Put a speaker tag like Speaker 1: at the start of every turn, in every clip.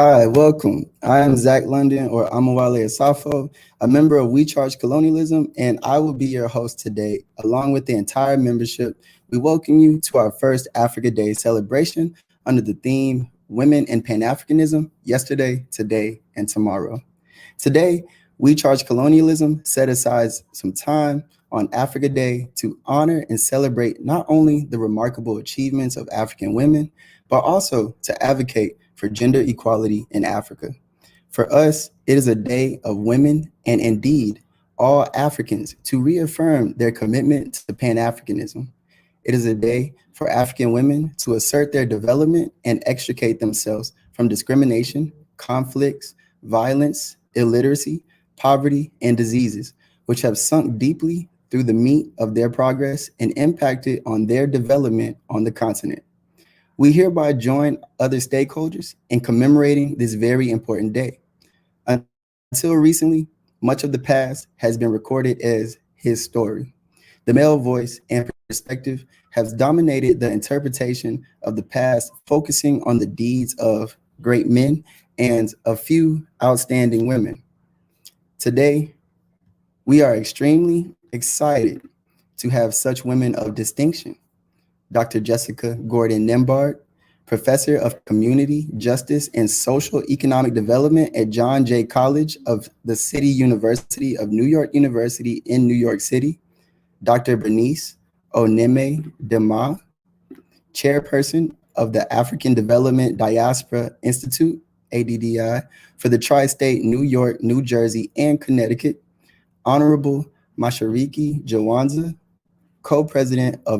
Speaker 1: Hi, welcome. I am Zach London, or Amawale Asafo, a member of We Charge Colonialism, and I will be your host today. Along with the entire membership, we welcome you to our first Africa Day celebration under the theme Women in Pan-Africanism, Yesterday, Today, and Tomorrow. Today, We Charge Colonialism set aside some time on Africa Day to honor and celebrate not only the remarkable achievements of African women, but also to advocate for gender equality in Africa. For us, it is a day of women and indeed all Africans to reaffirm their commitment to Pan-Africanism. It is a day for African women to assert their development and extricate themselves from discrimination, conflicts, violence, illiteracy, poverty, and diseases, which have sunk deeply through the meat of their progress and impacted on their development on the continent. We hereby join other stakeholders in commemorating this very important day. Until recently, much of the past has been recorded as his story. The male voice and perspective has dominated the interpretation of the past, focusing on the deeds of great men and a few outstanding women. Today, we are extremely excited to have such women of distinction. Dr. Jessica Gordon Nembard, Professor of Community, Justice, and Social Economic Development at John Jay College of the City University of New York University in New York City. Dr. Bernice Oneme Dema, Chairperson of the African Development Diaspora Institute, ADDI, for the Tri-State New York, New Jersey, and Connecticut. Honorable Mashariki Jawanza, Co-President of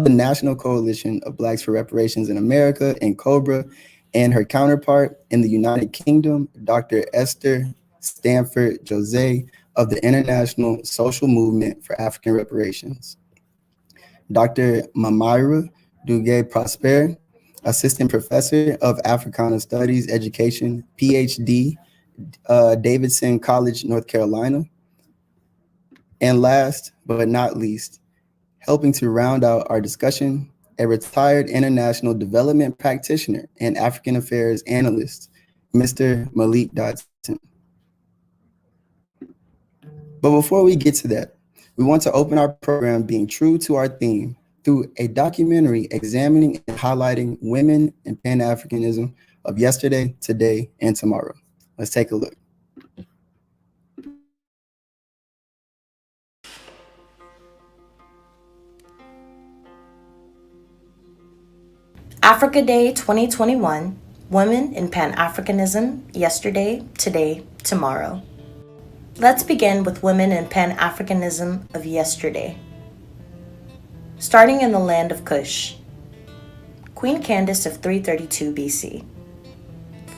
Speaker 1: the National Coalition of Blacks for Reparations in America and COBRA, and her counterpart in the United Kingdom, Dr. Esther Stanford Jose of the International Social Movement for African Reparations. Dr. Mamira Dougé-Prosper, Assistant Professor of Africana Studies Education, PhD, Davidson College, North Carolina. And last but not least, helping to round out our discussion, a retired international development practitioner and African affairs analyst, Mr. Malik Dodson. But before we get to that, we want to open our program being true to our theme through a documentary examining and highlighting women and Pan-Africanism of yesterday, today, and tomorrow. Let's take a look.
Speaker 2: Africa Day 2021, Women in Pan-Africanism, Yesterday, Today, Tomorrow. Let's begin with women in Pan-Africanism of yesterday. Starting in the land of Kush, Queen Candace of 332 BC.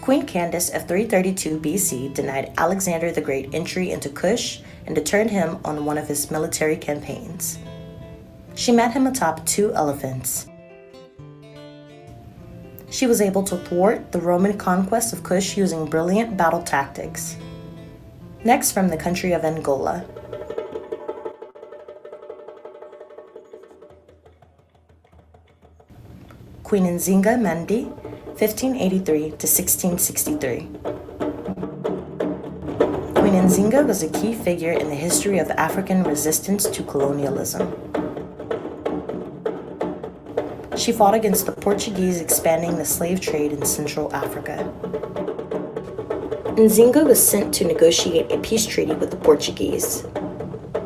Speaker 2: Queen Candace of 332 BC denied Alexander the Great entry into Kush and deterred him on one of his military campaigns. She met him atop 2 elephants. She was able to thwart the Roman conquest of Kush using brilliant battle tactics. Next, from the country of Angola. Queen Nzinga Mandi, 1583 to 1663. Queen Nzinga was a key figure in the history of African resistance to colonialism. She fought against the Portuguese expanding the slave trade in Central Africa. Nzinga was sent to negotiate a peace treaty with the Portuguese.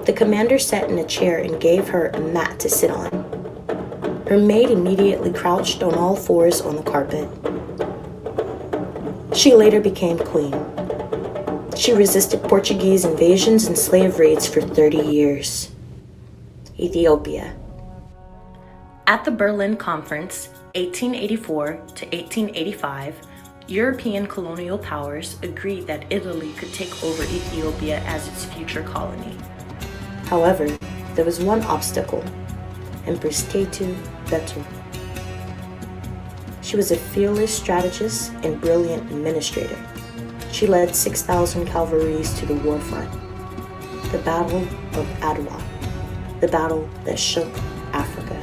Speaker 2: The commander sat in a chair and gave her a mat to sit on. Her maid immediately crouched on all fours on the carpet. She later became queen. She resisted Portuguese invasions and slave raids for 30 years. Ethiopia. At the Berlin Conference, 1884 to 1885, European colonial powers agreed that Italy could take over Ethiopia as its future colony. However, there was one obstacle, Empress Tetu Betu. She was a fearless strategist and brilliant administrator. She led 6,000 cavalries to the war front. The Battle of Adwa, the battle that shook Africa.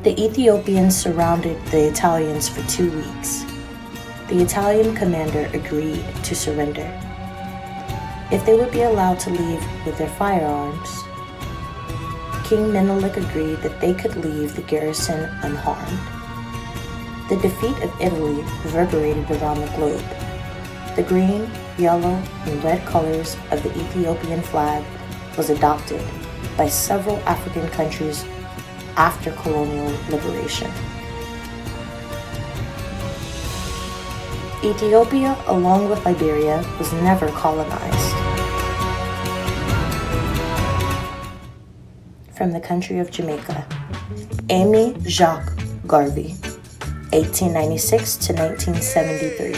Speaker 2: The Ethiopians surrounded the Italians for 2 weeks. The Italian commander agreed to surrender if they would be allowed to leave with their firearms. King Menelik agreed that they could leave the garrison unharmed. The defeat of Italy reverberated around the globe. The green, yellow, and red colors of the Ethiopian flag was adopted by several African countries after colonial liberation. Ethiopia, along with Liberia, was never colonized. From the country of Jamaica, Amy Jacques Garvey, 1896 to 1973.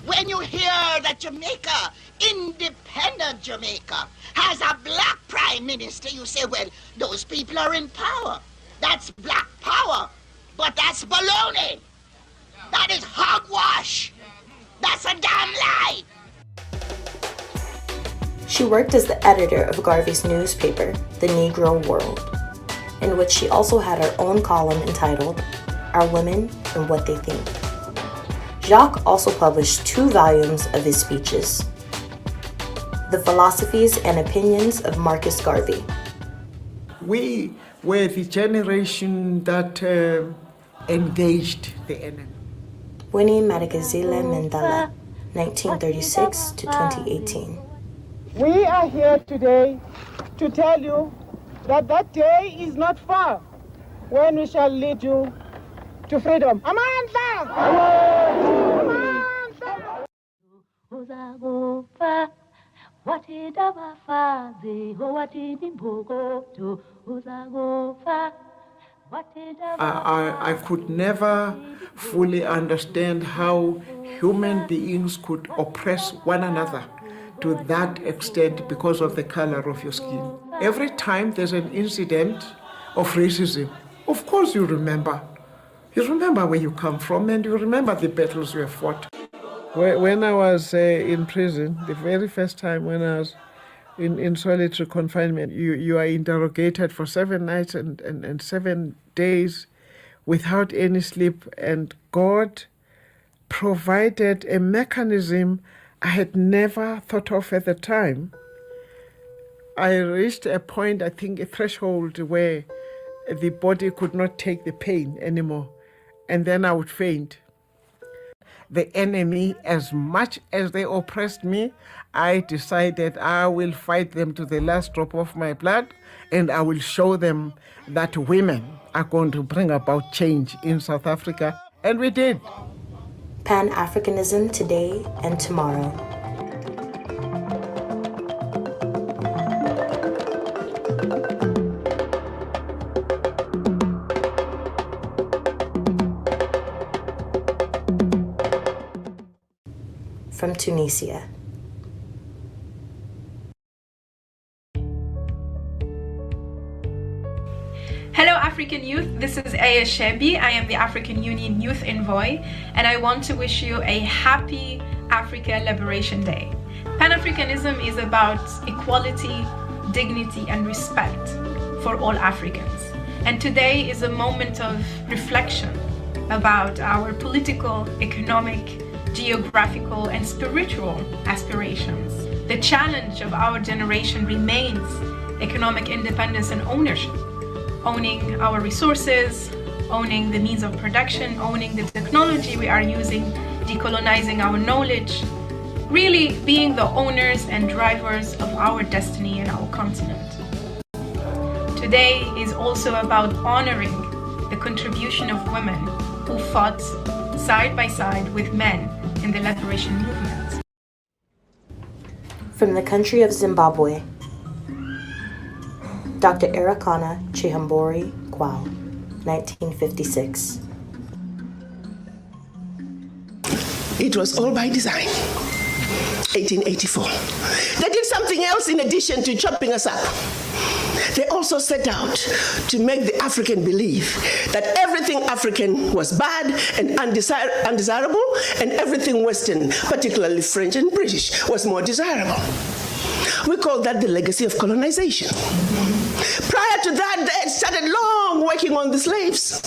Speaker 3: When you hear that Jamaica, independent Jamaica, has a black prime minister, you say, well, those people are in power. That's black power. But that's baloney. That is hogwash. That's a damn lie.
Speaker 2: She worked as the editor of Garvey's newspaper, The Negro World, in which she also had her own column entitled Our Women and What They Think. Jacques also published 2 volumes of his speeches, The Philosophies and Opinions of Marcus Garvey.
Speaker 4: We were the generation that engaged the enemy.
Speaker 2: Winnie Madikizela Mandela, 1936 to 2018.
Speaker 5: We are here today to tell you that that day is not far when we shall lead you to freedom. Amandla!
Speaker 4: I could never fully understand how human beings could oppress one another to that extent because of the color of your skin. Every time there's an incident of racism, of course you remember. You remember where you come from and you remember the battles you have fought. When I was in prison, the very first time when I was in solitary confinement, you are interrogated for 7 nights and 7 days without any sleep, and God provided a mechanism I had never thought of at the time. I reached a point, I think a threshold, where the body could not take the pain anymore, and then I would faint. The enemy, as much as they oppressed me, I decided I will fight them to the last drop of my blood, and I will show them that women are going to bring about change in South Africa. And we did.
Speaker 2: Pan-Africanism today and tomorrow. From Tunisia.
Speaker 6: Hello African youth, this is Aya Shebi. I am the African Union Youth Envoy, and I want to wish you a happy Africa Liberation Day. Pan-Africanism is about equality, dignity, and respect for all Africans. And today is a moment of reflection about our political, economic, geographical, and spiritual aspirations. The challenge of our generation remains economic independence and ownership. Owning our resources, owning the means of production, owning the technology we are using, decolonizing our knowledge, really being the owners and drivers of our destiny and our continent. Today is also about honoring the contribution of women who fought side by side with men in the liberation movement.
Speaker 2: From the country of Zimbabwe, Dr. Erakana Chihambori Kwao, 1956.
Speaker 7: It was all by design. 1884. They did something else in addition to chopping us up. They also set out to make the African believe that everything African was bad and undesirable, and everything Western, particularly French and British, was more desirable. We call that the legacy of colonization. Prior to that, they had started long working on the slaves.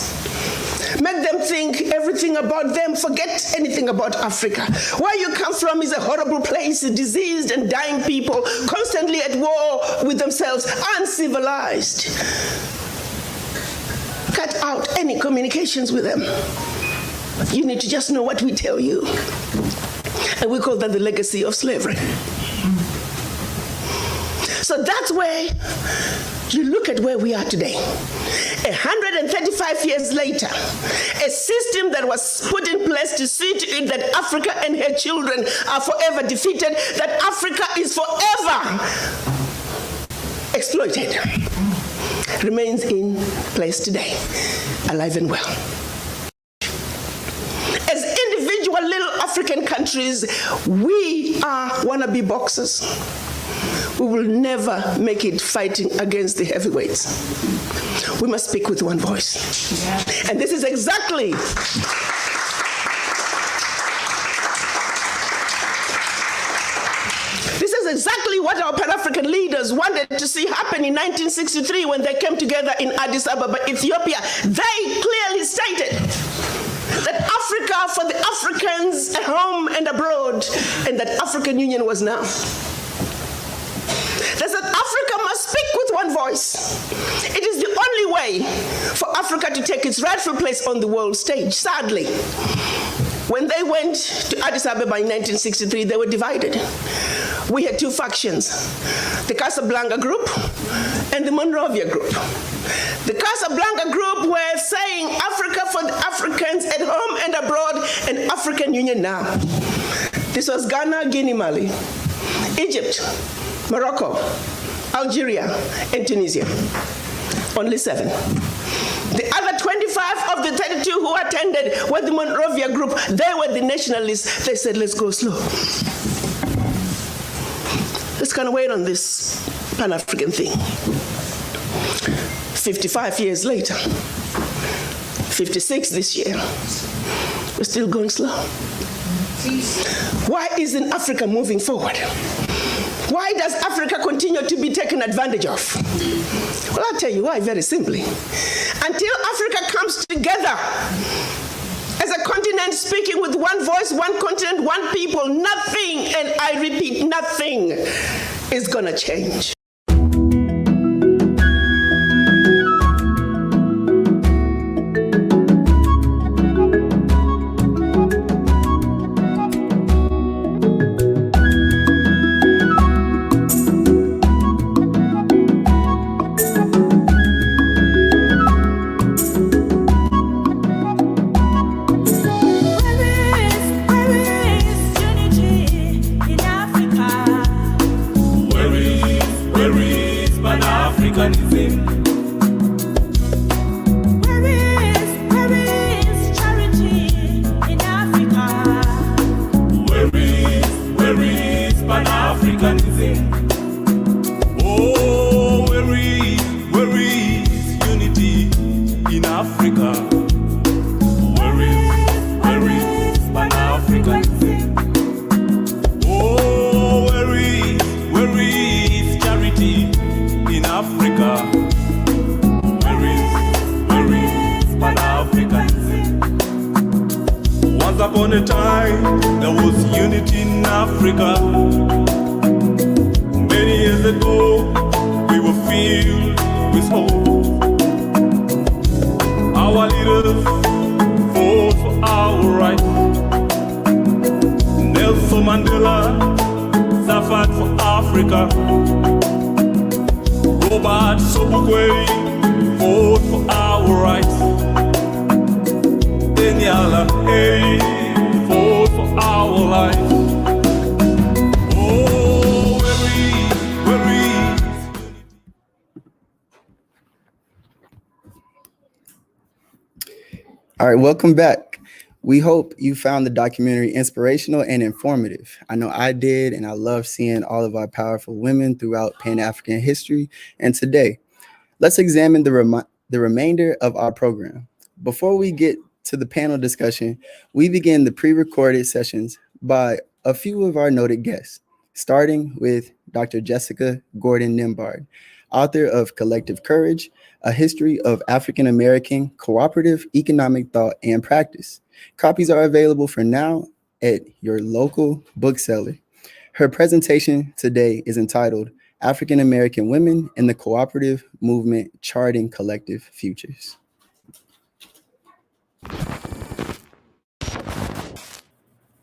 Speaker 7: Make them think everything about them, forget anything about Africa. Where you come from is a horrible place, diseased and dying people, constantly at war with themselves, uncivilized. Cut out any communications with them. You need to just know what we tell you. And we call that the legacy of slavery. So that's where you look at where we are today. 135 years later, a system that was put in place to see to it that Africa and her children are forever defeated, that Africa is forever exploited, remains in place today, alive and well. As individual little African countries, we are wannabe boxers. We will never make it fighting against the heavyweights. We must speak with one voice. Yeah. And this is exactly what our Pan-African leaders wanted to see happen in 1963 when they came together in Addis Ababa, Ethiopia. They clearly stated that Africa for the Africans at home and abroad, and that African Union was now. They said Africa must speak with one voice. It is the only way for Africa to take its rightful place on the world stage. Sadly, when they went to Addis Ababa in 1963, they were divided. We had two factions, the Casablanca group and the Monrovia group. The Casablanca group were saying Africa for the Africans at home and abroad, and African Union now. This was Ghana, Guinea, Mali, Egypt, Morocco, Algeria, and Tunisia. Only 7. The other 25 of the 32 who attended were the Monrovia group. They were the nationalists. They said, let's go slow. Let's kind of wait on this Pan-African thing. 55 years later, 56 this year, we're still going slow. Why isn't Africa moving forward? Why does Africa continue to be taken advantage of? Well, I'll tell you why, very simply. Until Africa comes together as a continent speaking with one voice, one continent, one people, nothing, and I repeat, nothing is gonna change.
Speaker 8: Upon a time, there was unity in Africa. Many years ago, we were filled with hope. Our leaders fought for our rights. Nelson Mandela suffered for Africa. Robert Sobukwe fought for our rights. Daniela, hey, fought for our life. Oh, where is
Speaker 1: All right, welcome back. We hope you found the documentary inspirational and informative. I know I did, and I love seeing all of our powerful women throughout Pan-African history and today. Let's examine the remainder of our program. Before we get to the panel discussion, we begin the pre-recorded sessions by a few of our noted guests, starting with Dr. Jessica Gordon Nimbard, author of Collective Courage, A History of African American Cooperative Economic Thought and Practice. Copies are available for now at your local bookseller. Her presentation today is entitled African American Women in the Cooperative Movement Charting Collective Futures.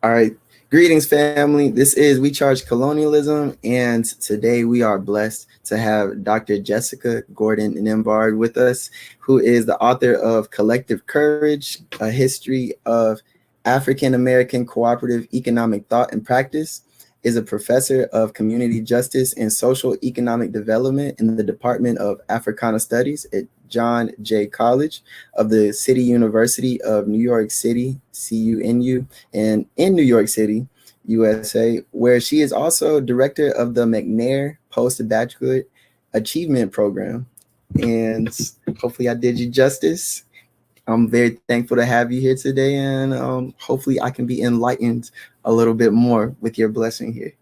Speaker 1: All right. Greetings, family. This is We Charge Colonialism, and today we are blessed to have Dr. Jessica Gordon Nimbard with us, who is the author of Collective Courage, A History of African American Cooperative Economic Thought and Practice, is a professor of community justice and social economic development in the Department of Africana Studies at John Jay College of the City University of New York City, CUNU, and in New York City, USA, where she is also director of the McNair Postgraduate Achievement Program. And hopefully I did you justice. I'm very thankful to have you here today, and hopefully I can be enlightened a little bit more with your blessing here.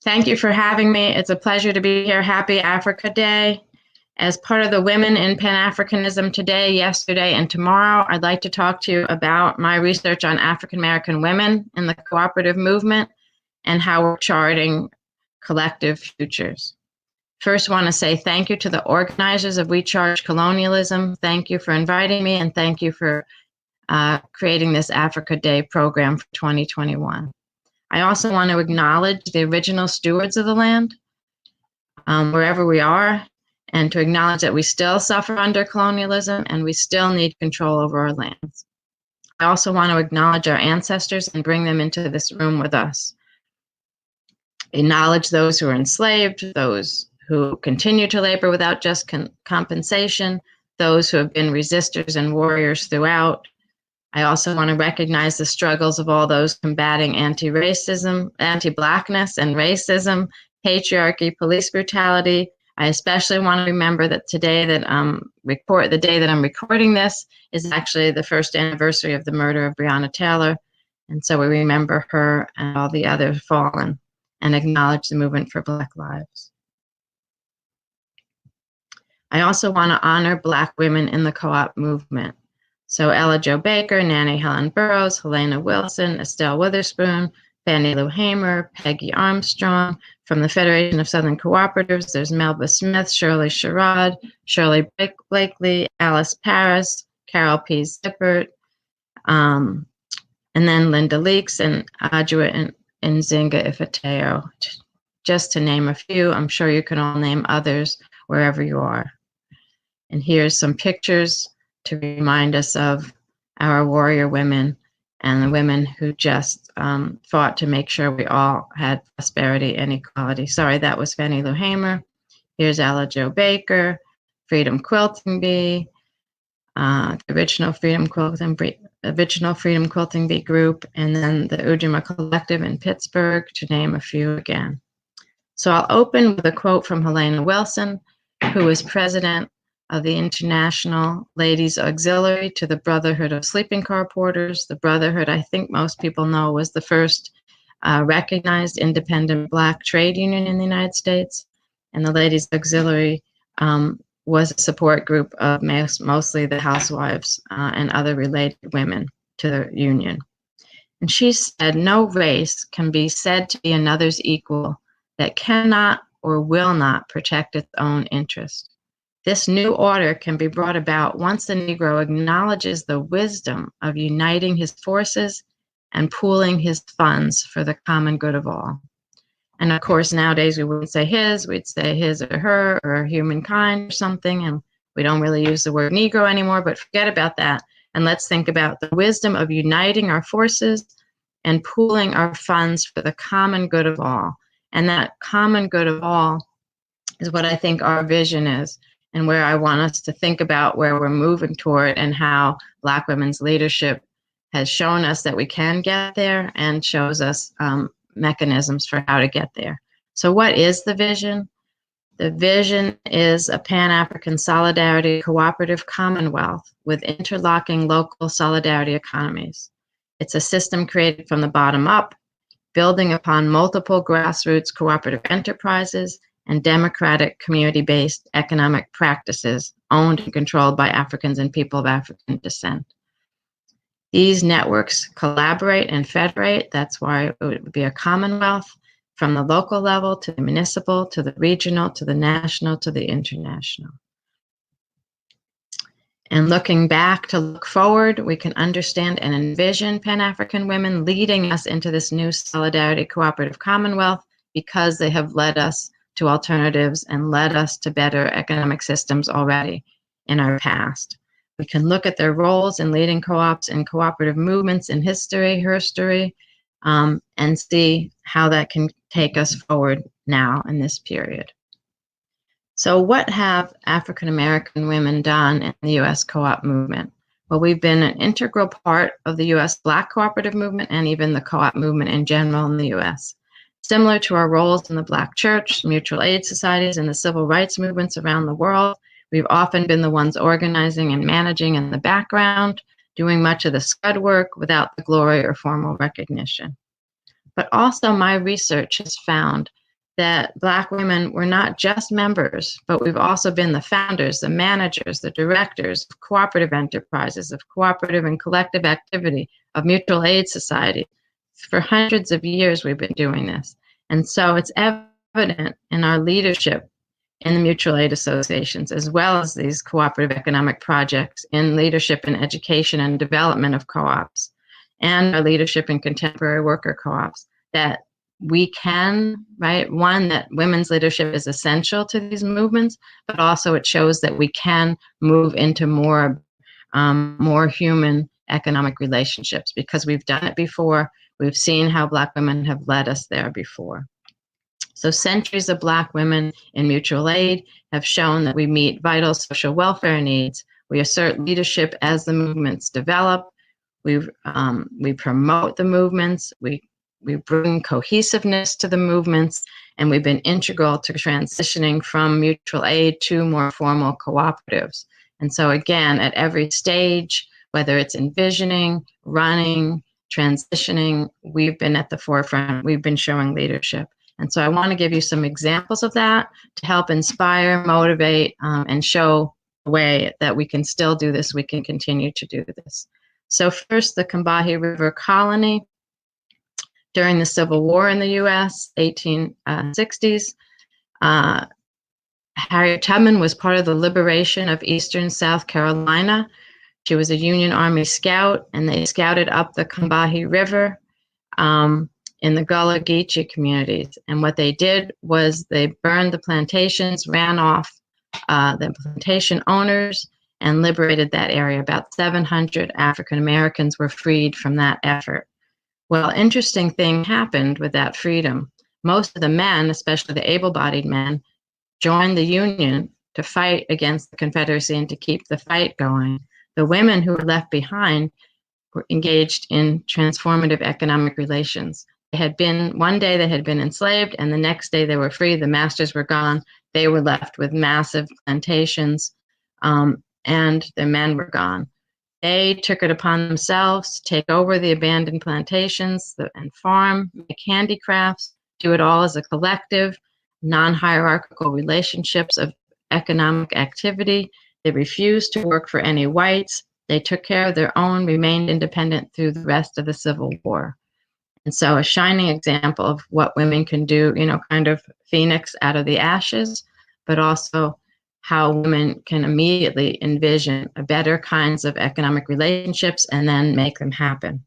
Speaker 9: Thank you for having me. It's a pleasure to be here. Happy Africa Day. As part of the Women in Pan-Africanism today, yesterday, and tomorrow, I'd like to talk to you about my research on African American women in the cooperative movement and how we're charting collective futures. First, want to say thank you to the organizers of We Charge Colonialism. Thank you for inviting me, and thank you for creating this Africa Day program for 2021. I also want to acknowledge the original stewards of the land, wherever we are, and to acknowledge that we still suffer under colonialism and we still need control over our lands. I also want to acknowledge our ancestors and bring them into this room with us. Acknowledge those who are enslaved, those who continue to labor without just compensation, those who have been resistors and warriors throughout. I also want to recognize the struggles of all those combating anti-racism, anti-Blackness and racism, patriarchy, police brutality. I especially want to remember that today that the day that I'm recording this is actually the first anniversary of the murder of Breonna Taylor. And so we remember her and all the other fallen and acknowledge the movement for Black lives. I also want to honor Black women in the co-op movement. So Ella Jo Baker, Nannie Helen Burroughs, Halena Wilson, Estelle Witherspoon, Fannie Lou Hamer, Peggy Armstrong. From the Federation of Southern Cooperatives, there's Melba Smith, Shirley Sherrod, Shirley Blakely, Alice Paris, Carol P. Zippert, and then Linda Leaks and Adjua Nzinga Ifateo. Just to name a few, I'm sure you can all name others wherever you are. And here's some pictures to remind us of our warrior women and the women who just fought to make sure we all had prosperity and equality. Sorry, that was Fannie Lou Hamer. Here's Ella Jo Baker, Freedom Quilting Bee, the original Freedom Quilting Bee group, and then the Ujamaa Collective in Pittsburgh, to name a few again. So I'll open with a quote from Halena Wilson, who was president of the International Ladies Auxiliary to the Brotherhood of Sleeping Car Porters. The Brotherhood, I think most people know, was the first recognized independent Black trade union in the United States. And the Ladies Auxiliary was a support group of mostly the housewives and other related women to the union. And she said, no race can be said to be another's equal that cannot or will not protect its own interest. This new order can be brought about once the Negro acknowledges the wisdom of uniting his forces and pooling his funds for the common good of all. And of course, nowadays we wouldn't say his, we'd say his or her or humankind or something, and we don't really use the word Negro anymore, but forget about that. And let's think about the wisdom of uniting our forces and pooling our funds for the common good of all. And that common good of all is what I think our vision is, and where I want us to think about where we're moving toward and how Black women's leadership has shown us that we can get there and shows us mechanisms for how to get there. So what is the vision? The vision is a Pan-African solidarity cooperative commonwealth with interlocking local solidarity economies. It's a system created from the bottom up building upon multiple grassroots cooperative enterprises and democratic community-based economic practices owned and controlled by Africans and people of African descent. These networks collaborate and federate. That's why it would be a commonwealth, from the local level to the municipal, to the regional, to the national, to the international. And looking back to look forward, we can understand and envision Pan-African women leading us into this new solidarity cooperative commonwealth because they have led us to alternatives and led us to better economic systems already in our past. We can look at their roles in leading co-ops and cooperative movements in history, and see how that can take us forward now in this period. So what have African American women done in the U.S. co-op movement? Well, we've been an integral part of the U.S. Black cooperative movement and even the co-op movement in general in the U.S. Similar to our roles in the Black church, mutual aid societies, and the civil rights movements around the world, we've often been the ones organizing and managing in the background, doing much of the scud work without the glory or formal recognition. But also my research has found that Black women were not just members, but we've also been the founders, the managers, the directors of cooperative enterprises, of cooperative and collective activity, of mutual aid society. For hundreds of years, we've been doing this. And so it's evident in our leadership in the mutual aid associations, as well as these cooperative economic projects, in leadership in education and development of co-ops, and our leadership in contemporary worker co-ops, that we can, right? One, that women's leadership is essential to these movements, but also it shows that we can move into more human economic relationships because we've done it before. We've seen how Black women have led us there before. So centuries of Black women in mutual aid have shown that we meet vital social welfare needs. We assert leadership as the movements develop. We promote the movements. We bring cohesiveness to the movements, and we've been integral to transitioning from mutual aid to more formal cooperatives. And so again, at every stage, whether it's envisioning, running, transitioning, we've been at the forefront. We've been showing leadership. And so I want to give you some examples of that to help inspire, motivate, and show the way that we can still do this. We can continue to do this. So first, the Combahee River Colony. During the Civil War in the U.S., 1860s, Harriet Tubman was part of the liberation of eastern South Carolina. She was a Union Army scout, and they scouted up the Combahee River in the Gullah Geechee communities. And what they did was they burned the plantations, ran off the plantation owners, and liberated that area. About 700 African Americans were freed from that effort. Well, interesting thing happened with that freedom. Most of the men, especially the able-bodied men, joined the Union to fight against the Confederacy and to keep the fight going. The women who were left behind were engaged in transformative economic relations. One day they had been enslaved, and the next day they were free. The masters were gone. They were left with massive plantations, and their men were gone. They took it upon themselves to take over the abandoned plantations and farm, make handicrafts, do it all as a collective, non-hierarchical relationships of economic activity. They refused to work for any whites. They took care of their own, remained independent through the rest of the Civil War. And so a shining example of what women can do, kind of phoenix out of the ashes, but also how women can immediately envision better kinds of economic relationships and then make them happen.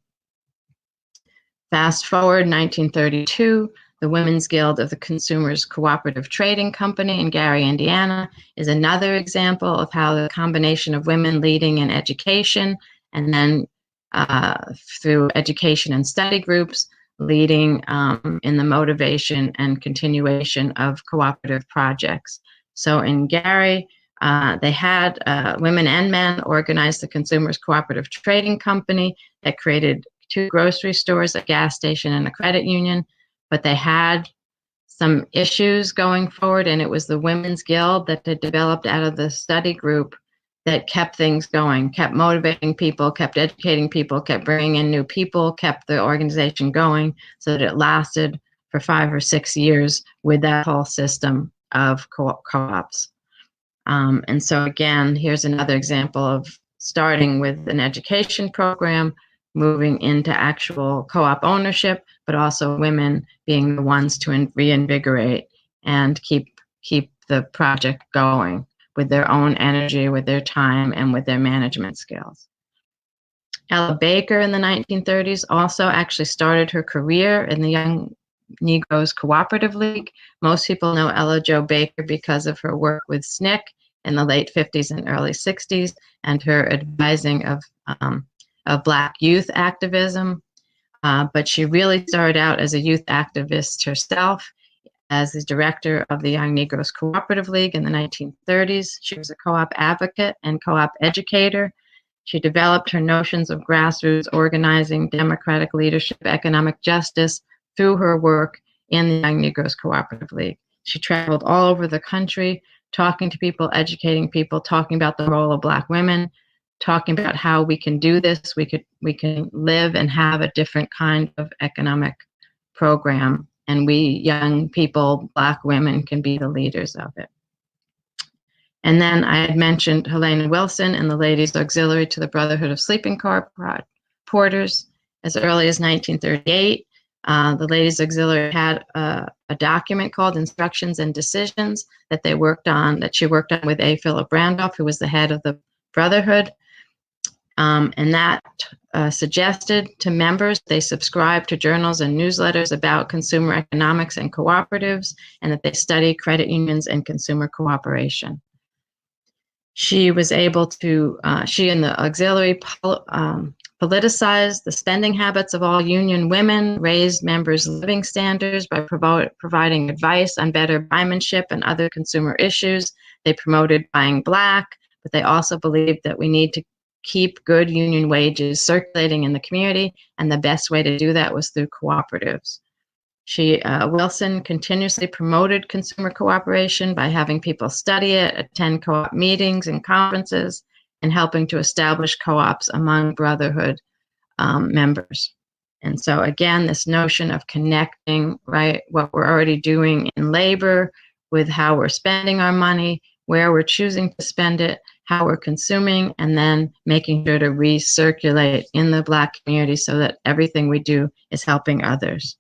Speaker 9: Fast forward 1932, the Women's Guild of the Consumers Cooperative Trading Company in Gary, Indiana, is another example of how the combination of women leading in education and then through education and study groups, leading in the motivation and continuation of cooperative projects. So in Gary, they had women and men organize the Consumers Cooperative Trading Company that created 2 grocery stores, a gas station, and a credit union. But they had some issues going forward, and it was the Women's Guild that had developed out of the study group that kept things going, kept motivating people, kept educating people, kept bringing in new people, kept the organization going so that it lasted for 5 or 6 years with that whole system of co-ops. And so again, here's another example of starting with an education program, moving into actual co-op ownership, but also women being the ones to reinvigorate and keep the project going with their own energy, with their time, and with their management skills. Ella Baker in the 1930s also actually started her career in the Young Negroes Cooperative League. Most people know Ella Jo Baker because of her work with SNCC in the late 50s and early 60s and her advising of Black youth activism. But she really started out as a youth activist herself, as the director of the Young Negroes Cooperative League in the 1930s. She was a co-op advocate and co-op educator. She developed her notions of grassroots organizing, democratic leadership, economic justice through her work in the Young Negroes Cooperative League. She traveled all over the country, talking to people, educating people, talking about the role of Black women, talking about how we can do this. We can live and have a different kind of economic program, and we young people, Black women, can be the leaders of it. And then I had mentioned Halena Wilson and the Ladies Auxiliary to the Brotherhood of Sleeping Car Porters. As early as 1938, the Ladies Auxiliary had a document called Instructions and Decisions that she worked on with A. Philip Randolph, who was the head of the Brotherhood. And that suggested to members they subscribe to journals and newsletters about consumer economics and cooperatives, and that they study credit unions and consumer cooperation. She was able to, she and the auxiliary politicized the spending habits of all union women, raised members' living standards by providing advice on better buymanship and other consumer issues. They promoted buying Black, but they also believed that we need to keep good union wages circulating in the community, and the best way to do that was through cooperatives. Wilson continuously promoted consumer cooperation by having people study it, attend co-op meetings and conferences, and helping to establish co-ops among Brotherhood members. And so again, this notion of connecting, right, what we're already doing in labor with how we're spending our money, where we're choosing to spend it, how we're consuming, and then making sure to recirculate in the Black community so that everything we do is helping others.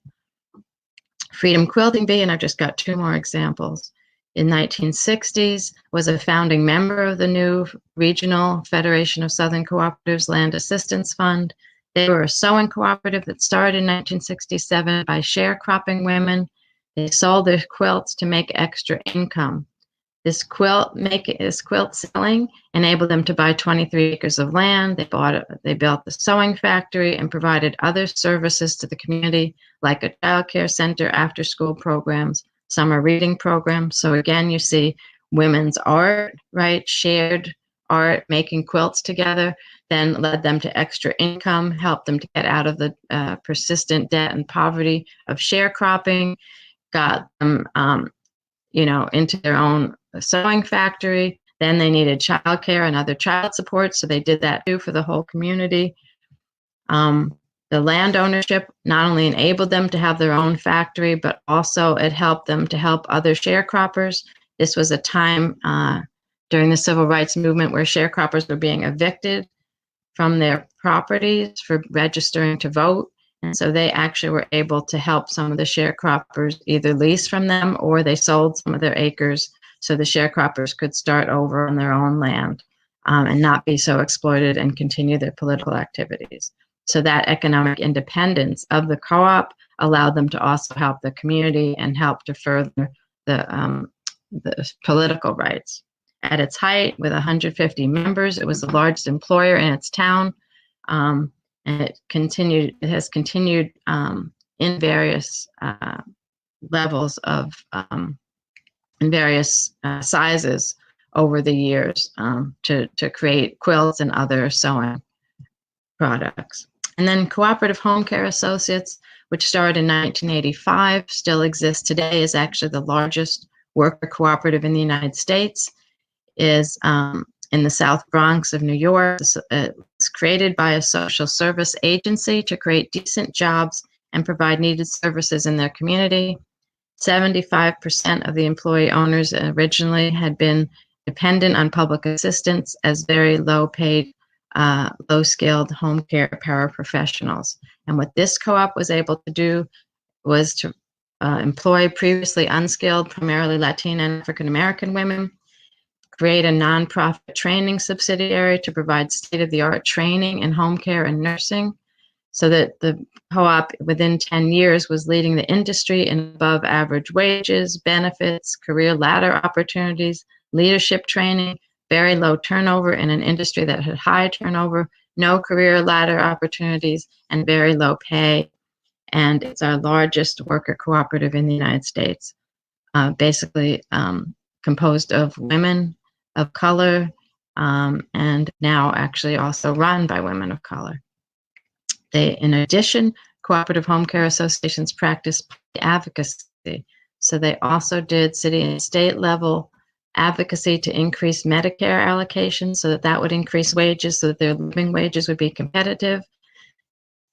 Speaker 9: Freedom Quilting Bee, and I've just got 2 more examples, in 1960s was a founding member of the new Regional Federation of Southern Cooperatives Land Assistance Fund. They were a sewing cooperative that started in 1967 by sharecropping women. They sold their quilts to make extra income. This quilt selling enabled them to buy 23 acres of land. They built the sewing factory and provided other services to the community, like a child care center, after-school programs, summer reading programs. So again, you see women's art, right? Shared art, making quilts together, then led them to extra income, helped them to get out of the persistent debt and poverty of sharecropping, got them, into their own sewing factory. Then they needed childcare and other child support, so they did that too for the whole community. The land ownership not only enabled them to have their own factory, but also it helped them to help other sharecroppers. This was a time during the civil rights movement where sharecroppers were being evicted from their properties for registering to vote. And so they actually were able to help some of the sharecroppers either lease from them, or they sold some of their acres so the sharecroppers could start over on their own land and not be so exploited and continue their political activities. So that economic independence of the co-op allowed them to also help the community and help to further the political rights. At its height, with 150 members, it was the largest employer in its town. And it has continued in various levels of, in various sizes over the years to create quilts and other sewing products. And then Cooperative Home Care Associates, which started in 1985, still exists today, is actually the largest worker cooperative in the United States, is in the South Bronx of New York. It was created by a social service agency to create decent jobs and provide needed services in their community. 75% of the employee owners originally had been dependent on public assistance as very low-paid, low-skilled home care paraprofessionals. And what this co-op was able to do was to employ previously unskilled, primarily Latina and African-American women, create a nonprofit training subsidiary to provide state-of-the-art training in home care and nursing, so that the co-op within 10 years was leading the industry in above average wages, benefits, career ladder opportunities, leadership training, very low turnover in an industry that had high turnover, no career ladder opportunities, and very low pay. And it's our largest worker cooperative in the United States, basically composed of women of color, and now actually also run by women of color. In addition, cooperative home care associations practice advocacy. So they also did city and state level advocacy to increase Medicare allocations so that that would increase wages so that their living wages would be competitive.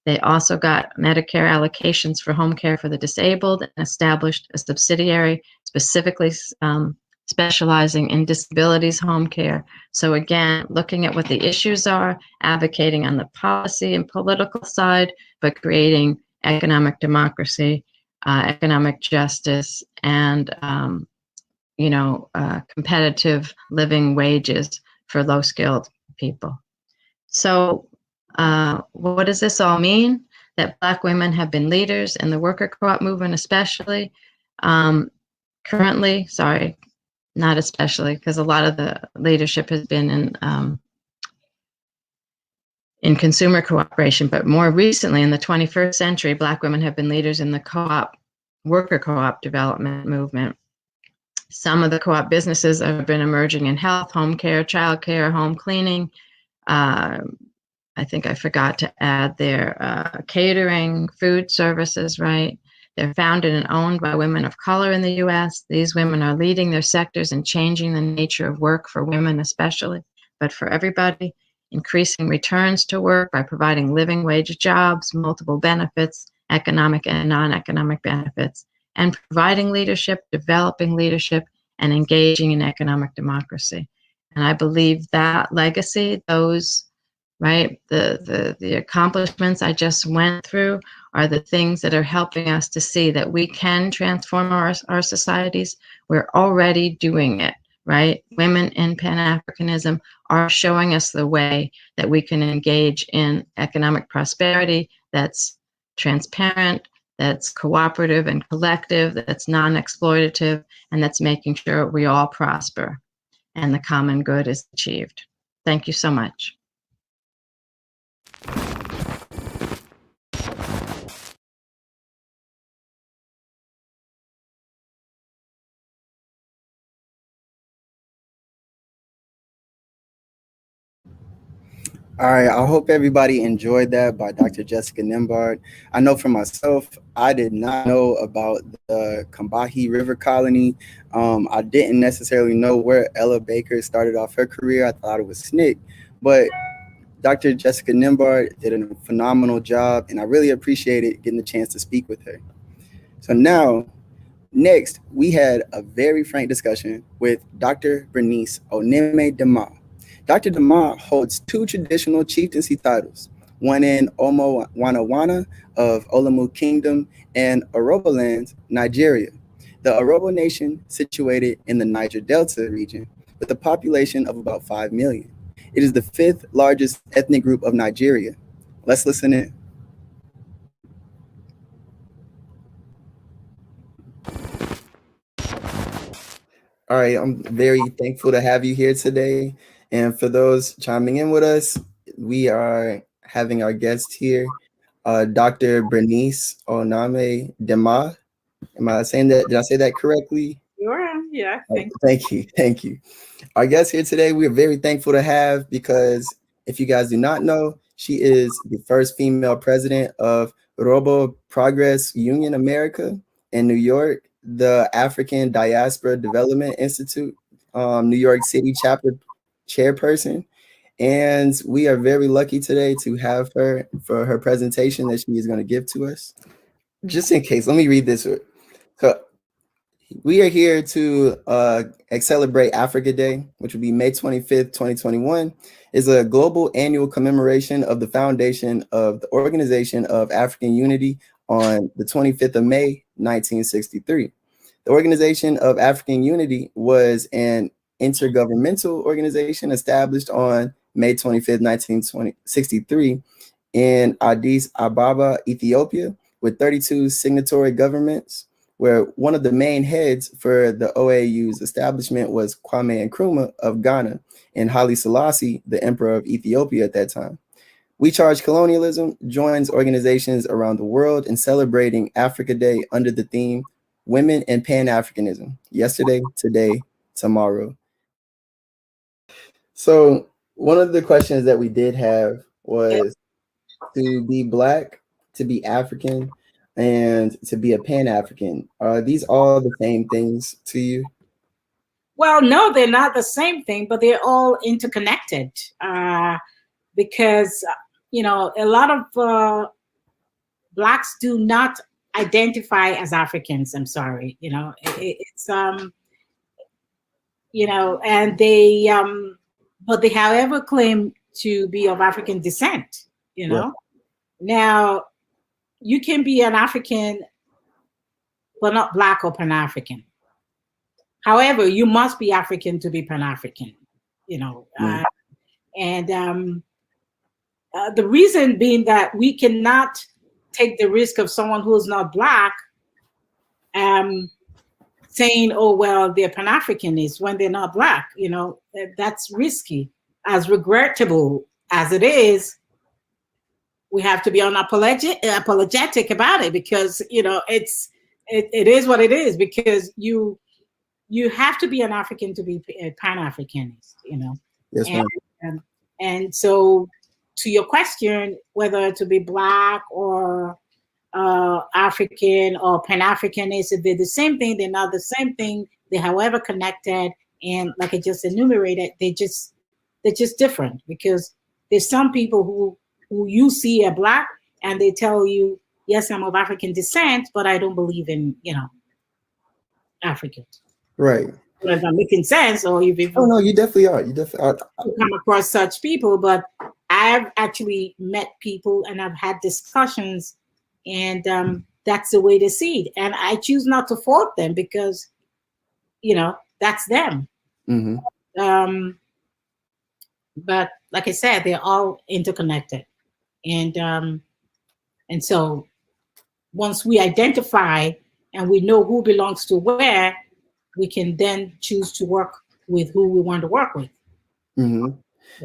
Speaker 9: They also got Medicare allocations for home care for the disabled and established a subsidiary specifically specializing in disabilities home care. So again, looking at what the issues are, advocating on the policy and political side, but creating economic democracy, economic justice, and competitive living wages for low-skilled people. So what does this all mean? That Black women have been leaders in the worker co-op movement, especially currently, sorry, not especially, because a lot of the leadership has been in consumer cooperation, but more recently in the 21st century, Black women have been leaders in the co-op, worker co-op development movement. Some of the co-op businesses have been emerging in health, home care, child care, home cleaning. I think I forgot to add their catering, food services, right? They're founded and owned by women of color in the U.S. These women are leading their sectors and changing the nature of work for women especially, but for everybody, increasing returns to work by providing living wage jobs, multiple benefits, economic and non-economic benefits, and providing leadership, developing leadership, and engaging in economic democracy. And I believe that legacy, those, right, the accomplishments I just went through are the things that are helping us to see that we can transform our societies. We're already doing it, right? Women in Pan-Africanism are showing us the way that we can engage in economic prosperity that's transparent, that's cooperative and collective, that's non-exploitative, and that's making sure we all prosper and the common good is achieved. Thank you so much.
Speaker 1: All right, I hope everybody enjoyed that by Dr. Jessica Nimbard. I know for myself, I did not know about the Combahee River Colony. I didn't necessarily know where Ella Baker started off her career. I thought it was SNCC, but Dr. Jessica Nimbard did a phenomenal job, and I really appreciated getting the chance to speak with her. So now, next, we had a very frank discussion with Dr. Bernice Oneme-Dema. Dr. Dema holds 2 traditional chieftaincy titles, one in Omo Wana of Olamu Kingdom and Orobo Lands, Nigeria. The Orobo Nation, situated in the Niger Delta region, with a population of about 5 million. It is the 5th largest ethnic group of Nigeria. Let's listen in. All right, I'm very thankful to have you here today. And for those chiming in with us, we are having our guest here, Dr. Bernice Oneme-Dema. Am I saying that? Did I say that correctly?
Speaker 10: You are, yeah.
Speaker 1: Thank you. Thank you. Our guest here today, we are very thankful to have, because if you guys do not know, she is the first female president of Robo Progress Union America in New York, the African Diaspora Development Institute, New York City chairperson. And we are very lucky today to have her for her presentation that she is going to give to us. Just in case, let me read this. So we are here to celebrate Africa Day, which will be May 25th, 2021. Is a global annual commemoration of the foundation of the Organization of African Unity on the 25th of May, 1963. The Organization of African Unity was an intergovernmental organization established on May 25th, 1963 in Addis Ababa, Ethiopia, with 32 signatory governments, where one of the main heads for the OAU's establishment was Kwame Nkrumah of Ghana and Haile Selassie, the Emperor of Ethiopia at that time. We Charge Colonialism joins organizations around the world in celebrating Africa Day under the theme Women and Pan-Africanism, yesterday, today, tomorrow. So one of the questions that we did have was to be Black, to be African, and to be a Pan-African. Are these all the same things to you?
Speaker 10: Well, no, they're not the same thing, but they're all interconnected because, you know, a lot of Blacks do not identify as Africans. I'm sorry, you know, it's, you know, and they, but they however claim to be of African descent, you know. Right. Now, you can be an African, but not Black or Pan-African. However, you must be African to be Pan-African, you know. And the reason being that we cannot take the risk of someone who is not Black saying, oh, well, they're Pan-Africanists when they're not Black, you know. That's risky. As regrettable as it is, we have to be unapologetic about it because, you know, it is what it is, because you have to be an African to be a Pan-Africanist, you know. Yes, and so to your question, whether to be Black or African or Pan-Africanist, if they're the same thing, they're not the same thing. They're however connected, and like I just enumerated, they're just different, because there's some people who you see are Black and they tell you, yes, I'm of African descent, but I don't believe in, you know, Africans.
Speaker 1: Right.
Speaker 10: If I'm making sense, or you've
Speaker 1: oh no, you definitely are. You definitely are.
Speaker 10: Come across such people, but I've actually met people and I've had discussions, and that's the way they see it. And I choose not to fault them because, you know, that's them. Mm-hmm. But like I said, they're all interconnected. And so once we identify and we know who belongs to where, we can then choose to work with who we want to work with.
Speaker 1: Mm-hmm.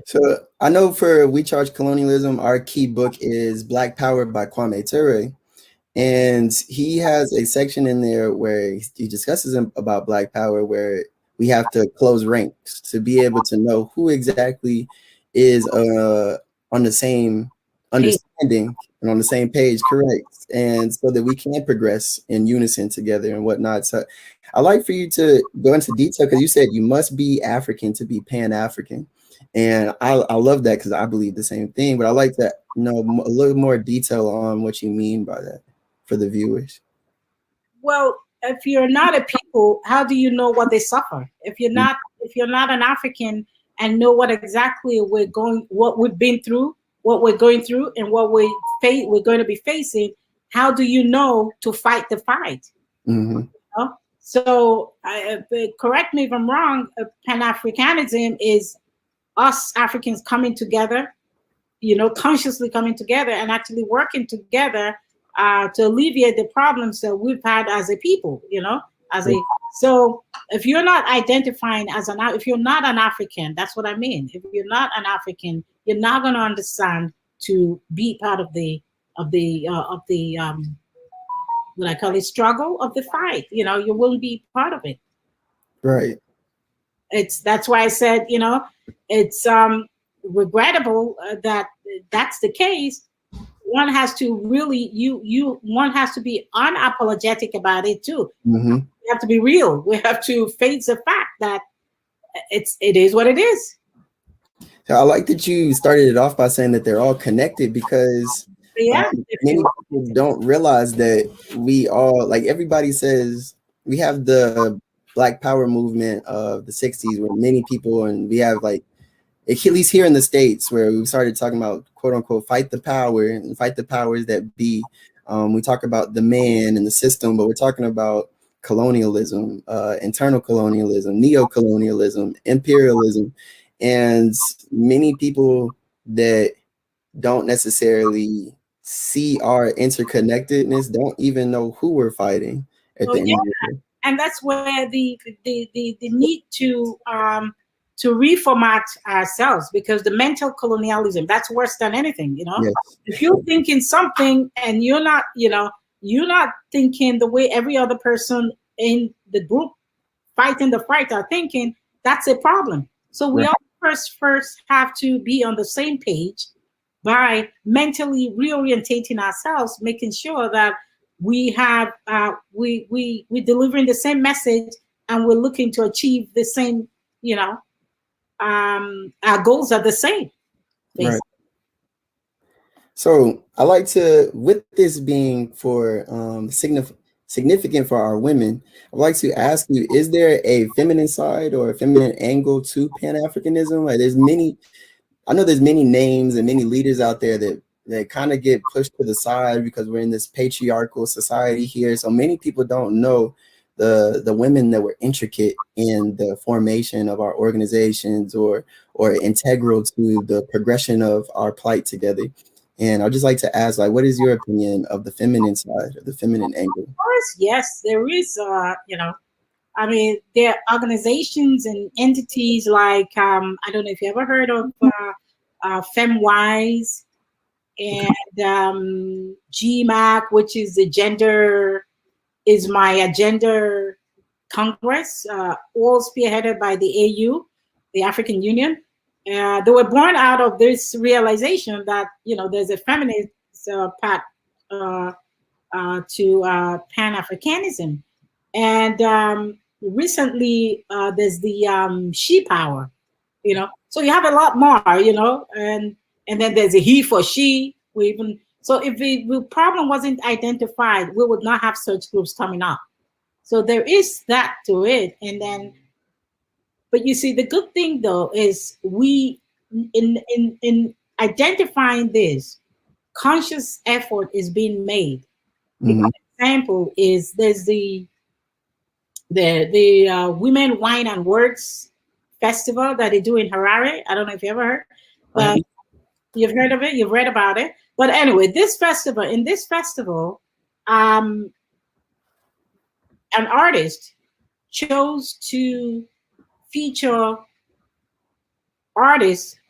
Speaker 1: So I know for We Charge Colonialism, our key book is Black Power by Kwame Ture. And he has a section in there where he discusses about Black Power, where we have to close ranks to be able to know who exactly is on the same understanding and on the same page, correct? And so that we can progress in unison together and whatnot. So I'd like for you to go into detail, because you said you must be African to be Pan-African. And I love that, because I believe the same thing, but I'd like to know a little more detail on what you mean by that for the viewers.
Speaker 10: Well, if you're not a people, how do you know what they suffer? If you're not an African and know what exactly what we've been through, what we're going through, and what we're going to be facing, how do you know to fight the fight? Mm-hmm. You know? So correct me if I'm wrong, Pan-Africanism is us Africans coming together, you know, consciously coming together and actually working together to alleviate the problems that we've had as a people, you know, so if you're not identifying if you're not an African, that's what I mean. If you're not an African, you're not going to understand to be part of the what I call it, struggle of the fight. You know, you won't be part of it.
Speaker 1: Right.
Speaker 10: That's why I said, you know, it's regrettable that that's the case. One has to really, one has to be unapologetic about it too. Mm-hmm. We have to be real. We have to face the fact that it is what it is.
Speaker 1: I like that you started it off by saying that they're all connected, because
Speaker 10: Yeah,
Speaker 1: many people don't realize that we all, like everybody says, we have the Black Power movement of the 60s where many people, and we have like, at least here in the States, where we started talking about quote unquote fight the power and fight the powers that be. We talk about the man and the system, but we're talking about colonialism, internal colonialism, neo-colonialism, imperialism, and many people that don't necessarily see our interconnectedness don't even know who we're fighting at the end of the day.
Speaker 10: And that's where the need to reformat ourselves, because the mental colonialism, that's worse than anything, you know.
Speaker 1: Yes.
Speaker 10: If you're thinking something and you're not, you know, you're not thinking the way every other person in the group fighting the fight are thinking, that's a problem. So we all first have to be on the same page by mentally reorientating ourselves, making sure that we have we're delivering the same message, and we're looking to achieve the same, you know, our goals are the same, basically.
Speaker 1: Right. So I like to, with this being for significant for our women, I'd like to ask you, is there a feminine side or a feminine angle to Pan-Africanism? Like I know there's many names and many leaders out there that kind of get pushed to the side because we're in this patriarchal society here. So many people don't know the women that were intricate in the formation of our organizations or integral to the progression of our plight together. And I'd just like to ask, like, what is your opinion of the feminine side, or the feminine angle?
Speaker 10: Of course, yes, there is, you know, I mean, there are organizations and entities like, I don't know if you ever heard of FemWise and GMAC, which is the Gender is My Agenda Congress, all spearheaded by the AU, the African Union. They were born out of this realization that, you know, there's a feminist path to Pan-Africanism. And recently, there's the she power, you know. So you have a lot more, you know, and then there's a he for she. So if the problem wasn't identified, we would not have such groups coming up. So there is that to it. And then, but you see, the good thing though is we, in identifying this, conscious effort is being made.
Speaker 1: Mm-hmm.
Speaker 10: Example is there's the Women, Wine and Words Festival that they do in Harare. I don't know if you ever heard, but you've heard of it, you've read about it. But anyway, in this festival, an artist chose to feature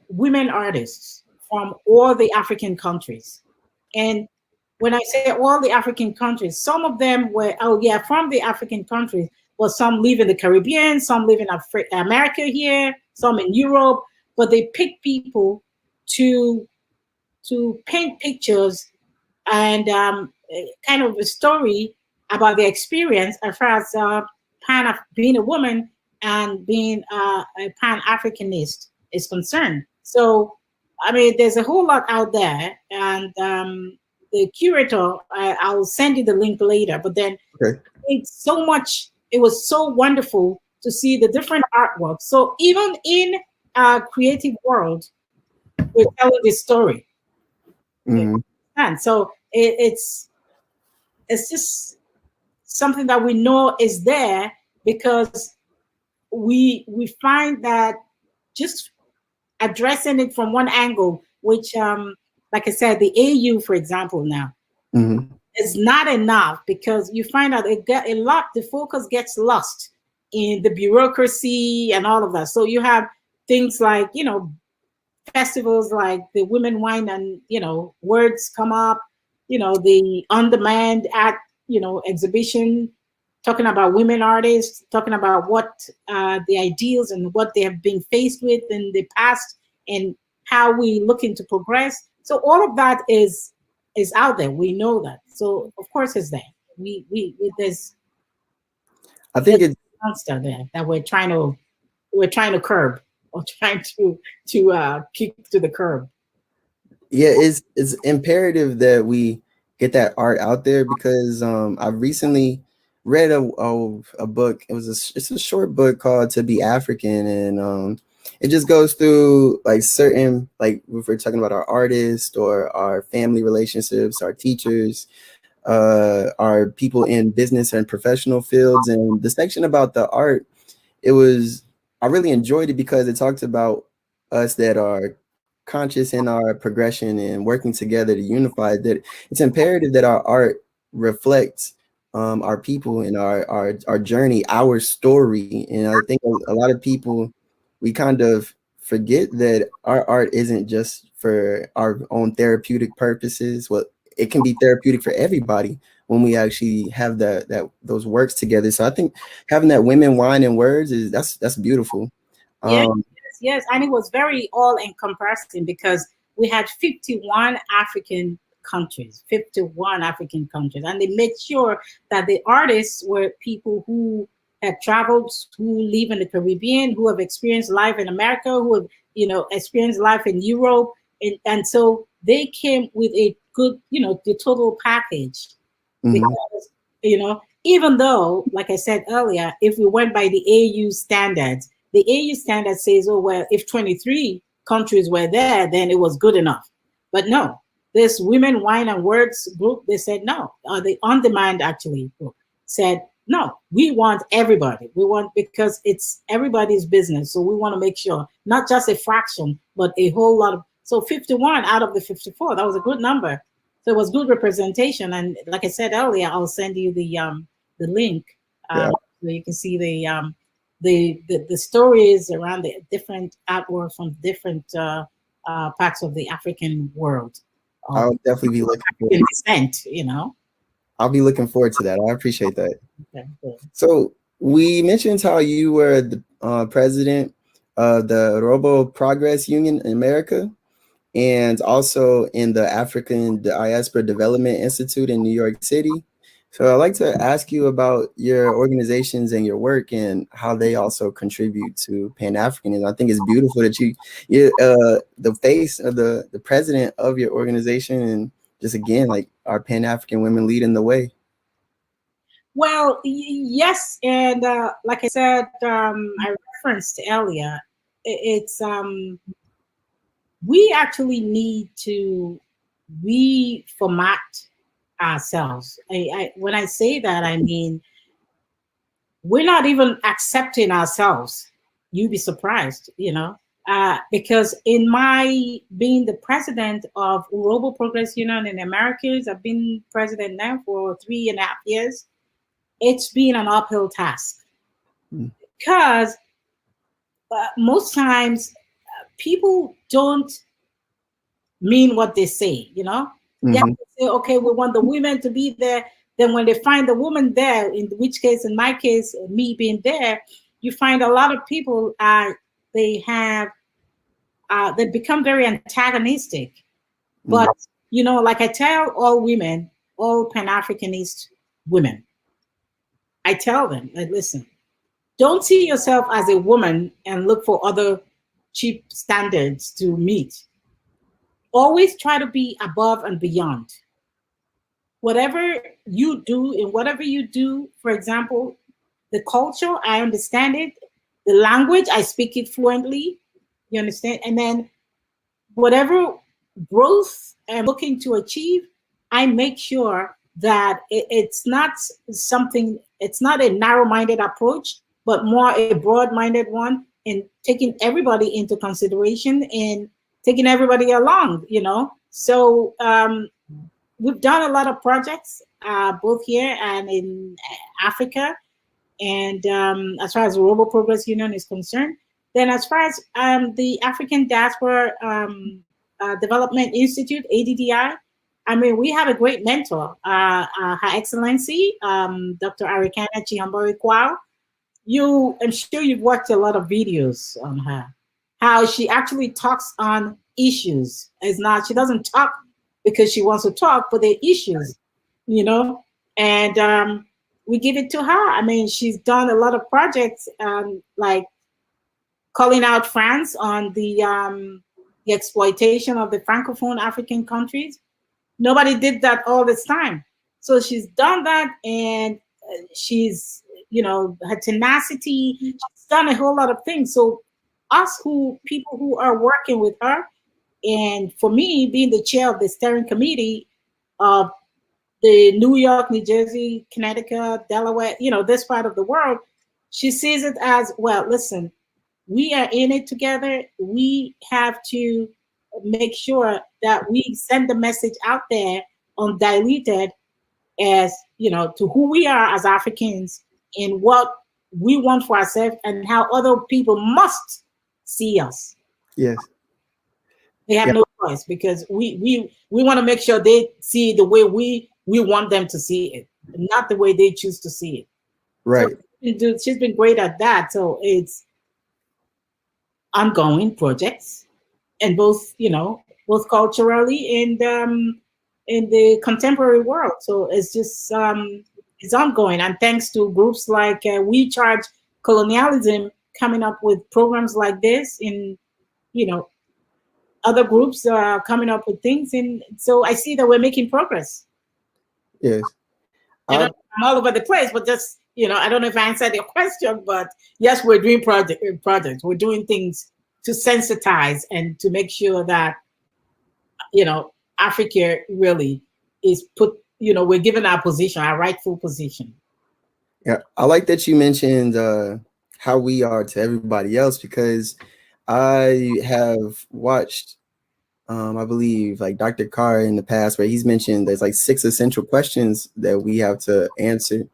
Speaker 10: women artists from all the African countries. And when I say all the African countries, some of them were, from the African countries, but some live in the Caribbean, some live in America here, some in Europe, but they picked people to paint pictures and kind of a story about their experience as far as being a woman and being a Pan-Africanist is concerned. So, I mean, there's a whole lot out there, and the curator, I'll send you the link later, but then it was so wonderful to see the different artwork. So even in our creative world, we're telling this story.
Speaker 1: Mm-hmm.
Speaker 10: And so it's just something that we know is there, because we find that just addressing it from one angle, which like I said, the AU, for example, now is not enough, because you find out the focus gets lost in the bureaucracy and all of that. So you have things like, you know, festivals like the Women, Wine and, you know, Words come up, you know, the on-demand exhibition, talking about women artists, talking about what the ideals and what they have been faced with in the past and how we looking to progress. So all of that is out there. We know that. So of course it's there. There's a monster there that we're trying to curb or trying to kick to the curb.
Speaker 1: Yeah, it's imperative that we get that art out there, because I recently read a book. It's a short book called "To Be African," and it just goes through like certain, like if we're talking about our artists or our family relationships, our teachers, our people in business and professional fields, and the section about the art, I really enjoyed it because it talks about us that are conscious in our progression and working together to unify, that it's imperative that our art reflects our people and our journey, our story. And I think a lot of people, we kind of forget that our art isn't just for our own therapeutic purposes. Well, it can be therapeutic for everybody when we actually have those works together. So I think having that women, wine, and words that's beautiful.
Speaker 10: Yes, yes, and it was very all encompassing because we had 51 African countries, and they made sure that the artists were people who have traveled, who live in the Caribbean, who have experienced life in America, who have experienced life in Europe, and so they came with a good, the total package. Because even though, like I said earlier, if we went by the AU standards, the AU standard says, oh, well, if 23 countries were there, then it was good enough. But no, this Women, Wine, and Words group, they said no. The On Demand actually group said, no, we want everybody. Because it's everybody's business. So we want to make sure, not just a fraction, but a whole lot of, so 51 out of the 54, that was a good number. So it was good representation. And like I said earlier, I'll send you the link so you can see the stories around the different artwork from different parts of the African world.
Speaker 1: I'll definitely be looking forward.
Speaker 10: Descent,
Speaker 1: I'll be looking forward to that. I appreciate that.
Speaker 10: Okay, cool.
Speaker 1: So we mentioned how you were the president of the Robo Progress Union in America, and also in the African Diaspora Development Institute in New York City. So I'd like to ask you about your organizations and your work and how they also contribute to Pan-Africanism. I think it's beautiful that you're the face of the president of your organization, and just again, like our Pan-African women leading the way.
Speaker 10: Well, yes, and like I said, I referenced earlier, it's we actually need to reformat ourselves. When I say that, I mean, we're not even accepting ourselves. You'd be surprised, because in my being the president of Urobo Progress Union in the Americas, I've been president now for 3.5 years. It's been an uphill task because most times people don't mean what they say, You have to say, okay, we want the women to be there. Then when they find the woman there, in which case, in my case, me being there, you find a lot of people, they become very antagonistic. But, like I tell all women, all Pan-Africanist women, I tell them, like, listen, don't see yourself as a woman and look for other cheap standards to meet. Always try to be above and beyond. Whatever you do, and whatever you do, for example, the culture, I understand it. The language, I speak it fluently. You understand? And then whatever growth I'm looking to achieve, I make sure that it's not a narrow-minded approach, but more a broad-minded one, and taking everybody into consideration and taking everybody along, So we've done a lot of projects, both here and in Africa. And as far as the Robo Progress Union is concerned, then as far as the African Diaspora Development Institute, ADDI, I mean, we have a great mentor, Her Excellency, Dr. Arikana Chihambori Kwao. I'm sure you've watched a lot of videos on her, how she actually talks on issues. She doesn't talk because she wants to talk, but the issues, and we give it to her. I mean, she's done a lot of projects like calling out France on the exploitation of the Francophone African countries. Nobody did that all this time. So she's done that, and she's, her tenacity, she's done a whole lot of things. So people who are working with her, and for me, being the chair of the steering committee of the New York, New Jersey, Connecticut, Delaware, this part of the world, she sees it as, well, listen, we are in it together. We have to make sure that we send the message out there undiluted as, to who we are as Africans and what we want for ourselves and how other people must see us.
Speaker 1: Yes.
Speaker 10: They have no choice, because we want to make sure they see the way we want them to see it, not the way they choose to see it.
Speaker 1: Right.
Speaker 10: So she's been great at that. So it's ongoing projects, and both culturally and in the contemporary world. So it's just it's ongoing, and thanks to groups like We Charge Colonialism coming up with programs like this, in other groups coming up with things, and so I see that we're making progress.
Speaker 1: Yes.
Speaker 10: I'm all over the place, but just I don't know if I answered your question, but yes, we're doing projects. We're doing things to sensitize and to make sure that Africa really is put. We're given our position, our rightful position.
Speaker 1: Yeah, I like that you mentioned how we are to everybody else, because I have watched, I believe, like Dr. Carr in the past, where he's mentioned there's like 6 essential questions that we have to answer.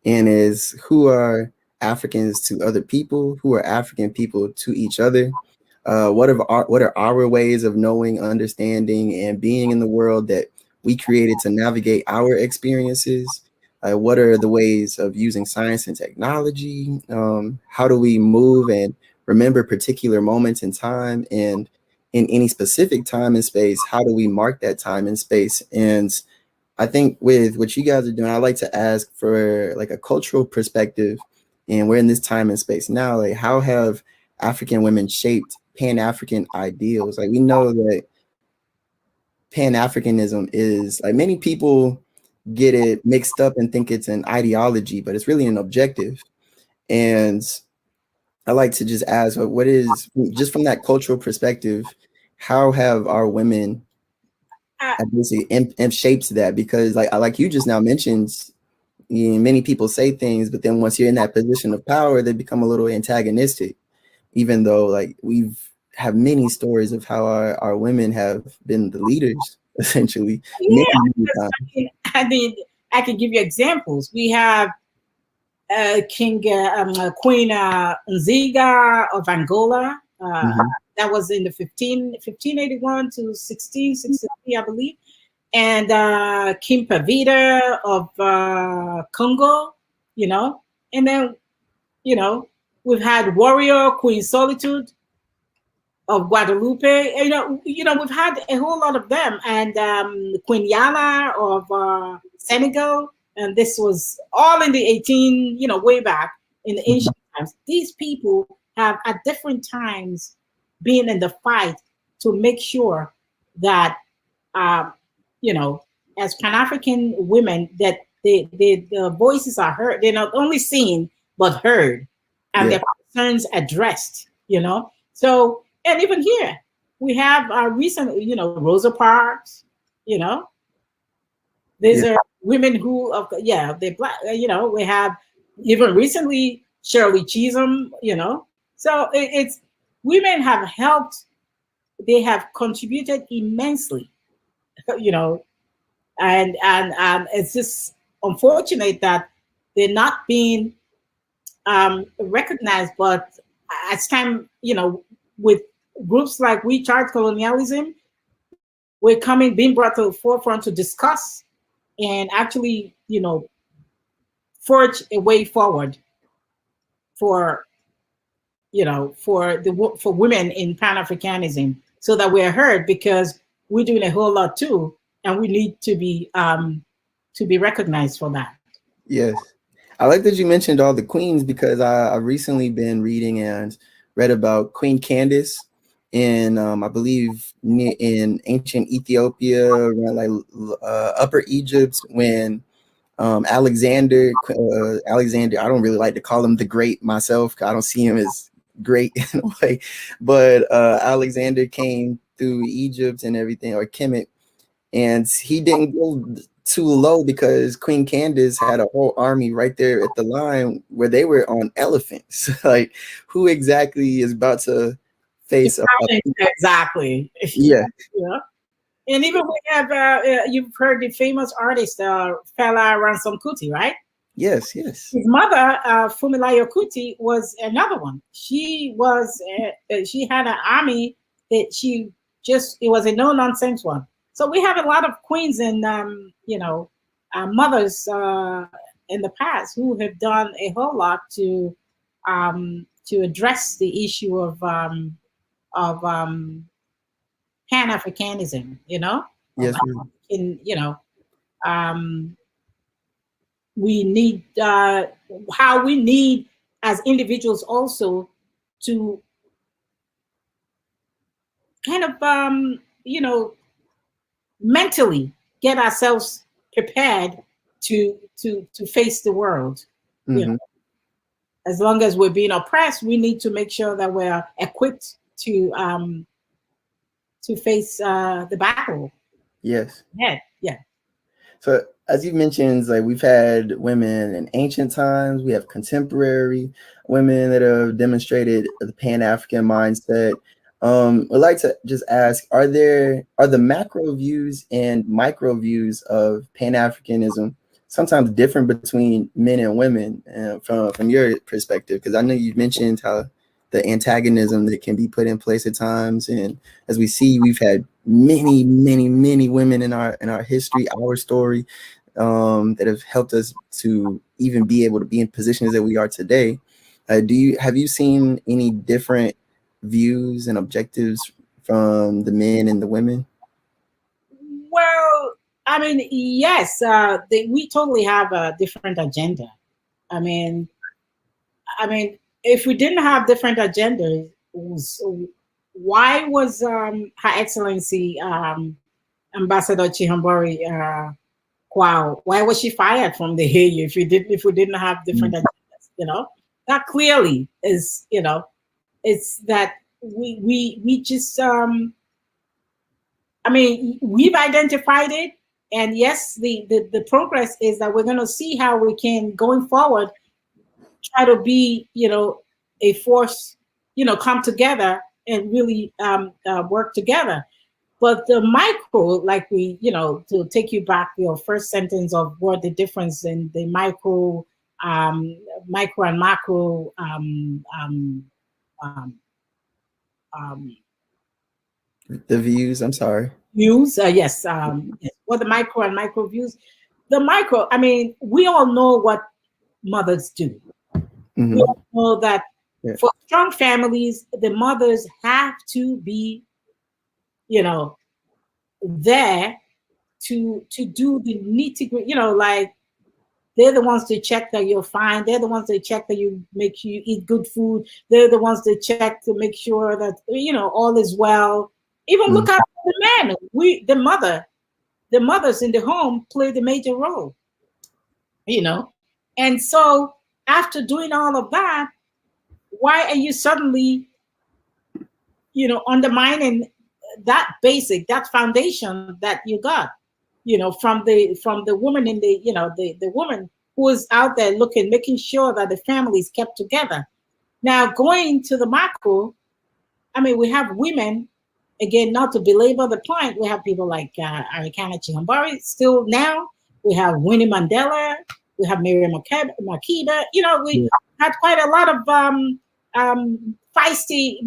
Speaker 1: And is, who are Africans to other people? Who are African people to each other? What are our ways of knowing, understanding, and being in the world that we created to navigate our experiences? What are the ways of using science and technology? How do we move and remember particular moments in time, and in any specific time and space, how do we mark that time and space? And I think with what you guys are doing, I like to ask for like a cultural perspective, and we're in this time and space now. Like, how have African women shaped Pan-African ideals? Like, we know that Pan-Africanism is, like, many people get it mixed up and think it's an ideology, but it's really an objective. And I like to just ask, what is, just from that cultural perspective, how have our women basically shaped that? Because like you just now mentioned, many people say things, but then once you're in that position of power, they become a little antagonistic, even though like we've have many stories of how our women have been the leaders, essentially.
Speaker 10: Yeah, I mean, I can give you examples. We have Queen Nziga of Angola. That was in the 1581 to 1663, I believe. And King Pavita of Congo, And then, we've had warrior Queen Solitude of Guadalupe. We've had a whole lot of them. And Queen Yala of Senegal. And this was all in the way back in the ancient times. These people have at different times been in the fight to make sure that, as Pan-African women, that the voices are heard. They're not only seen, but heard, and their concerns addressed, So, and even here, we have recent, Rosa Parks, These are women who, they're Black, we have even recently Shirley Chisholm, So it's, women have helped, they have contributed immensely, and it's just unfortunate that they're not being recognized. But as time, with groups like We Charge Colonialism, we're being brought to the forefront to discuss and actually, forge a way forward for women in Pan-Africanism, so that we're heard, because we're doing a whole lot too, and we need to be recognized for that.
Speaker 1: Yes, I like that you mentioned all the queens, because I've recently been reading and read about Queen Candace in, I believe, in ancient Ethiopia, around like Upper Egypt, when Alexander, I don't really like to call him the Great myself, 'cause I don't see him as great in a way, but Alexander came through Egypt and everything, or Kemet, and he didn't go too low because Queen Candace had a whole army right there at the line where they were on elephants. Like, who exactly is about to face
Speaker 10: exactly?
Speaker 1: Yeah.
Speaker 10: Yeah. And even we have, you've heard the famous artist, Fela Ransom Kuti, right?
Speaker 1: Yes.
Speaker 10: His mother, Fumilayo Kuti, was another one. She was, she had an army that it was a no-nonsense one. So we have a lot of queens and, mothers in the past who have done a whole lot to address the issue of Pan-Africanism,
Speaker 1: Yes.
Speaker 10: We need how we need as individuals also to kind of mentally get ourselves prepared to face the world.
Speaker 1: Mm-hmm.
Speaker 10: As long as we're being oppressed, we need to make sure that we're equipped to face the battle.
Speaker 1: Yes.
Speaker 10: Yeah.
Speaker 1: So as you mentioned, like, we've had women in ancient times, we have contemporary women that have demonstrated the Pan-African mindset. I'd like to just ask, are the macro views and micro views of Pan-Africanism sometimes different between men and women, from your perspective? Because I know you mentioned how the antagonism that can be put in place at times, and as we see, we've had many women in our history, our story, that have helped us to even be able to be in positions that we are today. Have you seen any different views and objectives from the men and the women?
Speaker 10: Well, I mean, yes, we totally have a different agenda. I mean, if we didn't have different agendas, why was Her Excellency Ambassador Chihambori Kwao, why was she fired from the AU if we didn't have different agendas? That clearly is, it's that we just we've identified it, and yes, the progress is that we're going to see how we can, going forward, try to be, a force, come together and really work together. But the micro, like to take you back, your first sentence of what the difference in the micro and macro
Speaker 1: the views, I'm sorry.
Speaker 10: Views, yes. What the micro and micro views. The micro, we all know what mothers do. Mm-hmm. We all know that for strong families, the mothers have to be, there to do the nitty-gritty, like they're the ones to check that you're fine. They're the ones that check that you eat good food. They're the ones that check to make sure that, all is well. Even look at the man. The mothers in the home play the major role, And so after doing all of that, why are you suddenly, undermining that foundation that you got, from the woman in the woman who is out there making sure that the family is kept together. Now, going to the macro, we have women, again, not to belabor the point, we have people like Arikana Chihambari still now. We have Winnie Mandela. We have Miriam Makeba. We had quite a lot of feisty,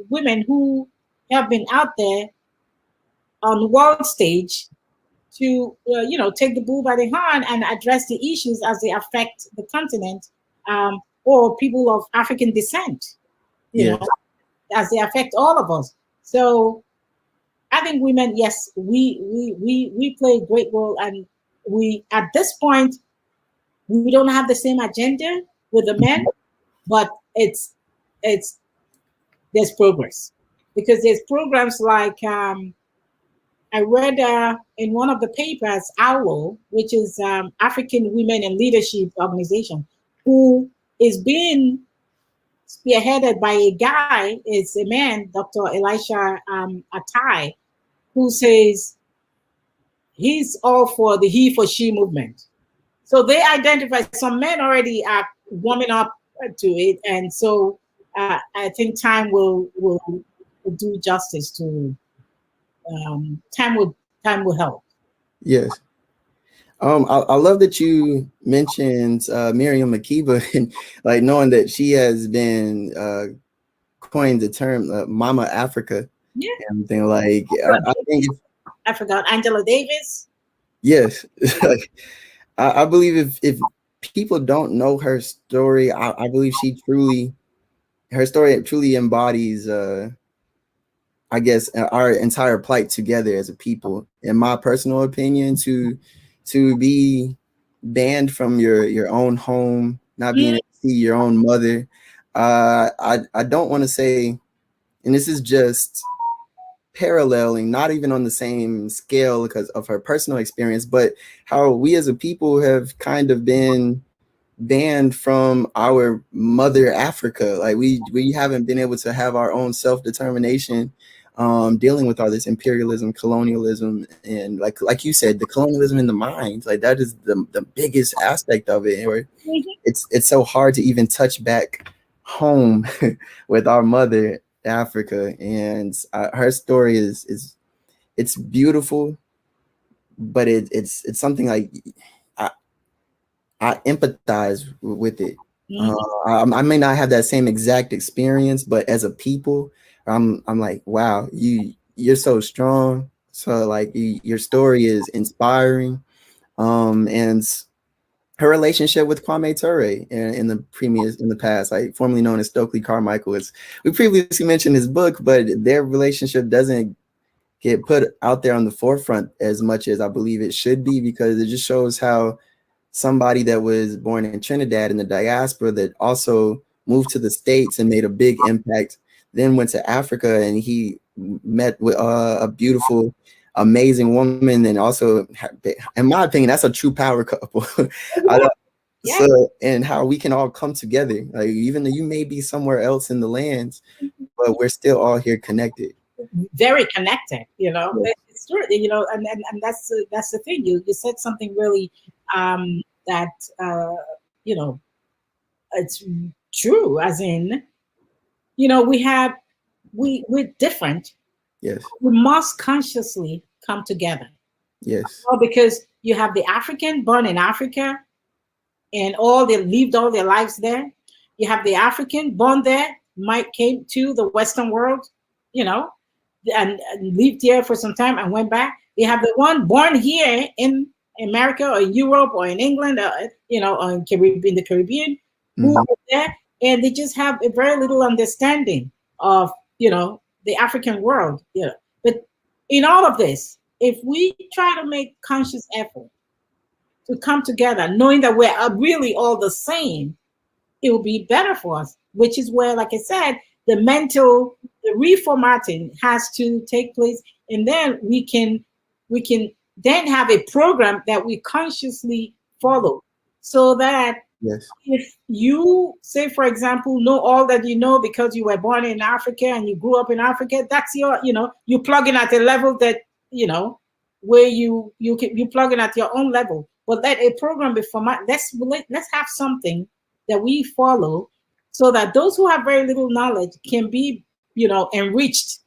Speaker 10: women who have been out there on the world stage to, take the bull by the horn and address the issues as they affect the continent, or people of African descent, as they affect all of us. So I think women, yes, we play a great role, and we, at this point, we don't have the same agenda with the men, but it's there's progress. Because there's programs like I read in one of the papers, OWL, which is African Women in Leadership Organization, who is being spearheaded by a guy, it's a man, Dr. Elisha Atai, who says he's all for the he for she movement. So they identify, some men already are warming up to it. And so I think time will do justice to, time will help.
Speaker 1: Yes. I love that you mentioned Miriam Makeba, and like knowing that she has been coined the term Mama Africa.
Speaker 10: Yeah.
Speaker 1: And everything. Like I think
Speaker 10: I forgot Angela Davis.
Speaker 1: Yes. Like, I believe if people don't know her story, I believe her story truly embodies I guess our entire plight together as a people. In my personal opinion, to be banned from your own home, not being able to see your own mother, I don't want to say, and this is just paralleling, not even on the same scale because of her personal experience, but how we as a people have kind of been banned from our mother Africa. Like we haven't been able to have our own self-determination, dealing with all this imperialism, colonialism, and like you said, the colonialism in the mind. Like that is the biggest aspect of it. Or it's so hard to even touch back home with our mother Africa, and her story is it's beautiful, but it's something like I empathize with it. I may not have that same exact experience, but as a people, I'm like, wow, you're so strong. So like your story is inspiring, and her relationship with Kwame Ture in the past, like formerly known as Stokely Carmichael, is we previously mentioned his book, but their relationship doesn't get put out there on the forefront as much as I believe it should be, because it just shows how somebody that was born in Trinidad in the diaspora that also moved to the States and made a big impact, then went to Africa and he met with a beautiful, amazing woman, and also, in my opinion, that's a true power couple. So, and how we can all come together, like even though you may be somewhere else in the lands, but we're still all here connected.
Speaker 10: Very connected, you know. It's true, you know, and that's the thing. You said something really that you know, it's true, as in, you know, we're different.
Speaker 1: Yes.
Speaker 10: We must consciously come together.
Speaker 1: Yes.
Speaker 10: Because you have the African born in Africa and lived all their lives there. You have the African born there, came to the Western world, you know, and lived here for some time and went back. You have the one born here in America or in Europe or in England, you know, or in the Caribbean, who are there, and they just have a very little understanding of, you know, the African world. You know. But in all of this, if we try to make conscious effort to come together, knowing that we're really all the same, it will be better for us, which is where, like I said, the reformatting has to take place. And then we can then have a program that we consciously follow, so that if you say, for example, know all that you know because you were born in Africa and you grew up in Africa, that's your, you know, you plug in at a level that, you know, where you plug in at your own level. But let a program be formatted. Let's have something that we follow, so that those who have very little knowledge can be, you know, enriched,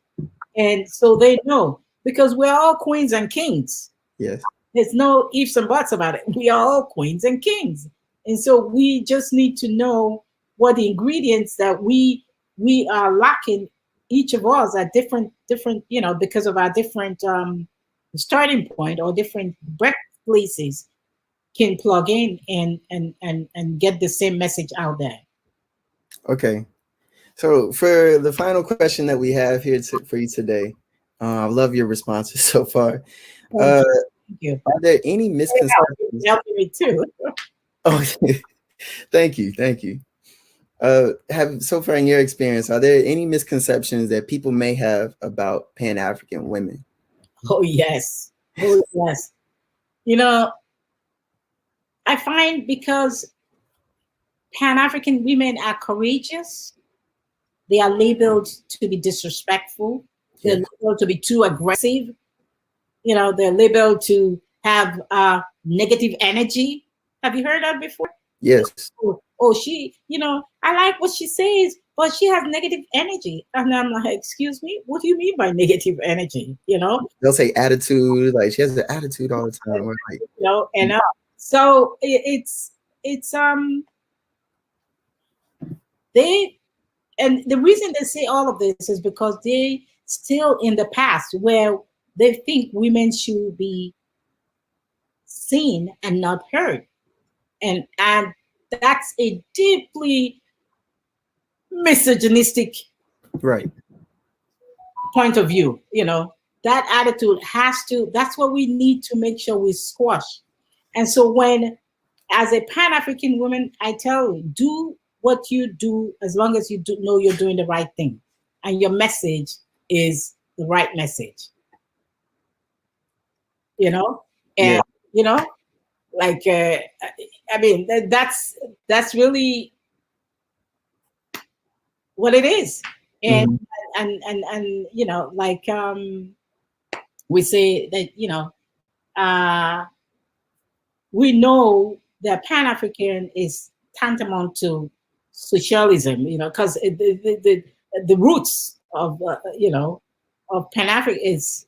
Speaker 10: and so they know, because we're all queens and kings.
Speaker 1: Yes.
Speaker 10: There's no ifs and buts about it. We are all queens and kings. And so we just need to know what the ingredients that we are lacking, each of us at different, you know, because of our different starting point or different birthplaces, can plug in and get the same message out there.
Speaker 1: Okay. So for the final question that we have here for you today, I love your responses so far.
Speaker 10: Thank you.
Speaker 1: Are there any misconceptions?
Speaker 10: Helping me too.
Speaker 1: Oh, thank you. Have so far in your experience, are there any misconceptions that people may have about Pan-African women?
Speaker 10: Oh yes, oh yes. You know, I find because Pan-African women are courageous, they are labeled to be disrespectful. They're labeled to be too aggressive. You know, they're labeled to have negative energy. Have you heard that before?
Speaker 1: Yes.
Speaker 10: Oh, she, I like what she says, but she has negative energy. And I'm like, excuse me, what do you mean by negative energy?
Speaker 1: They'll say attitude, like she has an attitude all the time. Or like,
Speaker 10: so and the reason they say all of this is because they still in the past where they think women should be seen and not heard. And that's a deeply misogynistic point of view. That attitude that's what we need to make sure we squash. And so when, as a Pan-African woman, I tell you, do what you do as long as you know you're doing the right thing and your message is the right message. And like I mean that's really what it is. And like we say that we know that Pan-African is tantamount to socialism, because the roots of of Pan-African is,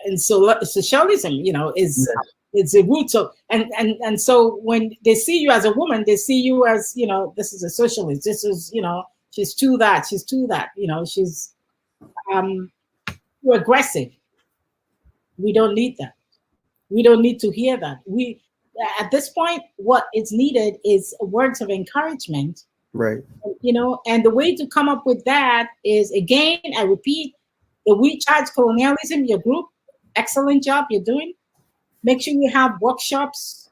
Speaker 10: and so socialism, is it's the roots of, and so when they see you as a woman, they see you as, this is a socialist, this is, she's too that, she's too aggressive. We don't need that. We don't need to hear that. At this point, what is needed is words of encouragement.
Speaker 1: Right.
Speaker 10: And the way to come up with that is, again, I repeat, the We Charge Colonialism, your group, excellent job you're doing. Make sure you have workshops,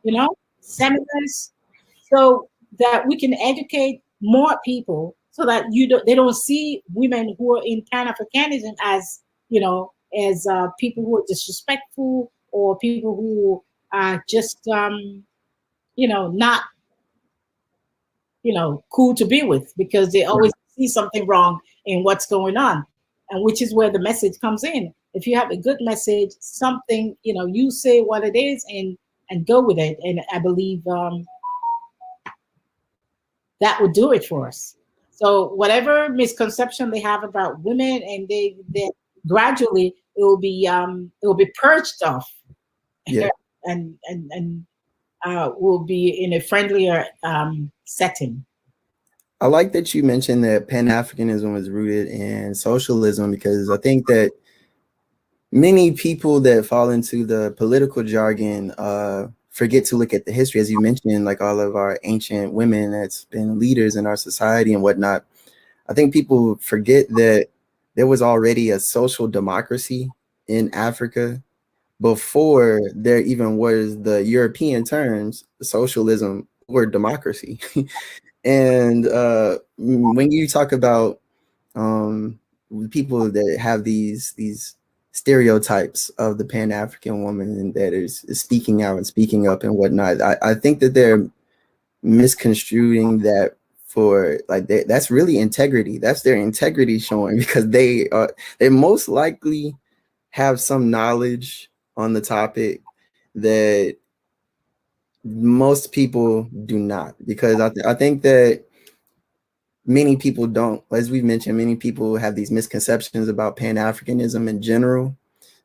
Speaker 10: seminars, so that we can educate more people, so that they don't see women who are in Pan-Africanism as, as people who are disrespectful, or people who are just, not, cool to be with, because they always see something wrong in what's going on, and which is where the message comes in. If you have a good message, something, you say what it is and go with it. And I believe that would do it for us. So whatever misconception they have about women, and they gradually it will be purged off.
Speaker 1: Yeah.
Speaker 10: and will be in a friendlier setting.
Speaker 1: I like that you mentioned that Pan-Africanism is rooted in socialism, because I think that many people that fall into the political jargon forget to look at the history, as you mentioned, like all of our ancient women that's been leaders in our society and whatnot. I think people forget that there was already a social democracy in Africa before there even was the European terms, socialism or democracy. And when you talk about people that have these stereotypes of the Pan-African woman and that is speaking out and speaking up and whatnot, I think that they're misconstruing that for like that's really integrity. That's their integrity showing, because they most likely have some knowledge on the topic that most people do not, because I think that many people don't, as we've mentioned, many people have these misconceptions about Pan-Africanism in general,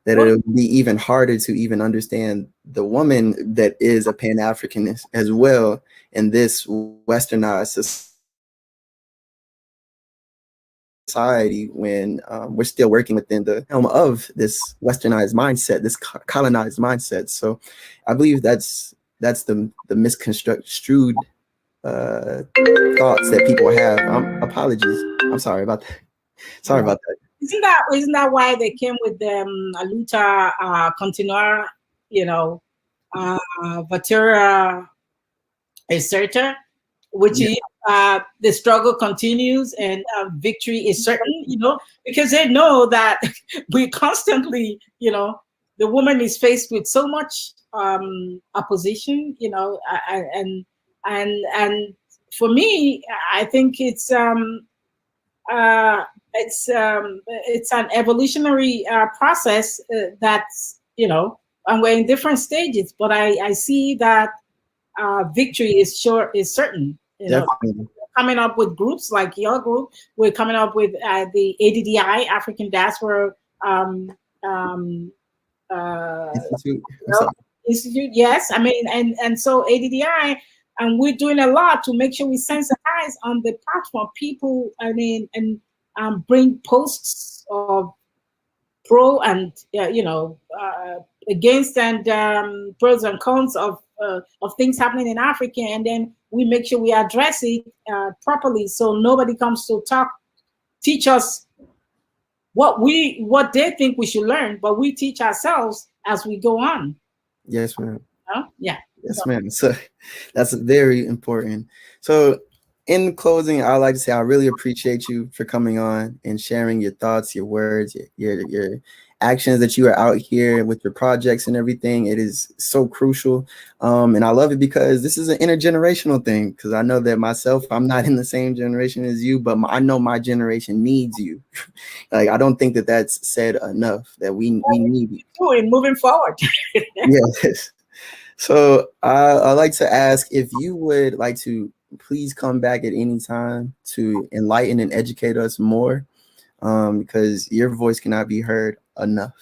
Speaker 1: that it'll be even harder to even understand the woman that is a Pan-Africanist as well in this westernized society, when we're still working within the realm of this westernized mindset, this colonized mindset. So I believe that's the misconstrued thoughts that people have. Apologies. I'm sorry about that. Sorry about that.
Speaker 10: Isn't that why they came with Aluta Continuar, Vatura Inserter, which is the struggle continues and victory is certain, because they know that we constantly, the woman is faced with so much opposition, and for me, I think it's an evolutionary process that's, and we're in different stages, but I see that victory is certain.
Speaker 1: Definitely.
Speaker 10: Coming up with groups like your group, we're coming up with the ADDI, African Diaspora Institute. Yes, I mean, and so ADDI, and we're doing a lot to make sure we sensitize on the platform people. I mean, and bring posts of pro and against and pros and cons of things happening in Africa, and then we make sure we address it properly, so nobody comes to teach us what they think we should learn, but we teach ourselves as we go on.
Speaker 1: Yes, ma'am.
Speaker 10: Yeah.
Speaker 1: Yes, ma'am. So that's very important. So in closing, I'd like to say I really appreciate you for coming on and sharing your thoughts, your words, your actions that you are out here with your projects and everything. It is so crucial. And I love it because this is an intergenerational thing, because I know that myself, I'm not in the same generation as you, but I know my generation needs you. Like, I don't think that that's said enough, that we need you.
Speaker 10: And moving forward.
Speaker 1: Yes. So I'd like to ask if you would like to please come back at any time to enlighten and educate us more, because your voice cannot be heard enough.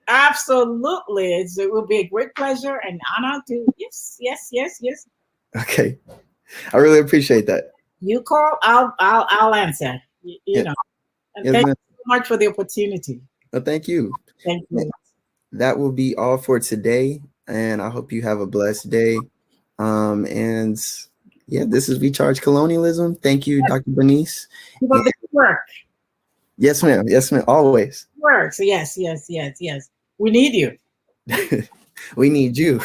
Speaker 10: Absolutely. It will be a great pleasure and honor to. Yes.
Speaker 1: Okay. I really appreciate that.
Speaker 10: You call, I'll answer. You know. And
Speaker 1: yes,
Speaker 10: thank you so much for the opportunity.
Speaker 1: Well, thank you.
Speaker 10: Thank you.
Speaker 1: That will be all for today, and I hope you have a blessed day. And yeah, this is Recharge Colonialism. Thank you, Dr. Bernice.
Speaker 10: Keep up the work.
Speaker 1: Yes, ma'am. Yes, ma'am. Always.
Speaker 10: Works. Yes. We need you.
Speaker 1: We need you.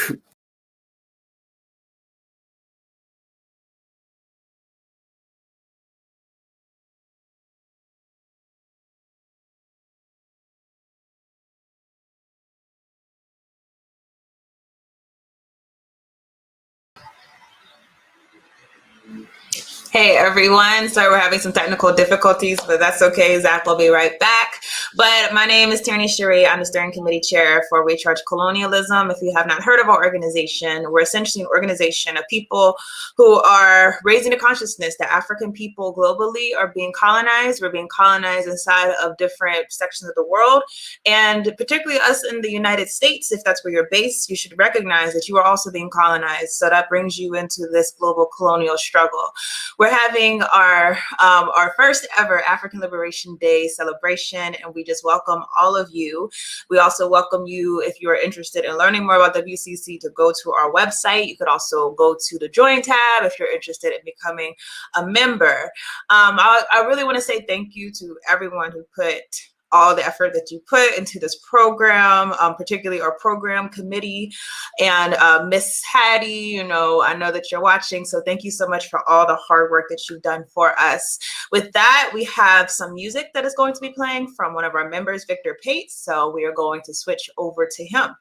Speaker 11: Hey everyone, sorry we're having some technical difficulties, but that's okay. Zach will be right back. But my name is Tierney Cherie. I'm the steering committee chair for Recharge Colonialism. If you have not heard of our organization, we're essentially an organization of people who are raising the consciousness that African people globally are being colonized. We're being colonized inside of different sections of the world, and particularly us in the United States. If that's where you're based, you should recognize that you are also being colonized. So that brings you into this global colonial struggle. We're having our first ever African Liberation Day celebration, and we just welcome all of you. We also welcome you, if you are interested in learning more about WCC, to go to our website. You could also go to the Join tab if you're interested in becoming a member. I really want to say thank you to everyone who put all the effort that you put into this program, particularly our program committee and Miss Hattie. I know that you're watching, so thank you so much for all the hard work that you've done for us. With that, we have some music that is going to be playing from one of our members, Victor Pates, so we are going to switch over to him.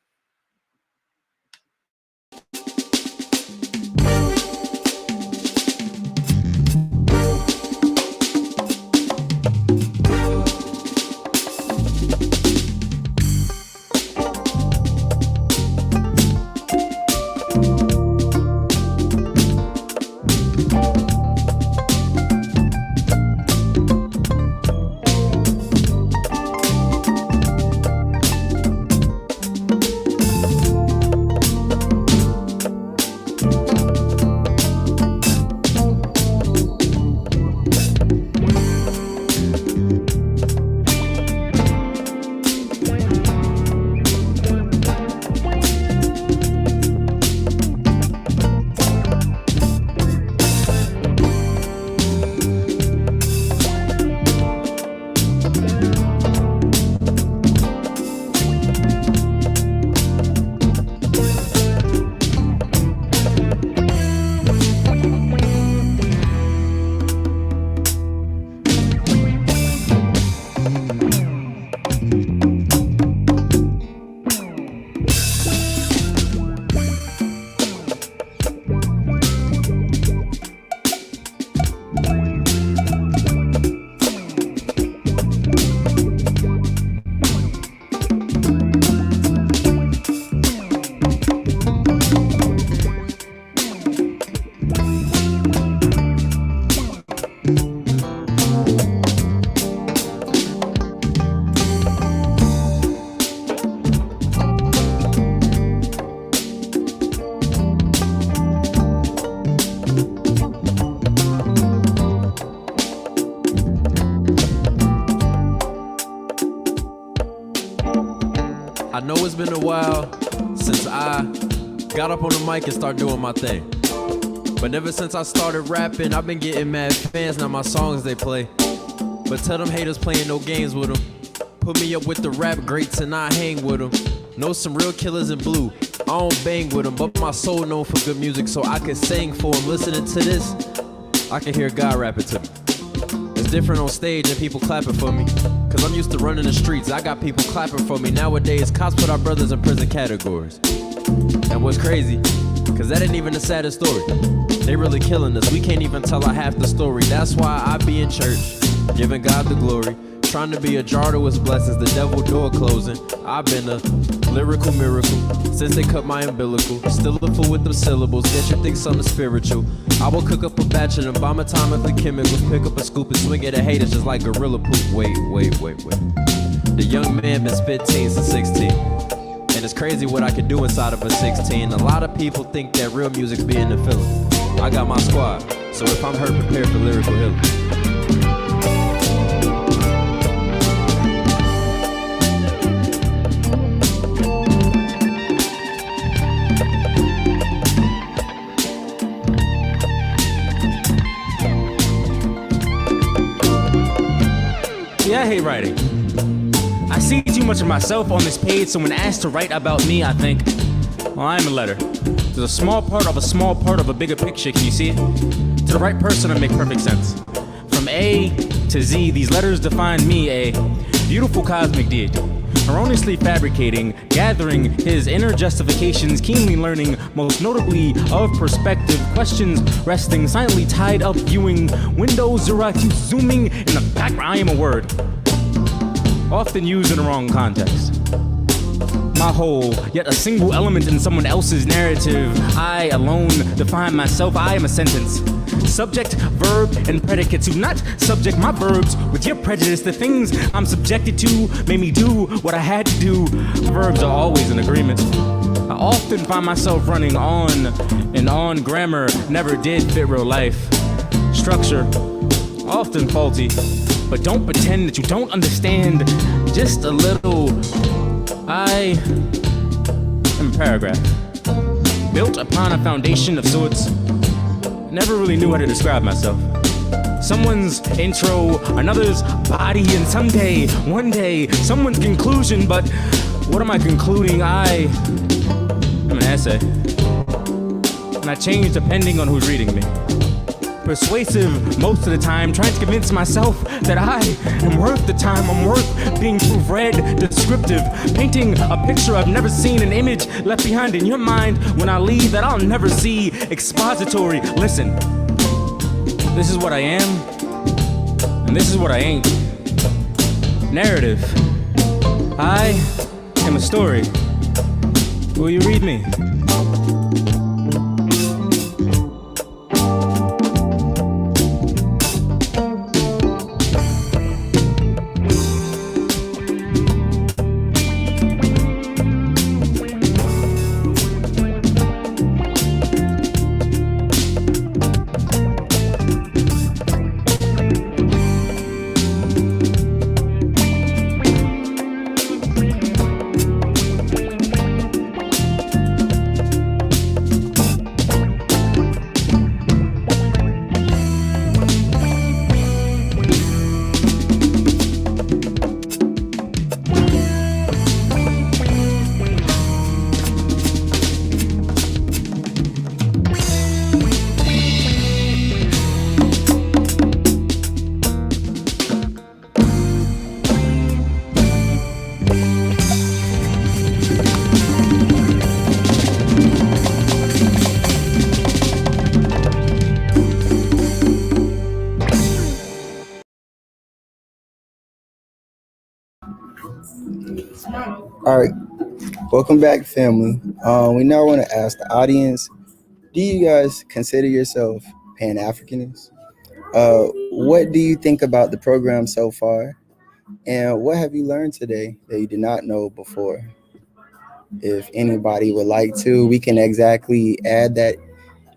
Speaker 12: I know it's been a while since I got up on the mic and started doing my thing. But ever since I started rapping, I've been getting mad fans, now my songs they play. But tell them haters playing no games with them. Put me up with the rap greats and I hang with them. Know some real killers in blue, I don't bang with them, but my soul known for good music, so I can sing for them. Listening to this, I can hear God rapping to me. It's different on stage and people clapping for me, cause I'm used to running the streets, I got people clapping for me. Nowadays, cops put our brothers in prison categories. And what's crazy, cause that ain't even the saddest story. They really killing us, we can't even tell our half the story. That's why I be in church, giving God the glory, trying to be a jar to his blessings, the devil door closing. I've been a lyrical miracle since they cut my umbilical. Still a fool with them syllables, get you think something spiritual. I will cook up a batch of them, bomb atomically chemicals, pick up a scoop and swing it at haters just like gorilla poop. Wait. The young man been spit teen since 16. And it's crazy what I can do inside of a 16. A lot of people think that real music's being the feeling. I got my squad, so if I'm hurt, prepare for lyrical healing.
Speaker 13: I hate writing. I see too much of myself on this page, so when asked to write about me, I think, well, I'm a letter. There's a small part of a bigger picture, can you see it? To the right person, it makes perfect sense. From A to Z, these letters define me, a beautiful cosmic deity, erroneously fabricating, gathering his inner justifications, keenly learning, most notably of perspective, questions resting, silently tied up, viewing, windows, Xerox, zooming in the background. I am a word, often used in the wrong context. My whole, yet a single element in someone else's narrative. I alone define myself. I am a sentence. Subject, verb, and predicates. Do not subject my verbs with your prejudice. The things I'm subjected to made me do what I had to do. Verbs are always in agreement. I often find myself running on and on. Grammar never did fit real life. Structure, often faulty. But don't pretend that you don't understand just a little. I am a paragraph, built upon a foundation of sorts. Never really knew how to describe myself. Someone's intro, another's body, and someday, one day, someone's conclusion. But what am I concluding? I'm an essay. And I change depending on who's reading me. Persuasive most of the time, trying to convince myself that I am worth the time, I'm worth being proofread, descriptive, painting a picture I've never seen, an image left behind in your mind when I leave that I'll never see, expository. Listen, this is what I am, and this is what I ain't. Narrative. I am a story. Will you read me?
Speaker 1: All right, welcome back, family. We now want to ask the audience, do you guys consider yourself Pan-Africanists? What do you think about the program so far? And what have you learned today that you did not know before? If anybody would like to, we can exactly add that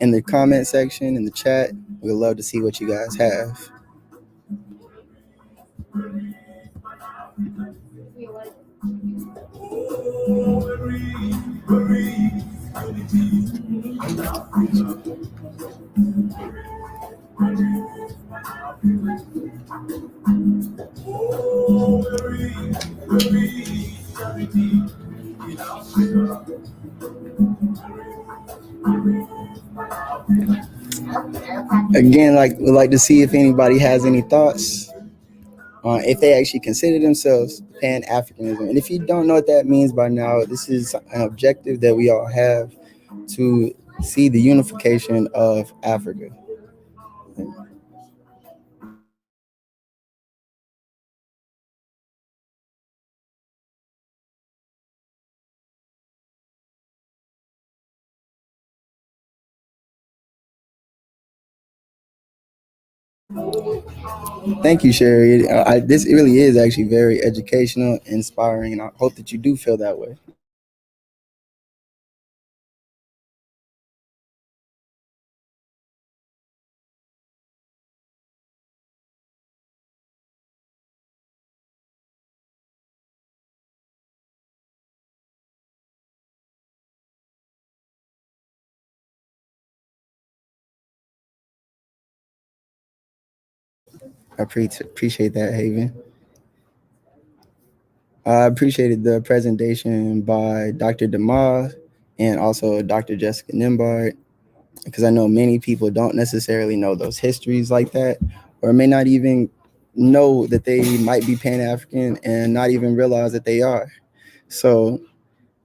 Speaker 1: in the comment section, in the chat. We'd love to see what you guys have. Again, we'd like to see if anybody has any thoughts on if they actually consider themselves Pan-Africanism. And if you don't know what that means by now, this is an objective that we all have to see the unification of Africa. Thank you, Sherry. This really is actually very educational, inspiring, and I hope that you do feel that way. I appreciate that, Haven. I appreciated the presentation by Dr. DeMar and also Dr. Jessica Nimbard, because I know many people don't necessarily know those histories like that, or may not even know that they might be Pan-African and not even realize that they are. So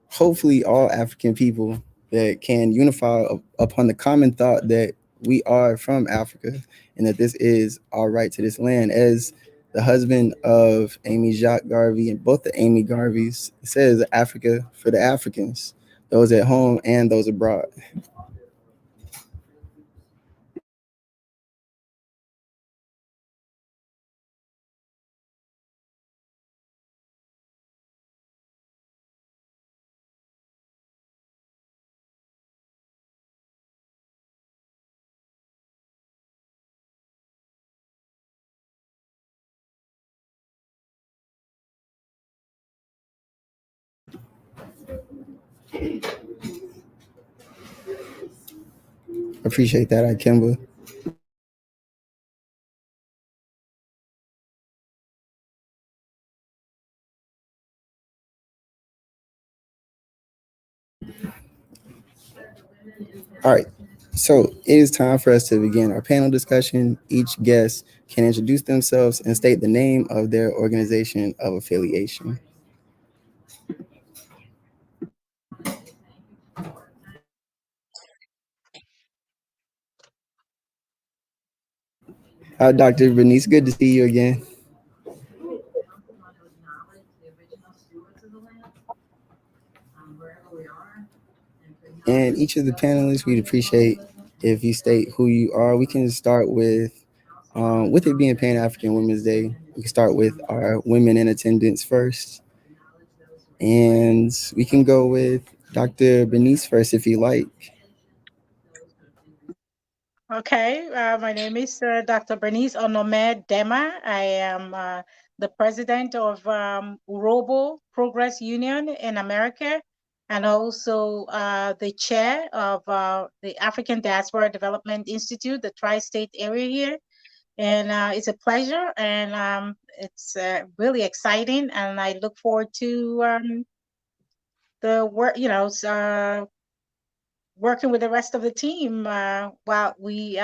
Speaker 1: hopefully all African people that can unify upon the common thought that we are from Africa and that this is our right to this land. As the husband of Amy Jacques Garvey and both the Amy Garveys says, Africa for the Africans, those at home and those abroad. Appreciate that, Ikemba. All right, so it is time for us to begin our panel discussion. Each guest can introduce themselves and state the name of their organization of affiliation. Dr. Bernice, good to see you again. And each of the panelists, we'd appreciate if you state who you are. We can start with it being Pan-African Women's Day, we can start with our women in attendance first. And we can go with Dr. Bernice first, if you like.
Speaker 10: Okay, my name is Dr. Bernice Onome Dema. I am the president of Urobo Progress Union in America, and also the chair of the African Diaspora Development Institute, the tri-state area here. And it's a pleasure, and it's really exciting, and I look forward to the work, working with the rest of the team while we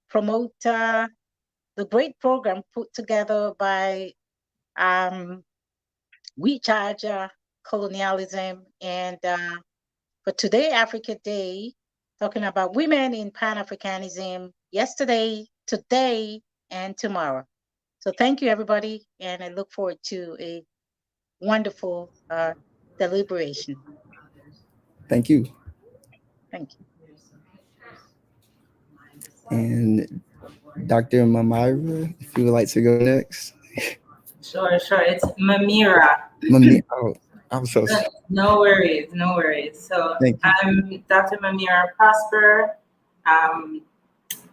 Speaker 10: promote the great program put together by We Charge Colonialism, and for Today Africa Day, talking about women in Pan-Africanism, yesterday, today, and tomorrow. So thank you, everybody, and I look forward to a wonderful deliberation.
Speaker 1: Thank you.
Speaker 10: Thank you.
Speaker 1: And Dr. Mamira, if you would like to go next.
Speaker 11: Sure. It's Mamira.
Speaker 1: Oh, I'm so sorry.
Speaker 11: No worries. So I'm Dr. Dougé-Prosper,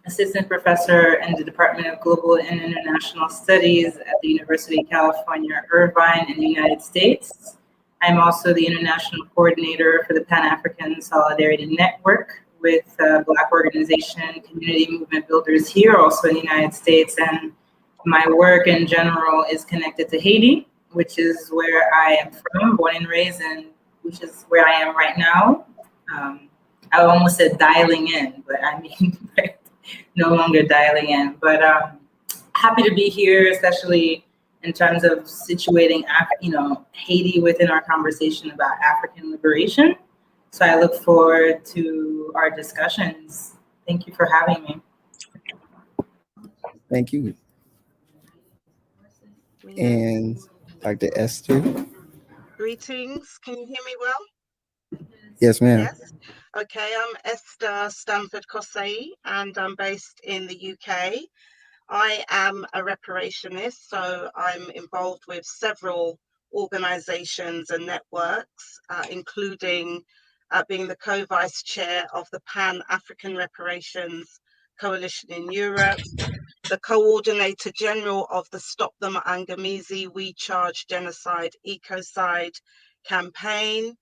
Speaker 11: assistant professor in the Department of Global and International Studies at the University of California, Irvine in the United States. I'm also the international coordinator for the Pan-African Solidarity Network,
Speaker 14: with Black organization, community movement builders here, also in the United States. And my work in general is connected to Haiti, which is where I am from, born and raised, and which is where I am right now. I almost said dialing in, but I mean no longer dialing in. But happy to be here, especially in terms of situating, Haiti within our conversation about African liberation. So I look forward to our discussions. Thank you for having me.
Speaker 1: Thank you. And Dr. Esther.
Speaker 15: Greetings. Can you hear me well?
Speaker 1: Yes, ma'am.
Speaker 15: Yes. Okay, I'm Esther Stamford-Kosei, and I'm based in the UK. I am a reparationist, so I'm involved with several organizations and networks, including being the co-vice chair of the Pan-African Reparations Coalition in Europe, the coordinator general of the Stop the Maangamizi We Charge Genocide Ecocide campaign,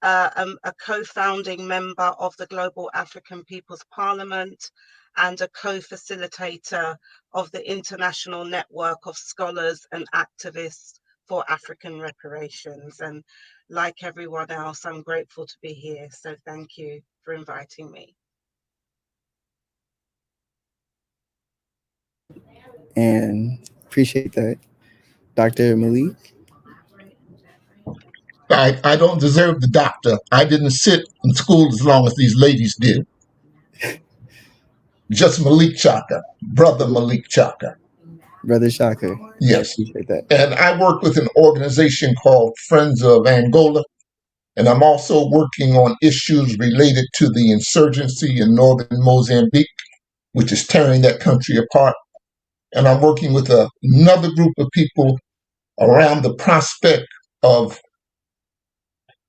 Speaker 15: a co-founding member of the Global African People's Parliament, and a co-facilitator of the International Network of Scholars and Activists for African Reparations. And like everyone else, I'm grateful to be here. So thank you for inviting me.
Speaker 1: And appreciate that. Dr. Malik.
Speaker 16: I don't deserve the doctor. I didn't sit in school as long as these ladies did. Just Malik Chaka, brother Malik Chaka.
Speaker 1: Brother Shaka.
Speaker 16: Yes.
Speaker 1: I appreciate that.
Speaker 16: And I work with an organization called Friends of Angola. And I'm also working on issues related to the insurgency in northern Mozambique, which is tearing that country apart. And I'm working with another group of people around the prospect of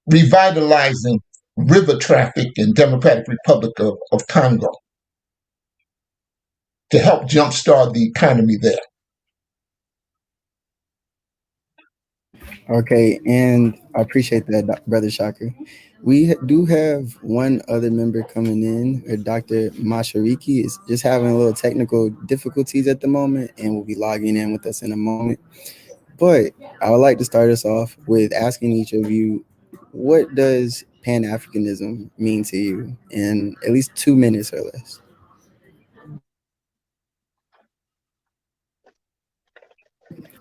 Speaker 16: revitalizing river traffic in Democratic Republic of Congo to help jumpstart the economy there.
Speaker 1: Okay, and I appreciate that, Brother Shaka. We do have one other member coming in, Dr. Mashariki is just having a little technical difficulties at the moment and will be logging in with us in a moment. But I would like to start us off with asking each of you, what does Pan-Africanism mean to you in at least 2 minutes or less?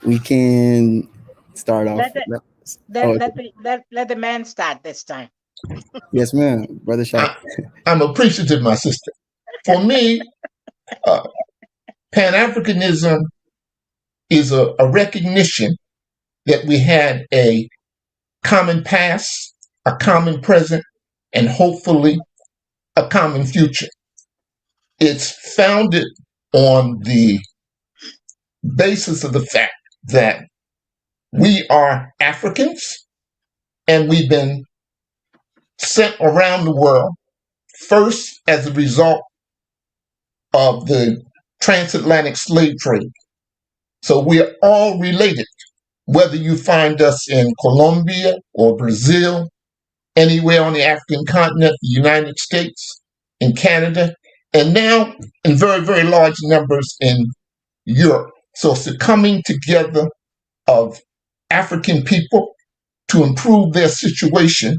Speaker 1: We can start off.
Speaker 10: Let the man start this time.
Speaker 1: Yes, ma'am, Brother Shaka.
Speaker 16: I'm appreciative, my sister. For me, Pan-Africanism is a recognition that we had a common past, a common present, and hopefully a common future. It's founded on the basis of the fact that we are Africans and we've been sent around the world first as a result of the transatlantic slave trade. So we are all related, whether you find us in Colombia or Brazil, anywhere on the African continent, the United States, in Canada, and now in very, very large numbers in Europe. So it's the coming together of African people to improve their situation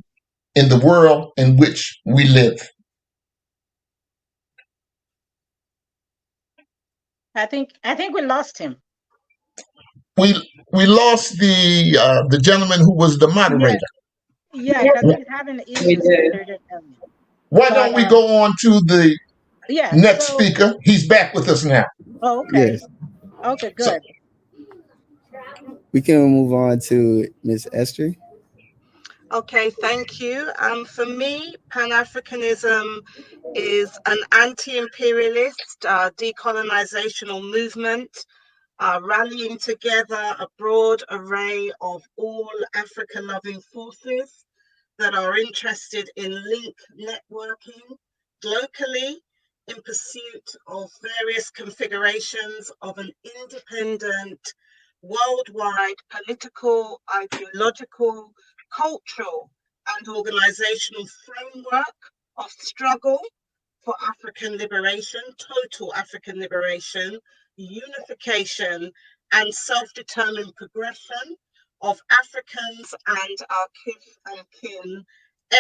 Speaker 16: in the world in which we live.
Speaker 10: I think we lost him.
Speaker 16: We lost the gentleman who was the moderator.
Speaker 10: Yeah, because he's having issues.
Speaker 16: Why don't we go on to the next speaker? He's back with us now.
Speaker 10: Oh, okay.
Speaker 1: Yes.
Speaker 10: Okay, good.
Speaker 1: We can move on to Ms. Esther.
Speaker 15: Okay, thank you. For me, Pan-Africanism is an anti-imperialist, decolonizational movement, rallying together a broad array of all Africa-loving forces that are interested in link networking globally in pursuit of various configurations of an independent, worldwide political, ideological, cultural, and organizational framework of struggle for African liberation, total African liberation, unification, and self-determined progression of Africans and our kith and kin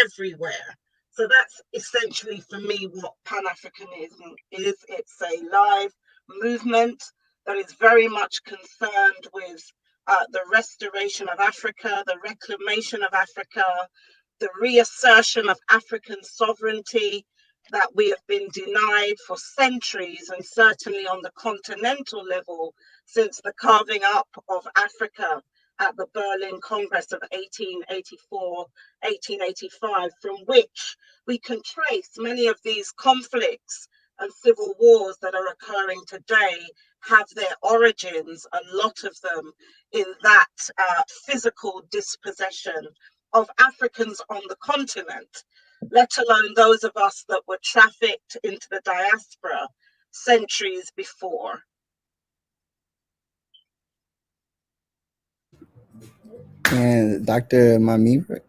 Speaker 15: everywhere. So that's essentially for me what Pan-Africanism is. It's a live movement that is very much concerned with the restoration of Africa, the reclamation of Africa, the reassertion of African sovereignty that we have been denied for centuries, and certainly on the continental level since the carving up of Africa at the Berlin Congress of 1884, 1885, from which we can trace many of these conflicts and civil wars that are occurring today have their origins, a lot of them, in that physical dispossession of Africans on the continent, let alone those of us that were trafficked into the diaspora centuries before.
Speaker 1: And Dr. Mamira?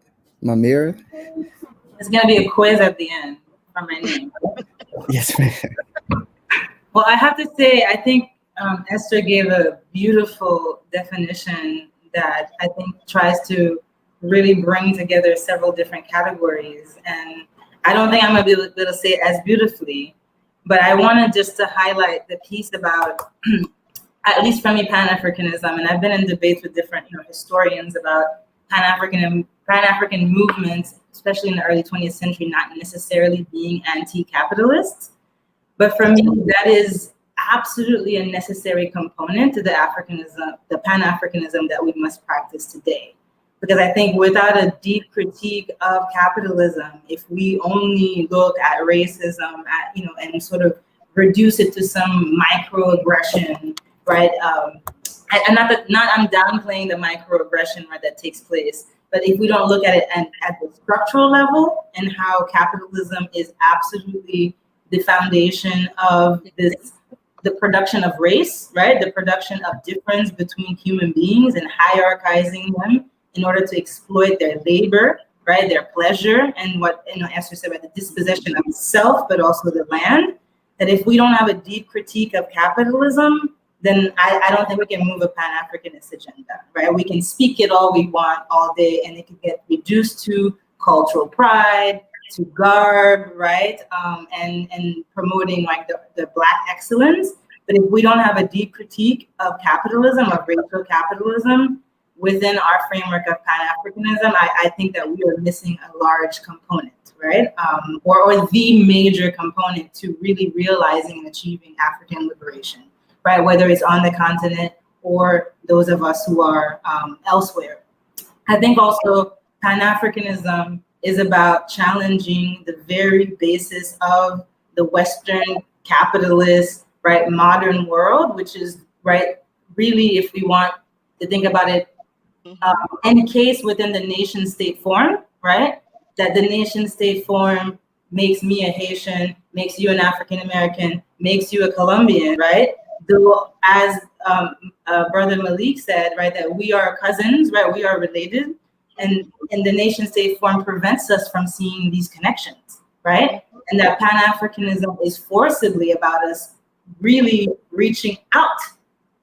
Speaker 14: It's going to be a quiz at the end for my name.
Speaker 1: Yes, ma'am.
Speaker 14: Well, I have to say, I think Esther gave a beautiful definition that I think tries to really bring together several different categories. And I don't think I'm going to be able to say it as beautifully, but I wanted just to highlight the piece about, at least for me, Pan-Africanism, and I've been in debates with different historians about Pan-African movements, especially in the early 20th century, not necessarily being anti-capitalist. But for me, that is absolutely a necessary component to the Pan-Africanism that we must practice today. Because I think without a deep critique of capitalism, if we only look at racism, and sort of reduce it to some microaggression, right? And I'm downplaying the microaggression, right, that takes place. But if we don't look at it at the structural level and how capitalism is absolutely the foundation of the production of race, right? The production of difference between human beings and hierarchizing them in order to exploit their labor, right? Their pleasure, and what Esther said about the dispossession of self, but also the land. That if we don't have a deep critique of capitalism, then I don't think we can move a Pan-Africanist agenda, right? We can speak it all we want all day, and it can get reduced to cultural pride, to garb, right? And promoting like the Black excellence. But if we don't have a deep critique of capitalism, of racial capitalism, within our framework of Pan-Africanism, I think that we are missing a large component, right? Or the major component to really realizing and achieving African liberation, right? Whether it's on the continent or those of us who are elsewhere. I think also Pan-Africanism is about challenging the very basis of the Western capitalist, right, modern world, which is, right, really, if we want to think about it, encased within the nation state form, right? That the nation state form makes me a Haitian, makes you an African American, makes you a Colombian, right? Though, as Brother Malik said, right, that we are cousins, right? We are related, and the nation state form prevents us from seeing these connections, right? And that Pan-Africanism is forcibly about us really reaching out,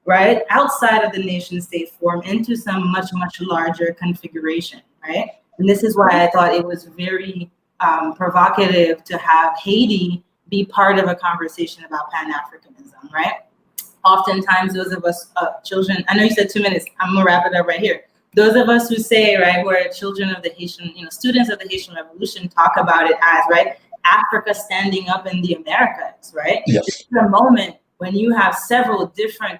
Speaker 14: right, outside of the nation state form into some much, much larger configuration, right? And this is why I thought it was very provocative to have Haiti be part of a conversation about Pan-Africanism, right? Oftentimes, those of us children, I know you said 2 minutes, I'm gonna wrap it up right here. Those of us who say, right, we're children of the Haitian, students of the Haitian Revolution, talk about it as, right, Africa standing up in the Americas, right?
Speaker 16: Yes.
Speaker 14: This is a moment when you have several different,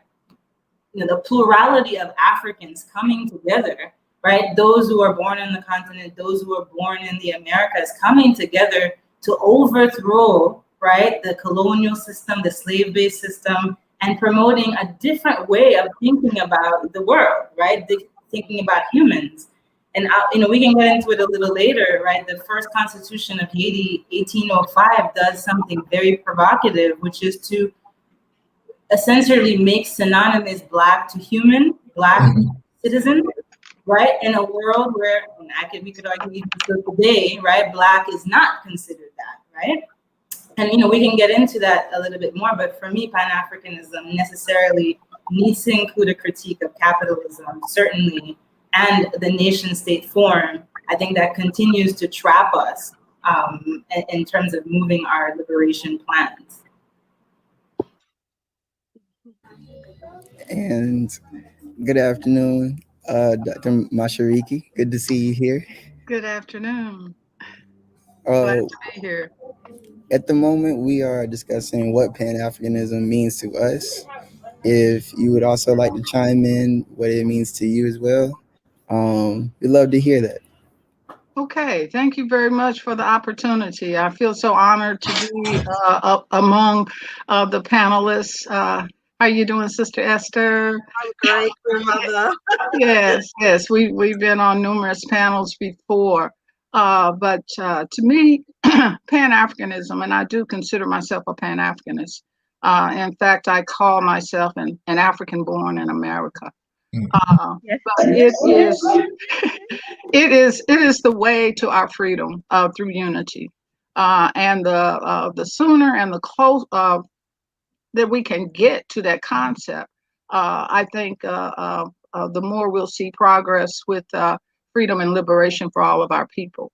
Speaker 14: the plurality of Africans coming together, right? Those who are born in the continent, those who are born in the Americas, coming together to overthrow, right, the colonial system, the slave-based system, and promoting a different way of thinking about the world, right? Thinking about humans. And we can get into it a little later, right? The first constitution of Haiti, 1805, does something very provocative, which is to essentially make synonymous Black to human, Black citizen, right? In a world where, we could argue even still today, right? Black is not considered that, right? And, you know, we can get into that a little bit more, but for me, Pan-Africanism necessarily needs to include a critique of capitalism, certainly, and the nation state form. I think that continues to trap us in terms of moving our liberation plans.
Speaker 1: And good afternoon, Dr. Mashariki. Good to see you here.
Speaker 17: Good afternoon. Glad to be here.
Speaker 1: At the moment, we are discussing what Pan-Africanism means to us. If you would also like to chime in what it means to you as well, we'd love to hear that.
Speaker 17: Okay, thank you very much for the opportunity. I feel so honored to be among the panelists. How are you doing, Sister Esther?
Speaker 15: I'm great, grandmother.
Speaker 17: Yes, we've been on numerous panels before. But to me, Pan-Africanism, and I do consider myself a Pan-Africanist. In fact, I call myself an African born in America. But it is the way to our freedom through unity, and the sooner and the close that we can get to that concept, I think the more we'll see progress with freedom and liberation for all of our people.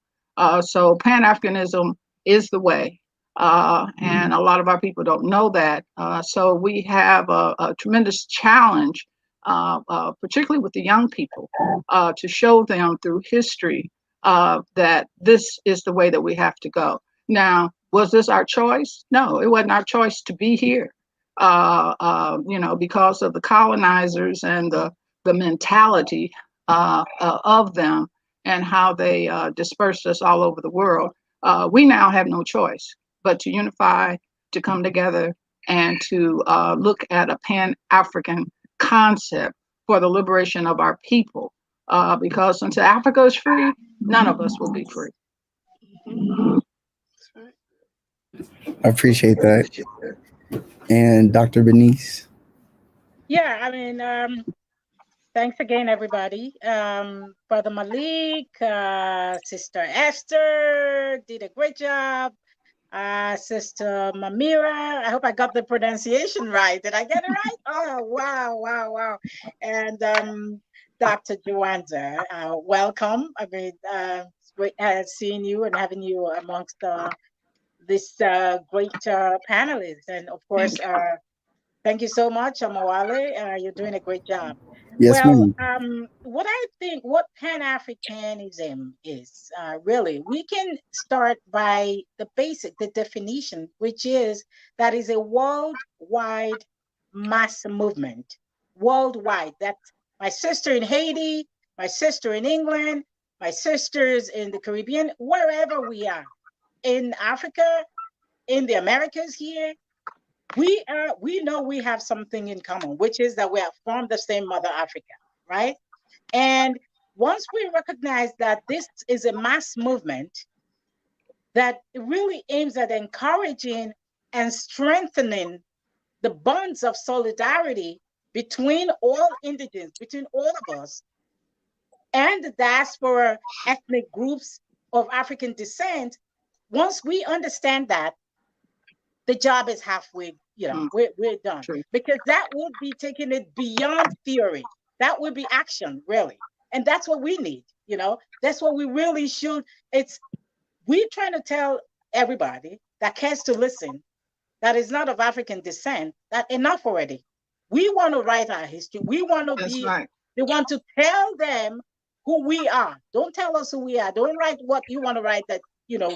Speaker 17: So Pan-Africanism is the way, and a lot of our people don't know that. So we have a tremendous challenge, particularly with the young people, to show them through history that this is the way that we have to go. Now, was this our choice? No, it wasn't our choice to be here. Because of the colonizers and the mentality of them and how they dispersed us all over the world, we now have no choice but to unify, to come together, and to look at a Pan-African concept for the liberation of our people. Because until Africa is free, none of us will be free.
Speaker 1: I appreciate that. And Dr. Bernice?
Speaker 5: Yeah, I mean, thanks again, everybody. Brother Malik, Sister Esther did a great job. Sister Mamira, I hope I got the pronunciation right. Did I get it right? Oh, wow. And Dr. Joanza, welcome. I mean, great seeing you and having you amongst this great panelists. And of course, thank you so much, Amawale. You're doing a great job.
Speaker 1: Yes,
Speaker 5: well,
Speaker 1: ma'am.
Speaker 5: what Pan-Africanism is, really, we can start by the definition, which is that is a worldwide mass movement. Worldwide. That's my sister in Haiti, my sister in England, my sisters in the Caribbean, wherever we are, in Africa, in the Americas here, we know we have something in common, which is that we are from the same Mother Africa, right? And once we recognize that this is a mass movement that really aims at encouraging and strengthening the bonds of solidarity between all indigents, between all of us, and the diaspora ethnic groups of African descent, once we understand that, the job is halfway, we're done.
Speaker 17: True.
Speaker 5: Because that would be taking it beyond theory. That would be action, really. And that's what we need, That's what we really should. We're trying to tell everybody that cares to listen, that is not of African descent, that enough already. We want to write our history. We want to they want to tell them who we are. Don't tell us who we are. Don't write what you want to write that,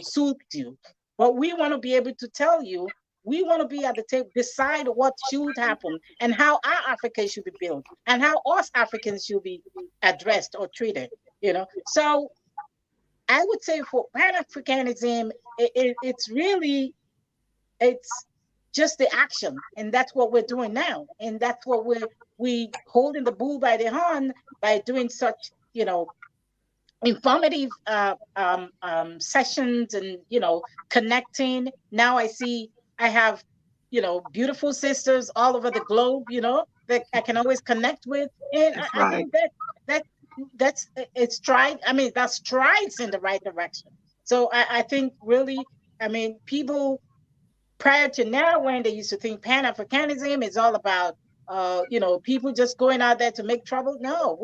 Speaker 5: suits you. But we want to be able to tell you, we want to be at the table, decide what should happen and how our Africa should be built and how us Africans should be addressed or treated, So I would say for Pan-Africanism, it's just the action. And that's what we're doing now. And that's what we holding the bull by the horn by doing such, informative sessions and connecting. Now I have beautiful sisters all over the globe, that I can always connect with, and I think that's that strides in the right direction. So I think really, people prior to now, when they used to think Pan-Africanism is all about, people just going out there to make trouble. No,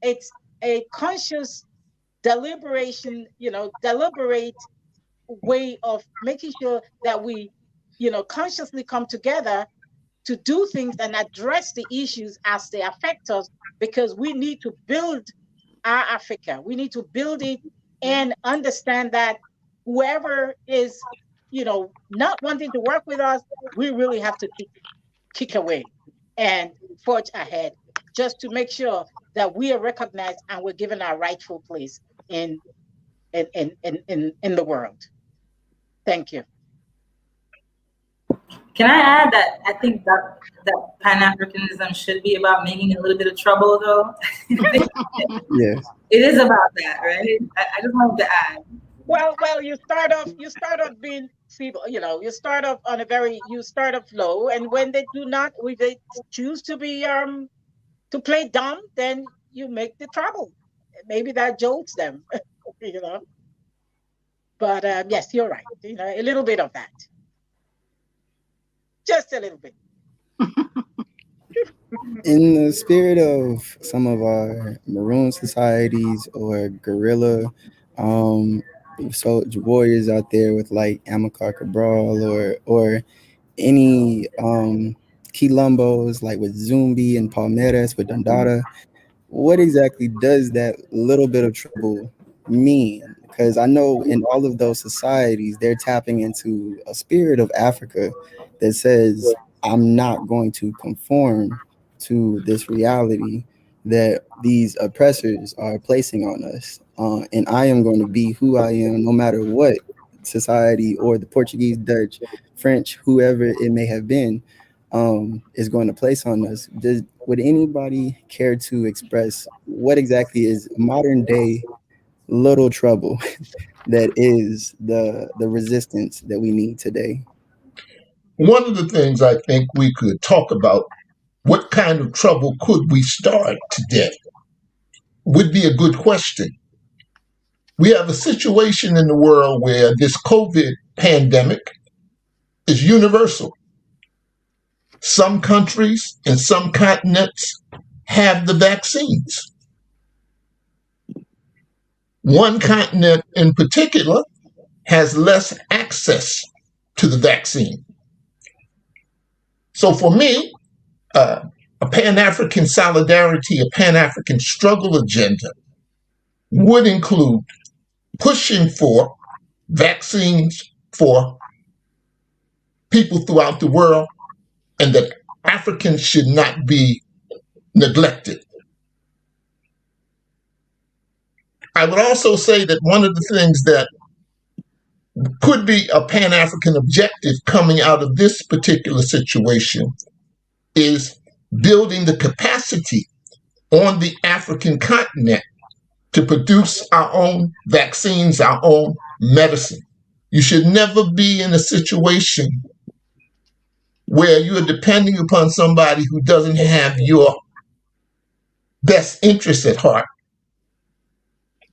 Speaker 5: it's a conscious deliberation, deliberate way of making sure that we, consciously come together to do things and address the issues as they affect us, because we need to build our Africa. We need to build it and understand that whoever is, not wanting to work with us, we really have to kick away and forge ahead, just to make sure that we are recognized and we're given our rightful place in the world. Thank you.
Speaker 14: Can I add that I think that Pan-Africanism should be about making a little bit of trouble, though?
Speaker 1: Yes.
Speaker 14: It is about that, right? I just wanted to add.
Speaker 5: Well, you start off being feeble, you start off low, and when they choose to be to play dumb, then you make the trouble. Maybe that jolts them, But yes, you're right. A little bit of that. Just a little bit.
Speaker 1: In the spirit of some of our maroon societies or guerrilla soldier warriors out there with like Amilcar Cabral or any quilombos like with Zumbi and Palmeiras with Dandara, what exactly does that little bit of trouble mean? Because I know in all of those societies, they're tapping into a spirit of Africa that says, I'm not going to conform to this reality that these oppressors are placing on us. And I am going to be who I am, no matter what society or the Portuguese, Dutch, French, whoever it may have been, is going to place on us. Would anybody care to express what exactly is modern day little trouble that is the resistance that we need today?
Speaker 16: One of the things I think we could talk about, what kind of trouble could we start today, would be a good question. We have a situation in the world where this COVID pandemic is universal. Some countries and some continents have the vaccines. One continent in particular has less access to the vaccine. So for me, a Pan-African solidarity, a Pan-African struggle agenda would include pushing for vaccines for people throughout the world, and that Africans should not be neglected. I would also say that one of the things that could be a Pan-African objective coming out of this particular situation is building the capacity on the African continent to produce our own vaccines, our own medicine. You should never be in a situation where you're depending upon somebody who doesn't have your best interests at heart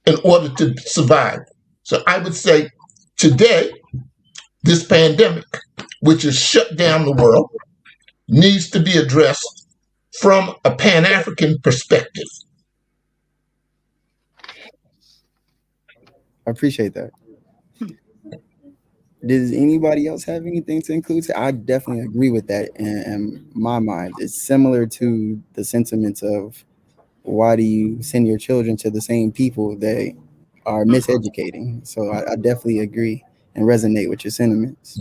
Speaker 16: in order to survive. So I would say today, this pandemic, which has shut down the world, needs to be addressed from a Pan-African perspective.
Speaker 1: I appreciate that. Does anybody else have anything to include? I definitely agree with that in my mind. It's similar to the sentiments of why do you send your children to the same people that are miseducating? So I definitely agree and resonate with your sentiments.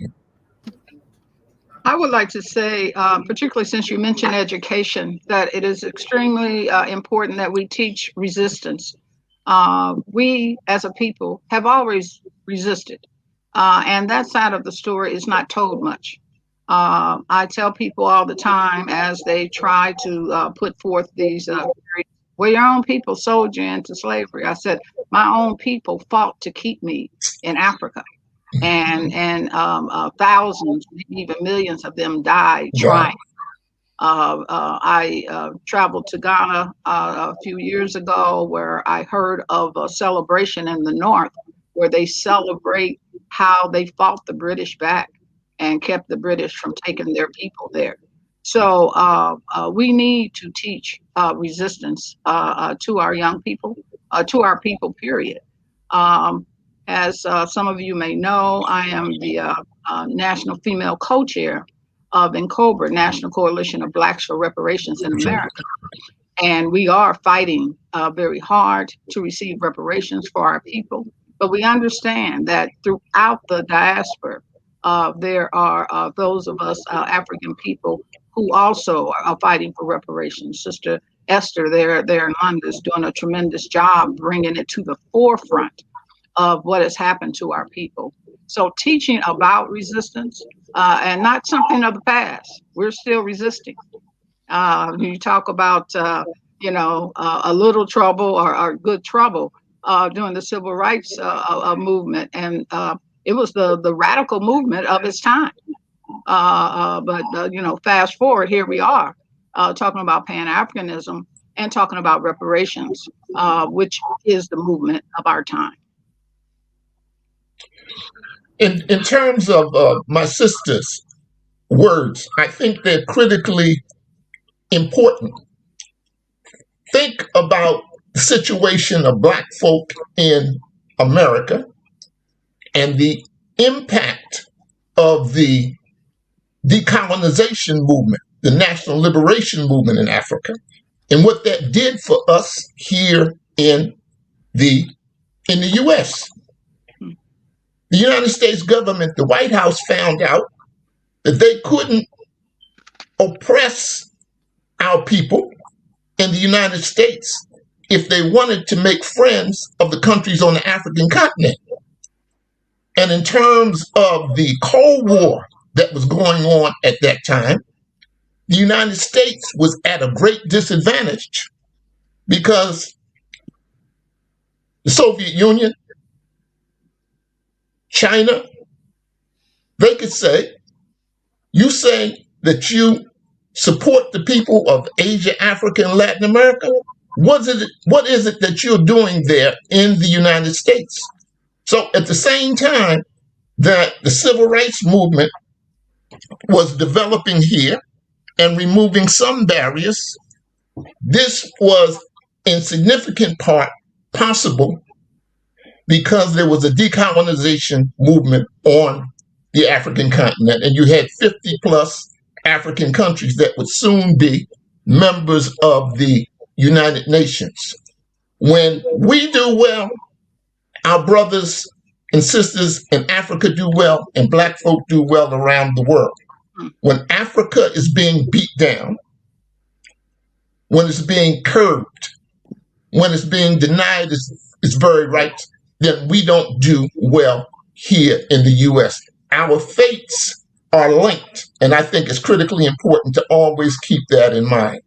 Speaker 17: I would like to say, particularly since you mentioned education, that it is extremely important that we teach resistance. We as a people have always resisted. And that side of the story is not told much. I tell people all the time as they try to put forth these, well, your own people sold you into slavery. I said, my own people fought to keep me in Africa. And thousands, even millions of them died trying. I traveled to Ghana a few years ago where I heard of a celebration in the north where they celebrate how they fought the British back. and kept the British from taking their people there. So we need to teach resistance to our young people, to our people, period. As some of you may know, I am the National Female Co-Chair of NCOBRA, National Coalition of Blacks for Reparations in America. And we are fighting very hard to receive reparations for our people. But we understand that throughout the diaspora, there are those of us African people who also are fighting for reparations. Sister Esther there in London is doing a tremendous job bringing it to the forefront of what has happened to our people. So teaching about resistance and not something of the past. We're still resisting. You talk about, a little trouble or good trouble during the civil rights movement. And it was the radical movement of its time. But fast forward, here we are talking about Pan-Africanism and talking about reparations, which is the movement of our time.
Speaker 16: In terms of my sister's words, I think they're critically important. Think about the situation of Black folk in America and the impact of the decolonization movement, the national liberation movement in Africa, and what that did for us here in the U.S. The United States government, the White House, found out that they couldn't oppress our people in the United States if they wanted to make friends of the countries on the African continent. And in terms of the Cold War that was going on at that time, the United States was at a great disadvantage because the Soviet Union, China, they could say, you say that you support the people of Asia, Africa, and Latin America. What is it that you're doing there in the United States? So at the same time that the civil rights movement was developing here and removing some barriers, this was in significant part possible because there was a decolonization movement on the African continent, and you had 50 plus African countries that would soon be members of the United Nations. When we do well, our brothers and sisters in Africa do well, and Black folk do well around the world. When Africa is being beat down, when it's being curbed, when it's being denied its very rights, then we don't do well here in the U.S. Our fates are linked, and I think it's critically important to always keep that in mind.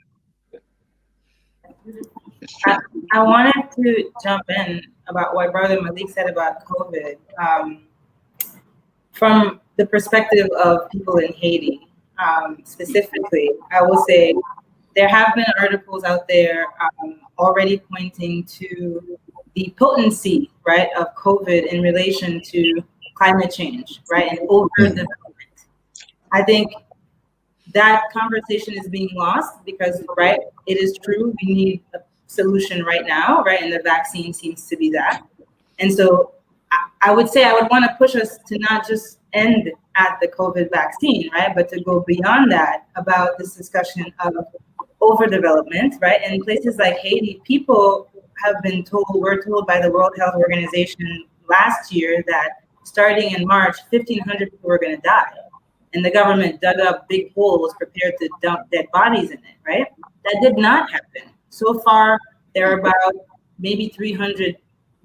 Speaker 14: I wanted to jump in about what Brother Malik said about COVID. From the perspective of people in Haiti, specifically, I will say there have been articles out there already pointing to the potency, right, of COVID in relation to climate change, right, and overdevelopment. I think that conversation is being lost because, right, it is true, we need a solution right now, right, and the vaccine seems to be that. And so I would say I would want to push us to not just end at the COVID vaccine, right, but to go beyond that about this discussion of overdevelopment, right? In places like Haiti, people have been told, we're told by the World Health Organization last year that starting in March, 1,500 people were going to die. And the government dug up big holes prepared to dump dead bodies in it, right? That did not happen. So far, there are about maybe 300,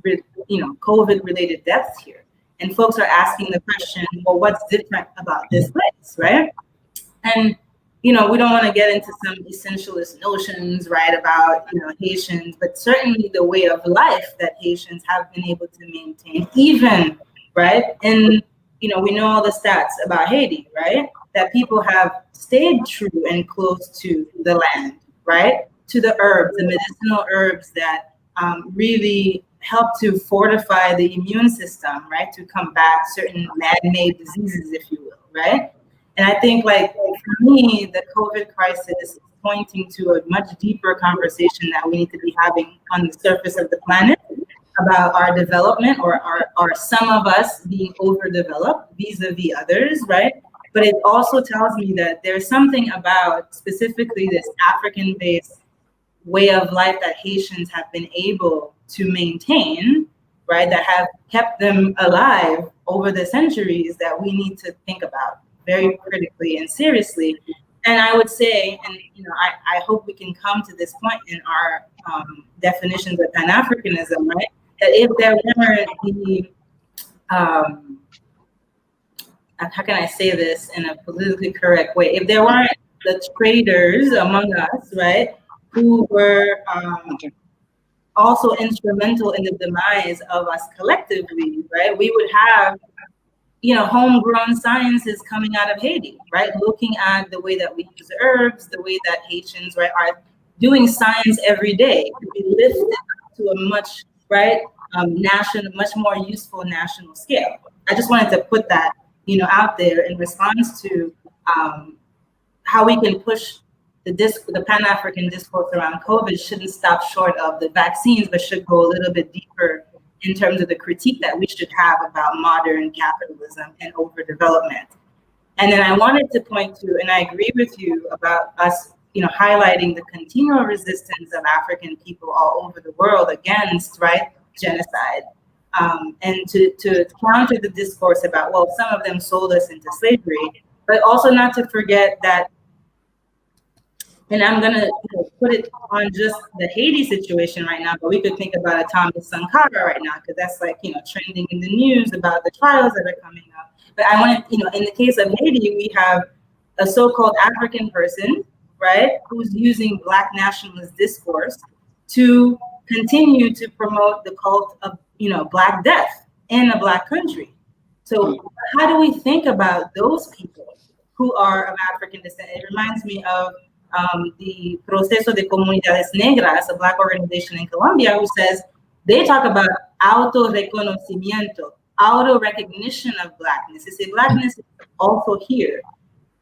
Speaker 14: COVID-related deaths here. And folks are asking the question, well, what's different about this place, right? And, we don't want to get into some essentialist notions, right, about, Haitians, but certainly the way of life that Haitians have been able to maintain, even, right, and, we know all the stats about Haiti, right, that people have stayed true and close to the land, right, to the herbs, the medicinal herbs that really help to fortify the immune system, right, to combat certain man-made diseases, if you will, right? And I think, like, for me, the COVID crisis is pointing to a much deeper conversation that we need to be having on the surface of the planet about our development, or some of us being overdeveloped vis-a-vis others, right? But it also tells me that there's something about specifically this African-based way of life that Haitians have been able to maintain, right, that have kept them alive over the centuries, that we need to think about very critically and seriously. And I would say, and I hope we can come to this point in our definitions of Pan-Africanism, right, that if there weren't the, how can I say this in a politically correct way, if there weren't the traders among us, right, who were also instrumental in the demise of us collectively, right, we would have, homegrown sciences coming out of Haiti, right, looking at the way that we use herbs, the way that Haitians, right, are doing science every day to be lifted to a much, right, much more useful national scale. I just wanted to put that, out there in response to how we can push the Pan-African discourse around COVID shouldn't stop short of the vaccines, but should go a little bit deeper in terms of the critique that we should have about modern capitalism and overdevelopment. And then I wanted to point to, and I agree with you about us, highlighting the continual resistance of African people all over the world against, right, genocide. And to counter the discourse about, well, some of them sold us into slavery, but also not to forget that, and I'm gonna put it on just the Haiti situation right now, but we could think about Thomas Sankara right now, because that's like, trending in the news about the trials that are coming up. But I want to, in the case of Haiti, we have a so-called African person, right, who's using Black nationalist discourse to continue to promote the cult of, Black death in a Black country. So how do we think about those people who are of African descent? It reminds me of the Proceso de Comunidades Negras, a Black organization in Colombia, who says they talk about auto-reconocimiento, auto-recognition of Blackness. They say Blackness is also here,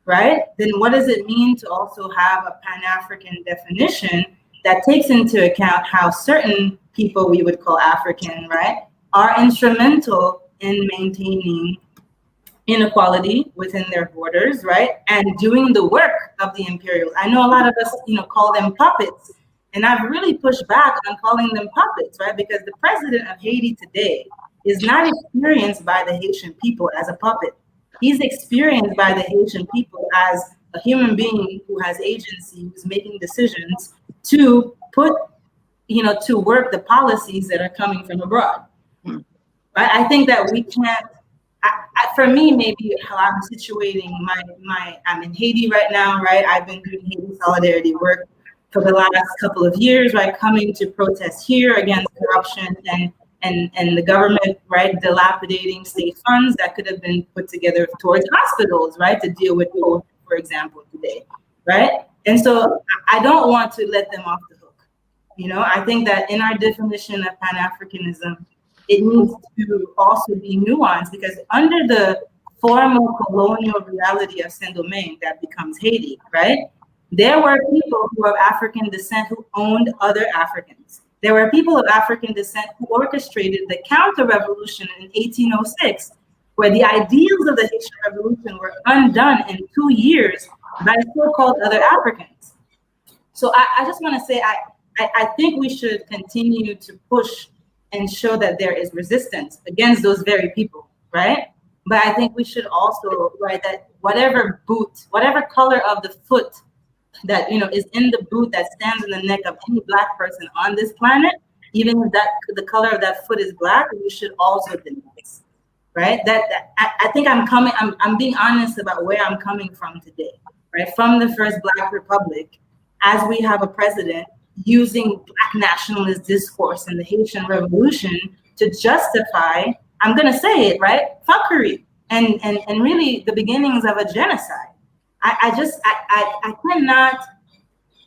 Speaker 14: right? Then what does it mean to also have a Pan-African definition that takes into account how certain people we would call African, right, are instrumental in maintaining inequality within their borders, right, and doing the work of the imperial. I know a lot of us, call them puppets, and I've really pushed back on calling them puppets, right, because the president of Haiti today is not experienced by the Haitian people as a puppet. He's experienced by the Haitian people as a human being who has agency, who's making decisions to put, to work the policies that are coming from abroad. Right? I think that we can't, for me, maybe how I'm situating I'm in Haiti right now, right? I've been doing Haiti solidarity work for the last couple of years, right? Coming to protest here against corruption and the government, right? Dilapidating state funds that could have been put together towards hospitals, right? To deal with COVID, for example, today, right? And so I don't want to let them off the hook. I think that in our definition of Pan-Africanism, it needs to also be nuanced, because under the formal colonial reality of Saint-Domingue that becomes Haiti, right? There were people who are of African descent who owned other Africans. There were people of African descent who orchestrated the counter-revolution in 1806, where the ideals of the Haitian Revolution were undone in 2 years by so-called other Africans. So I just want to say, I think we should continue to push and show that there is resistance against those very people, right? But I think we should also, right, that whatever color of the foot that, is in the boot that stands in the neck of any Black person on this planet, even if the color of that foot is Black, we should also denounce, right? I think I'm being honest about where I'm coming from today, right? From the first Black Republic, as we have a president using Black nationalist discourse in the Haitian Revolution to justify, I'm gonna say it, right, fuckery and really the beginnings of a genocide. I cannot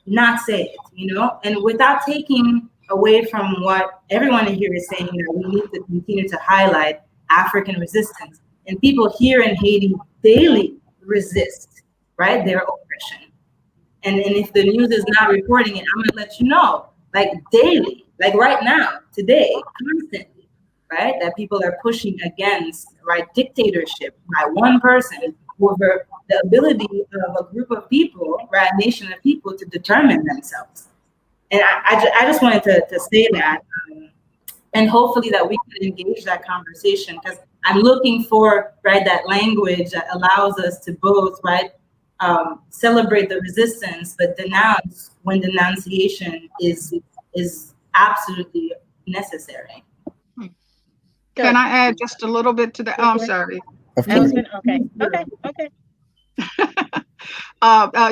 Speaker 14: not say it, and without taking away from what everyone here is saying, that we need to continue to highlight African resistance. And people here in Haiti daily resist, right, their oppression. And if the news is not reporting it, I'm gonna let you know, like daily, like right now, today, constantly, right, that people are pushing against, right, dictatorship by one person over the ability of a group of people, right, a nation of people to determine themselves. And I just wanted to say that, and hopefully that we can engage that conversation, because I'm looking for, right, that language that allows us to both, right, celebrate the resistance, but denounce when denunciation is absolutely necessary.
Speaker 17: Can I add just a little bit to that? Oh, I'm sorry.
Speaker 5: Okay.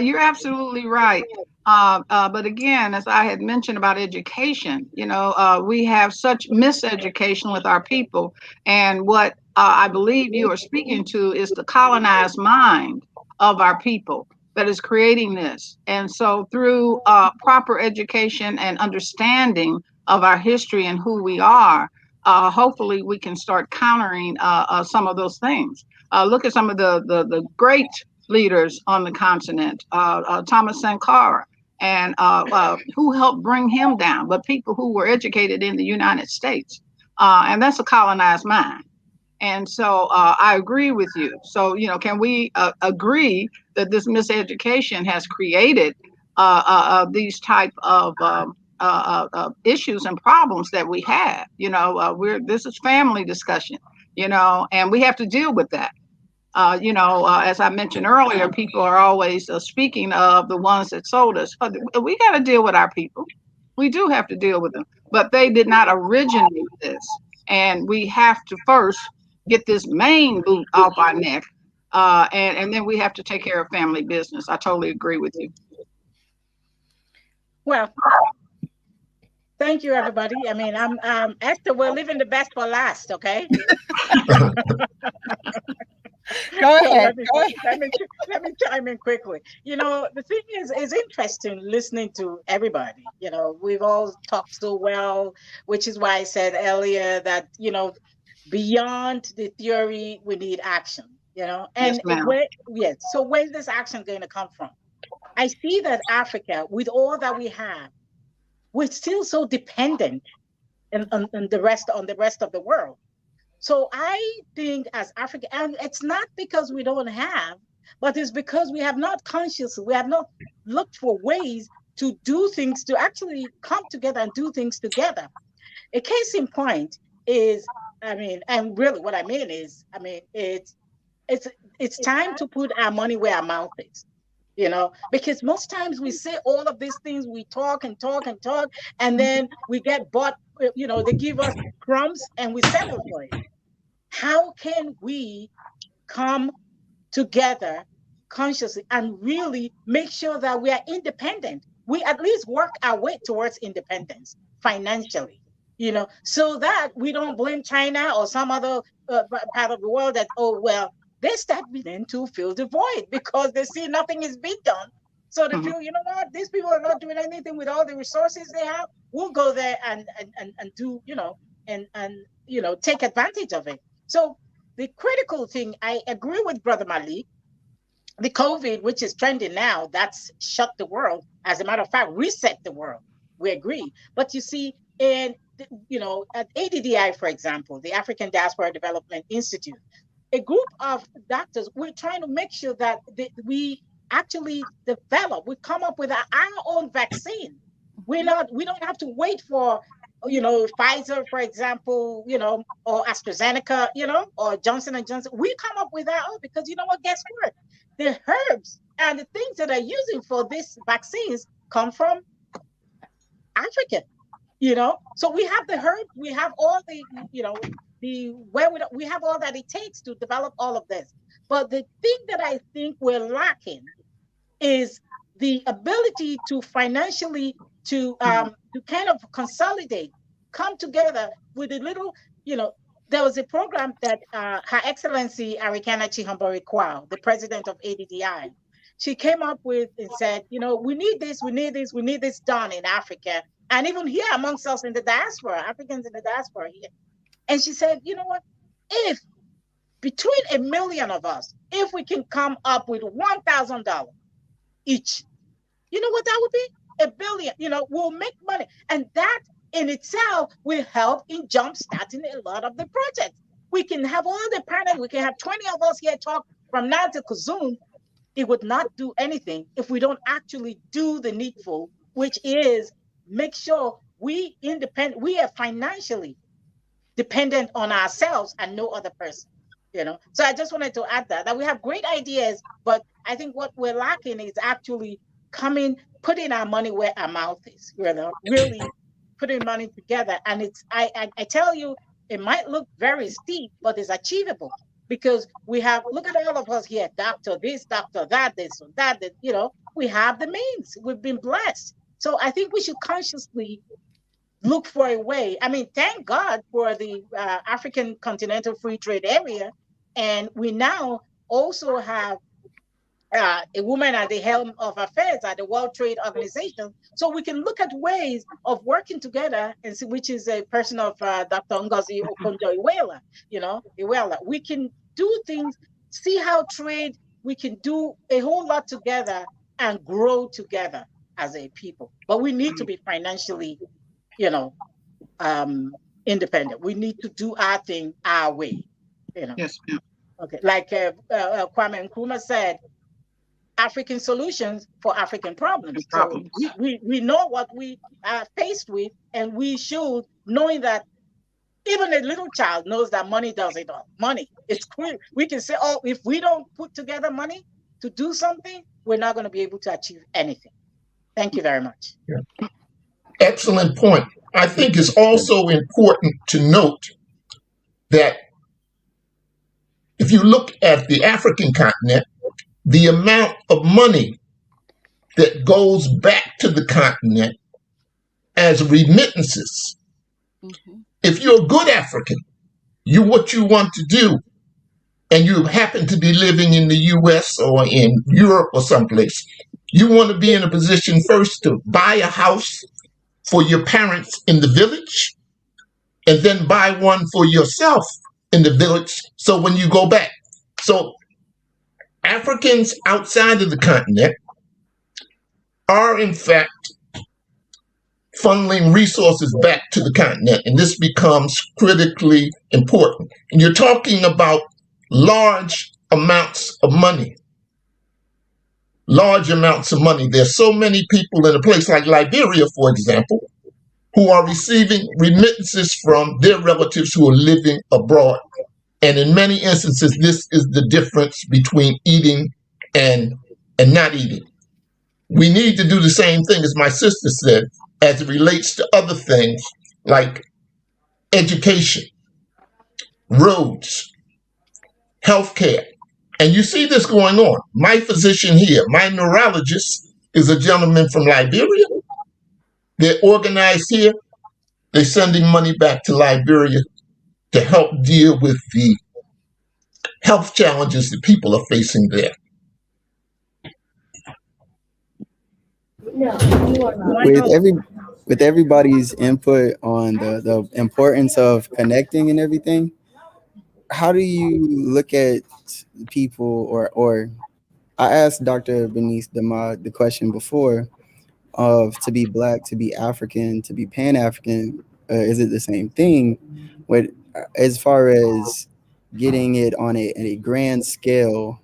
Speaker 17: You're absolutely right. But again, as I had mentioned about education, we have such miseducation with our people. And what I believe you are speaking to is the colonized mind of our people that is creating this. And so through proper education and understanding of our history and who we are, hopefully we can start countering some of those things. Look at some of the great leaders on the continent, Thomas Sankara, and who helped bring him down, but people who were educated in the United States. And that's a colonized mind. And so I agree with you. So, can we agree that this miseducation has created these type of issues and problems that we have? This is family discussion, and we have to deal with that. As I mentioned earlier, people are always speaking of the ones that sold us. We got to deal with our people. We do have to deal with them, but they did not originate this. And we have to first get this main boot off our neck. And then we have to take care of family business. I totally agree with you.
Speaker 5: Well, thank you, everybody. I mean, I'm Esther, we're leaving the best for last, okay?
Speaker 10: Go ahead.
Speaker 5: Let me chime in quickly. The thing is, it's interesting listening to everybody. We've all talked so well, which is why I said earlier that, beyond the theory, we need action, and so where's this action going to come from? I see that Africa, with all that we have, we're still so dependent on the rest of the world. So I think as Africa, and it's not because we don't have, but it's because we have not looked for ways to do things, to actually come together and do things together. A case in point is, and really what I mean is, it's time to put our money where our mouth is. Because most times we say all of these things, we talk and talk and talk, and then we get bought, they give us crumbs and we settle for it. How can we come together consciously and really make sure that we are independent? We at least work our way towards independence financially, so that we don't blame China or some other part of the world that, they start beginning to fill the void because they see nothing is being done. So they feel, what, these people are not doing anything with all the resources they have. We'll go there and do, and take advantage of it. So the critical thing, I agree with Brother Malik, the COVID, which is trending now, that's shut the world. As a matter of fact, reset the world. We agree. But you see, at ADDI, for example, the African Diaspora Development Institute, a group of doctors, we're trying to make sure that we actually we come up with our own vaccine. We don't have to wait for, Pfizer, for example, or AstraZeneca, or Johnson & Johnson. We come up with our own because guess what? The herbs and the things that are using for these vaccines come from Africa, So we have the herbs, we have all the, we have all that it takes to develop all of this. But the thing that I think we're lacking is the ability to financially to kind of consolidate, come together with a little, there was a program that Her Excellency Arikana Chihambori-Quao, the president of ADDI, she came up with and said, we need this done in Africa, and even here amongst us in the diaspora, Africans in the diaspora here. And she said, what, if between 1 million of us, if we can come up with $1,000 each, you know what that would be? 1 billion. We'll make money. And that in itself will help in jump-starting a lot of the projects. We can have all the panel, we can have 20 of us here talk from now to Kazoo. It would not do anything if we don't actually do the needful, which is make sure we are financially dependent on ourselves and no other person. So I just wanted to add that we have great ideas, but I think what we're lacking is actually putting our money where our mouth is, really putting money together. And I tell you, it might look very steep, but it's achievable because look at all of us here, doctor this, doctor that, this or that, we have the means, we've been blessed. So I think we should consciously look for a way. I mean, thank God for the African Continental Free Trade Area. And we now also have a woman at the helm of affairs at the World Trade Organization. So we can look at ways of working together, and see, which is a person of Dr. Ngozi Okonjo-Iweala, Iweala. We can do things, see how we can do a whole lot together and grow together as a people. But we need to be financially, independent. We need to do our thing our way,
Speaker 17: Yes, ma'am.
Speaker 5: Okay, like Kwame Nkrumah said, African solutions for African problems. So we know what we are faced with, and we should, knowing that even a little child knows that money does it all. Money, it's clear. We can say, oh, if we don't put together money to do something, we're not going to be able to achieve anything. Thank you very much.
Speaker 16: Yeah. Excellent point. I think it's also important to note that if you look at the African continent, the amount of money that goes back to the continent as remittances. Mm-hmm. If you're a good African, what you want to do, and you happen to be living in the US or in Europe or someplace, you want to be in a position first to buy a house for your parents in the village, and then buy one for yourself in the village. So when you go back, so Africans outside of the continent are in fact funneling resources back to the continent, and this becomes critically important. And you're talking about large amounts of money. Large amounts of money. There's so many people in a place like Liberia, for example, who are receiving remittances from their relatives who are living abroad. And in many instances, this is the difference between eating and not eating. We need to do the same thing, as my sister said, as it relates to other things like education, roads, healthcare. And you see this going on. My physician here, my neurologist, is a gentleman from Liberia. They're organized here. They're sending money back to Liberia to help deal with the health challenges that people are facing there.
Speaker 1: With everybody's input on the importance of connecting and everything, how do you look at people, or I asked Dr. Bernice Damad the question before of to be Black, to be African, to be Pan-African, is it the same thing? As far as getting it on a grand scale,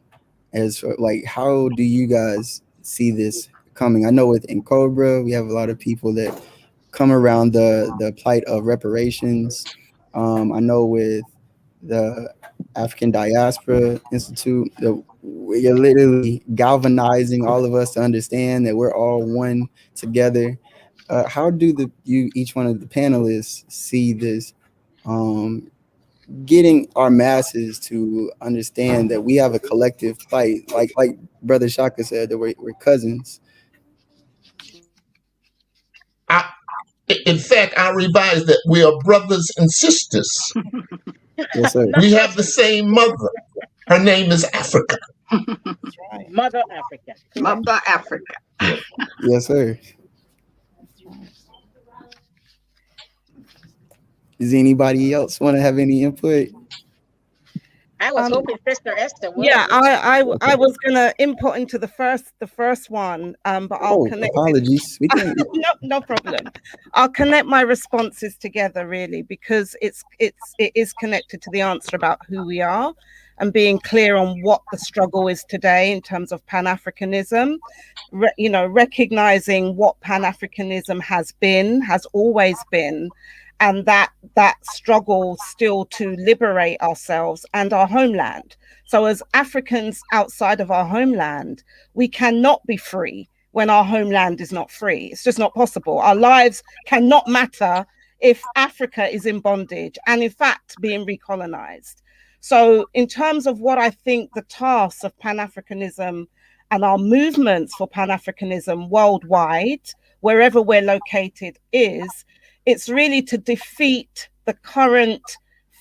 Speaker 1: as for, like, how do you guys see this coming? I know with Cobra, we have a lot of people that come around the plight of reparations. I know with the African Diaspora Institute, you're literally galvanizing all of us to understand that we're all one together. How do each one of the panelists see this, getting our masses to understand that we have a collective plight, like Brother Shaka said, that we're cousins?
Speaker 16: In fact, I revised that we are brothers and sisters.
Speaker 1: Yes, sir.
Speaker 16: We have the same mother. Her name is Africa.
Speaker 5: Mother Africa.
Speaker 17: Mother Africa.
Speaker 1: Yes, sir. Does anybody else want to have any input?
Speaker 5: I I was hoping Sister Esther would.
Speaker 18: Yeah, I was gonna input into the first one, but I'll connect.
Speaker 1: Apologies. We can.
Speaker 18: No problem. I'll connect my responses together really, because it is connected to the answer about who we are and being clear on what the struggle is today in terms of Pan-Africanism. Recognizing what Pan-Africanism has always been, and that struggle still to liberate ourselves and our homeland. So as Africans outside of our homeland, we cannot be free when our homeland is not free. It's just not possible. Our lives cannot matter if Africa is in bondage and in fact being recolonized. So in terms of what I think the task of Pan-Africanism and our movements for Pan-Africanism worldwide, wherever we're located, it's really to defeat the current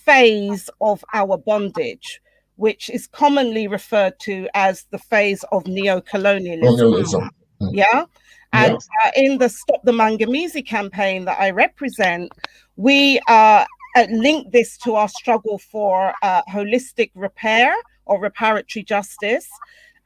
Speaker 18: phase of our bondage, which is commonly referred to as the phase of neo-colonialism. Yeah. And in the Stop the Mangamizi campaign that I represent, we link this to our struggle for holistic repair or reparatory justice.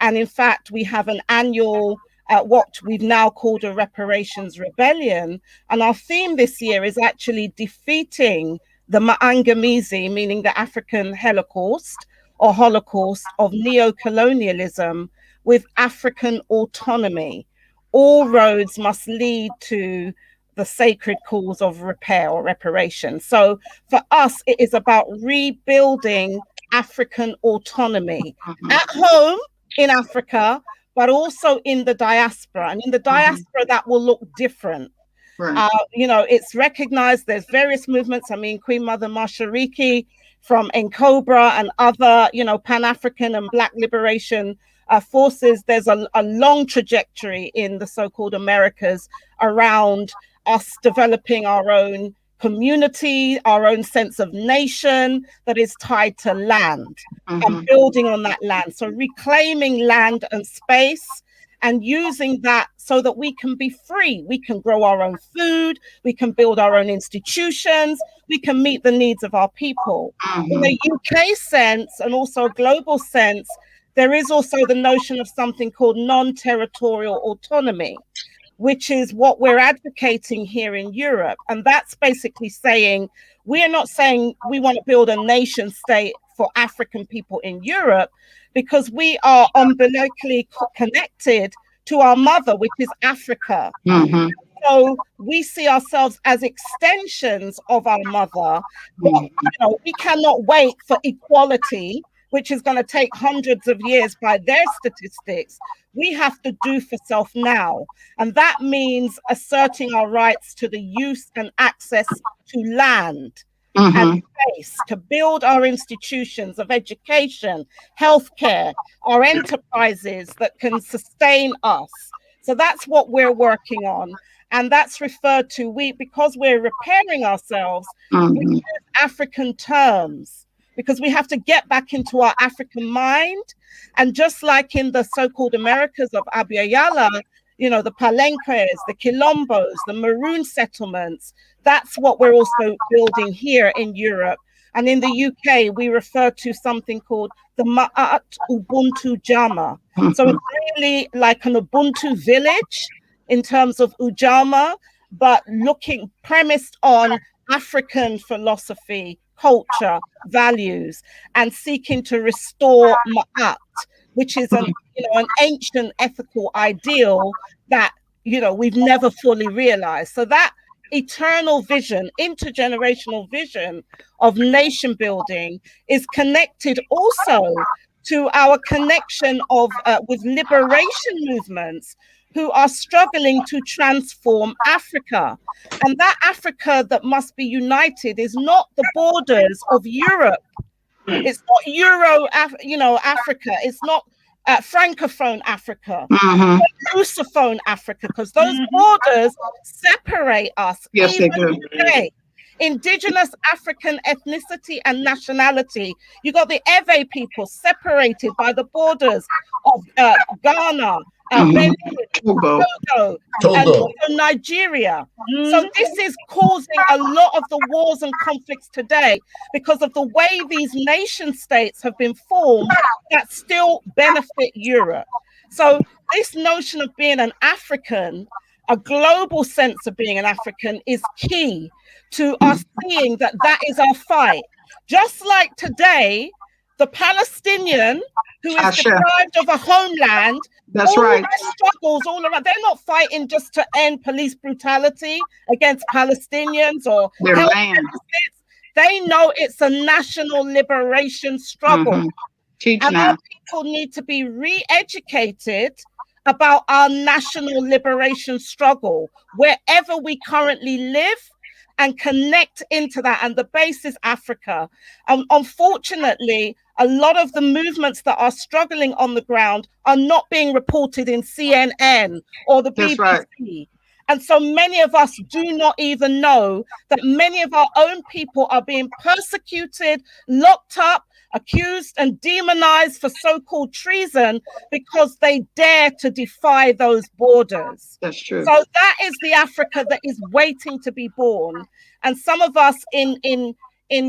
Speaker 18: And in fact, we have an annual what we've now called a reparations rebellion. And our theme this year is actually defeating the Mangamizi, meaning the African Holocaust or Holocaust of neo-colonialism, with African autonomy. All roads must lead to the sacred cause of repair or reparation. So for us, it is about rebuilding African autonomy at home in Africa, but also in the diaspora. And in the diaspora, that will look different. Right. It's recognized. There's various movements. I mean, Queen Mother Mashariki from N'Cobra and other, Pan-African and Black liberation forces. There's a long trajectory in the so-called Americas around us developing our own community, our own sense of nation that is tied to land and building on that land. So reclaiming land and space and using that so that we can be free. We can grow our own food, we can build our own institutions, we can meet the needs of our people. In a UK sense and also a global sense, there is also the notion of something called non-territorial autonomy, which is what we're advocating here in Europe. And that's basically saying, we are not saying we want to build a nation state for African people in Europe, because we are umbilically connected to our mother, which is Africa. So we see ourselves as extensions of our mother, but we cannot wait for equality, which is going to take hundreds of years by their statistics. We have to do for self now. And that means asserting our rights to the use and access to land and space, to build our institutions of education, healthcare, our enterprises that can sustain us. So that's what we're working on. And that's referred to, because we're repairing ourselves, we use African terms, because we have to get back into our African mind. And just like in the so-called Americas of Abuyala, the Palenques, the Quilombos, the Maroon settlements, that's what we're also building here in Europe. And in the UK, we refer to something called the Ma'at Ubuntu Jama. So it's really like an Ubuntu village in terms of Ujamaa, but premised on African philosophy, culture, values, and seeking to restore Ma'at, which is an ancient ethical ideal that we've never fully realized. So that eternal vision, intergenerational vision of nation building is connected also to our connection with liberation movements who are struggling to transform Africa. And that Africa that must be united is not the borders of Europe. It's not Africa. It's not Francophone Africa, Lusophone Africa, because those borders separate us.
Speaker 17: Yes, they do.
Speaker 18: Today. Indigenous African ethnicity and nationality. You got the Ewe people separated by the borders of Ghana Benin,
Speaker 17: Togo.
Speaker 18: Togo, and
Speaker 16: Togo.
Speaker 18: also Nigeria. So this is causing a lot of the wars and conflicts today because of the way these nation states have been formed that still benefit Europe. So this notion of being an African, a global sense of being an African, is key to us seeing that that is our fight. Just like today, the Palestinian who is deprived of a homeland,
Speaker 17: that's
Speaker 18: all
Speaker 17: right,
Speaker 18: their struggles all around, they're not fighting just to end police brutality against Palestinians or
Speaker 17: their
Speaker 18: health
Speaker 17: land.
Speaker 18: deficits. They know it's a national liberation struggle.
Speaker 17: Teach
Speaker 18: and
Speaker 17: now.
Speaker 18: our people need to be re-educated about our national liberation struggle wherever we currently live, and connect into that. And the base is Africa. Unfortunately, a lot of the movements that are struggling on the ground are not being reported in CNN or the BBC. Right. And so many of us do not even know that many of our own people are being persecuted, locked up, accused and demonized for so-called treason because they dare to defy those borders.
Speaker 17: That's true.
Speaker 18: So that is the Africa that is waiting to be born. And some of us in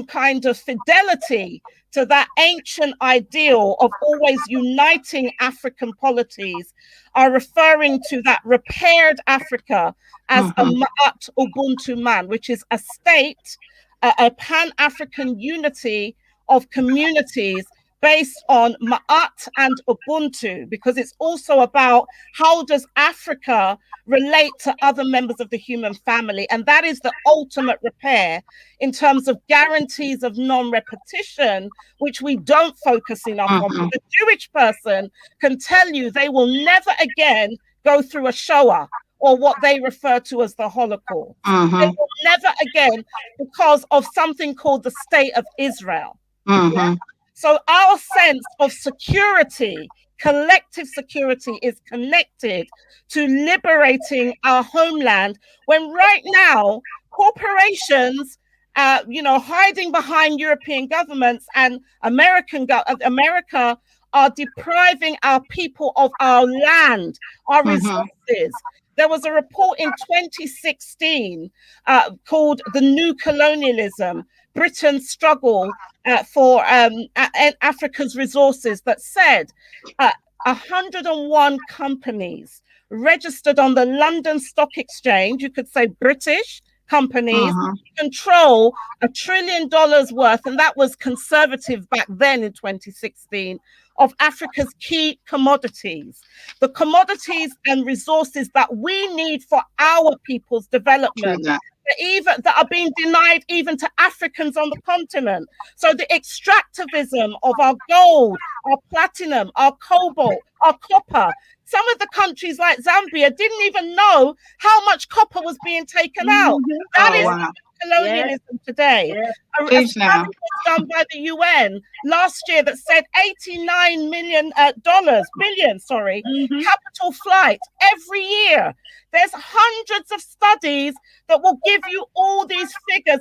Speaker 18: kind of fidelity to that ancient ideal of always uniting African polities are referring to that repaired Africa as a Ma'at Ubuntu man, which is a state, a Pan-African unity of communities based on Ma'at and Ubuntu, because it's also about how does Africa relate to other members of the human family. And that is the ultimate repair in terms of guarantees of non-repetition, which we don't focus enough on. The Jewish person can tell you they will never again go through a Shoah or what they refer to as the Holocaust. They will never again, because of something called the State of Israel. Yeah? So our sense of security, collective security, is connected to liberating our homeland, when right now corporations, hiding behind European governments and America are depriving our people of our land, our resources. There was a report in 2016 called The New Colonialism, Britain's Struggle for Africa's Resources, that said 101 companies registered on the London Stock Exchange, you could say British companies, control $1 trillion worth, and that was conservative back then in 2016, of Africa's key commodities, the commodities and resources that we need for our people's development, that are being denied even to Africans on the continent. So the extractivism of our gold, our platinum, our cobalt, our copper. Some of the countries like Zambia didn't even know how much copper was being taken out. That is colonialism today. A study was done by the UN last year that said $89 billion, capital flight every year. There's hundreds of studies that will give you all these figures.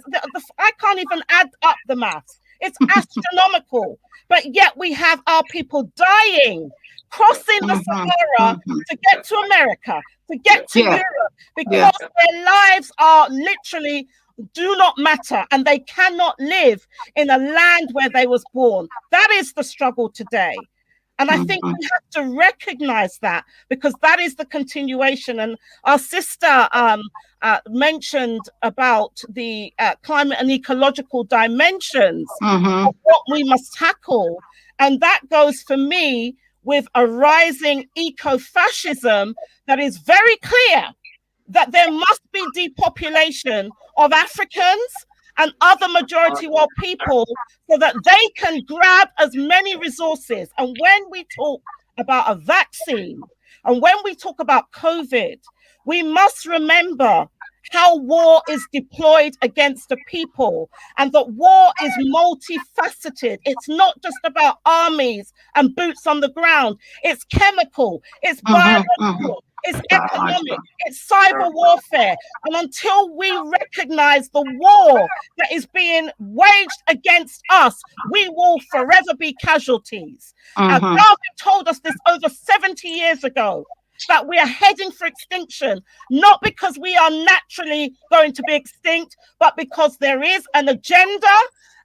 Speaker 18: I can't even add up the maths. It's astronomical. But yet we have our people dying, crossing the Sahara to get to America, to get to Europe, because their lives are literally do not matter, and they cannot live in a land where they was born. That is the struggle today. And I think we have to recognize that, because that is the continuation. And our sister mentioned about the climate and ecological dimensions of what we must tackle. And that goes for me with a rising eco-fascism that is very clear that there must be depopulation of Africans and other majority world people so that they can grab as many resources. And when we talk about a vaccine and when we talk about COVID, we must remember how war is deployed against the people, and that war is multifaceted. It's not just about armies and boots on the ground. It's chemical, it's biological, it's economic, it's cyber warfare. And until we recognize the war that is being waged against us, we will forever be casualties. Darwin told us this over 70 years ago. that we are heading for extinction, not because we are naturally going to be extinct, but because there is an agenda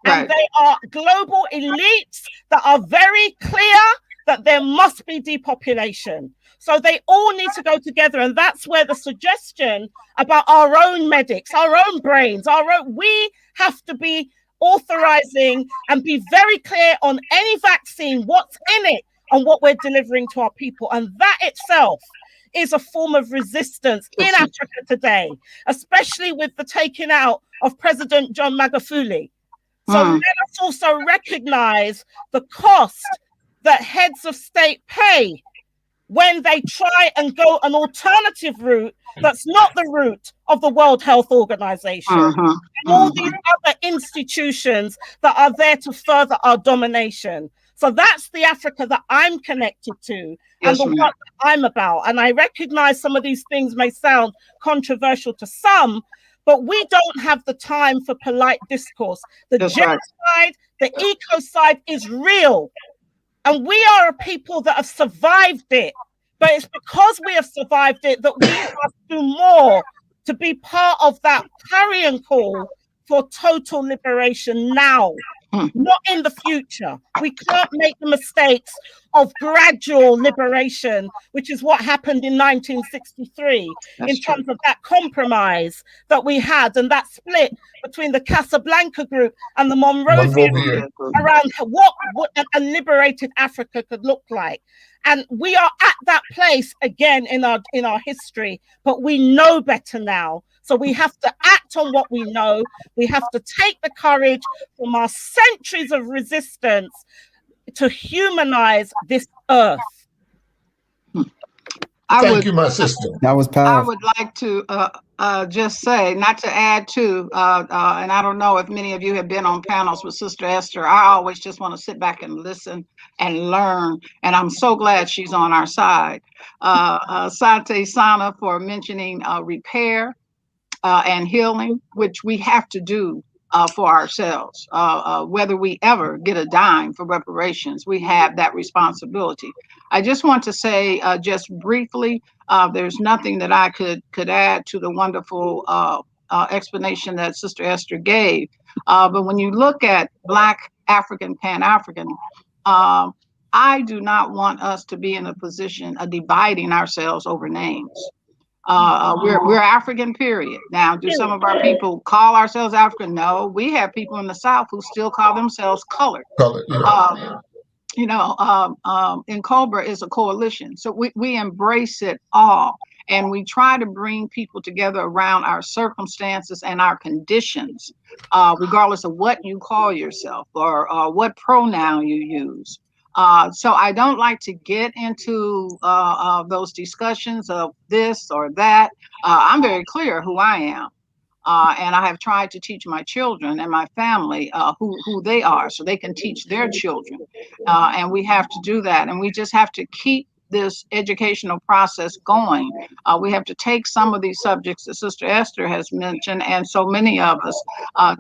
Speaker 18: and they are global elites that are very clear that there must be depopulation. So they all need to go together. And that's where the suggestion about our own medics, our own brains, we have to be authorizing and be very clear on any vaccine, what's in it and what we're delivering to our people. And that itself is a form of resistance in Africa today, especially with the taking out of President John Magufuli. So let us also recognize the cost that heads of state pay when they try and go an alternative route that's not the route of the World Health Organization and all these other institutions that are there to further our domination. So that's the Africa that I'm connected to and the work that I'm about. And I recognize some of these things may sound controversial to some, but we don't have the time for polite discourse. The genocide, the ecocide is real. And we are a people that have survived it. But it's because we have survived it that we must do more to be part of that carrion call for total liberation now, not in the future. We can't make the mistakes of gradual liberation, which is what happened in 1963 in terms of that compromise that we had and that split between the Casablanca group and the Monrovian group around what a liberated Africa could look like. And we are at that place again in our history, but we know better now. So we have to act on what we know. We have to take the courage from our centuries of resistance to humanize this earth.
Speaker 16: Thank you, my sister.
Speaker 1: That was powerful.
Speaker 17: I would like to just say, not to add to, and I don't know if many of you have been on panels with Sister Esther. I always just want to sit back and listen and learn, and I'm so glad she's on our side. Sante Sana for mentioning repair and healing, which we have to do for ourselves. Whether we ever get a dime for reparations, we have that responsibility. I just want to say just briefly, there's nothing that I could add to the wonderful explanation that Sister Esther gave. But when you look at Black African, Pan-African, I do not want us to be in a position of dividing ourselves over names. We're African, period. Now, do some of our people call ourselves African? No, we have people in the South who still call themselves colored. In Cobra is a coalition. So we embrace it all. And we try to bring people together around our circumstances and our conditions, regardless of what you call yourself or what pronoun you use. So I don't like to get into those discussions of this or that. I'm very clear who I am. And I have tried to teach my children and my family who they are so they can teach their children. And we have to do that. And we just have to keep this educational process going. We have to take some of these subjects that Sister Esther has mentioned, and so many of us,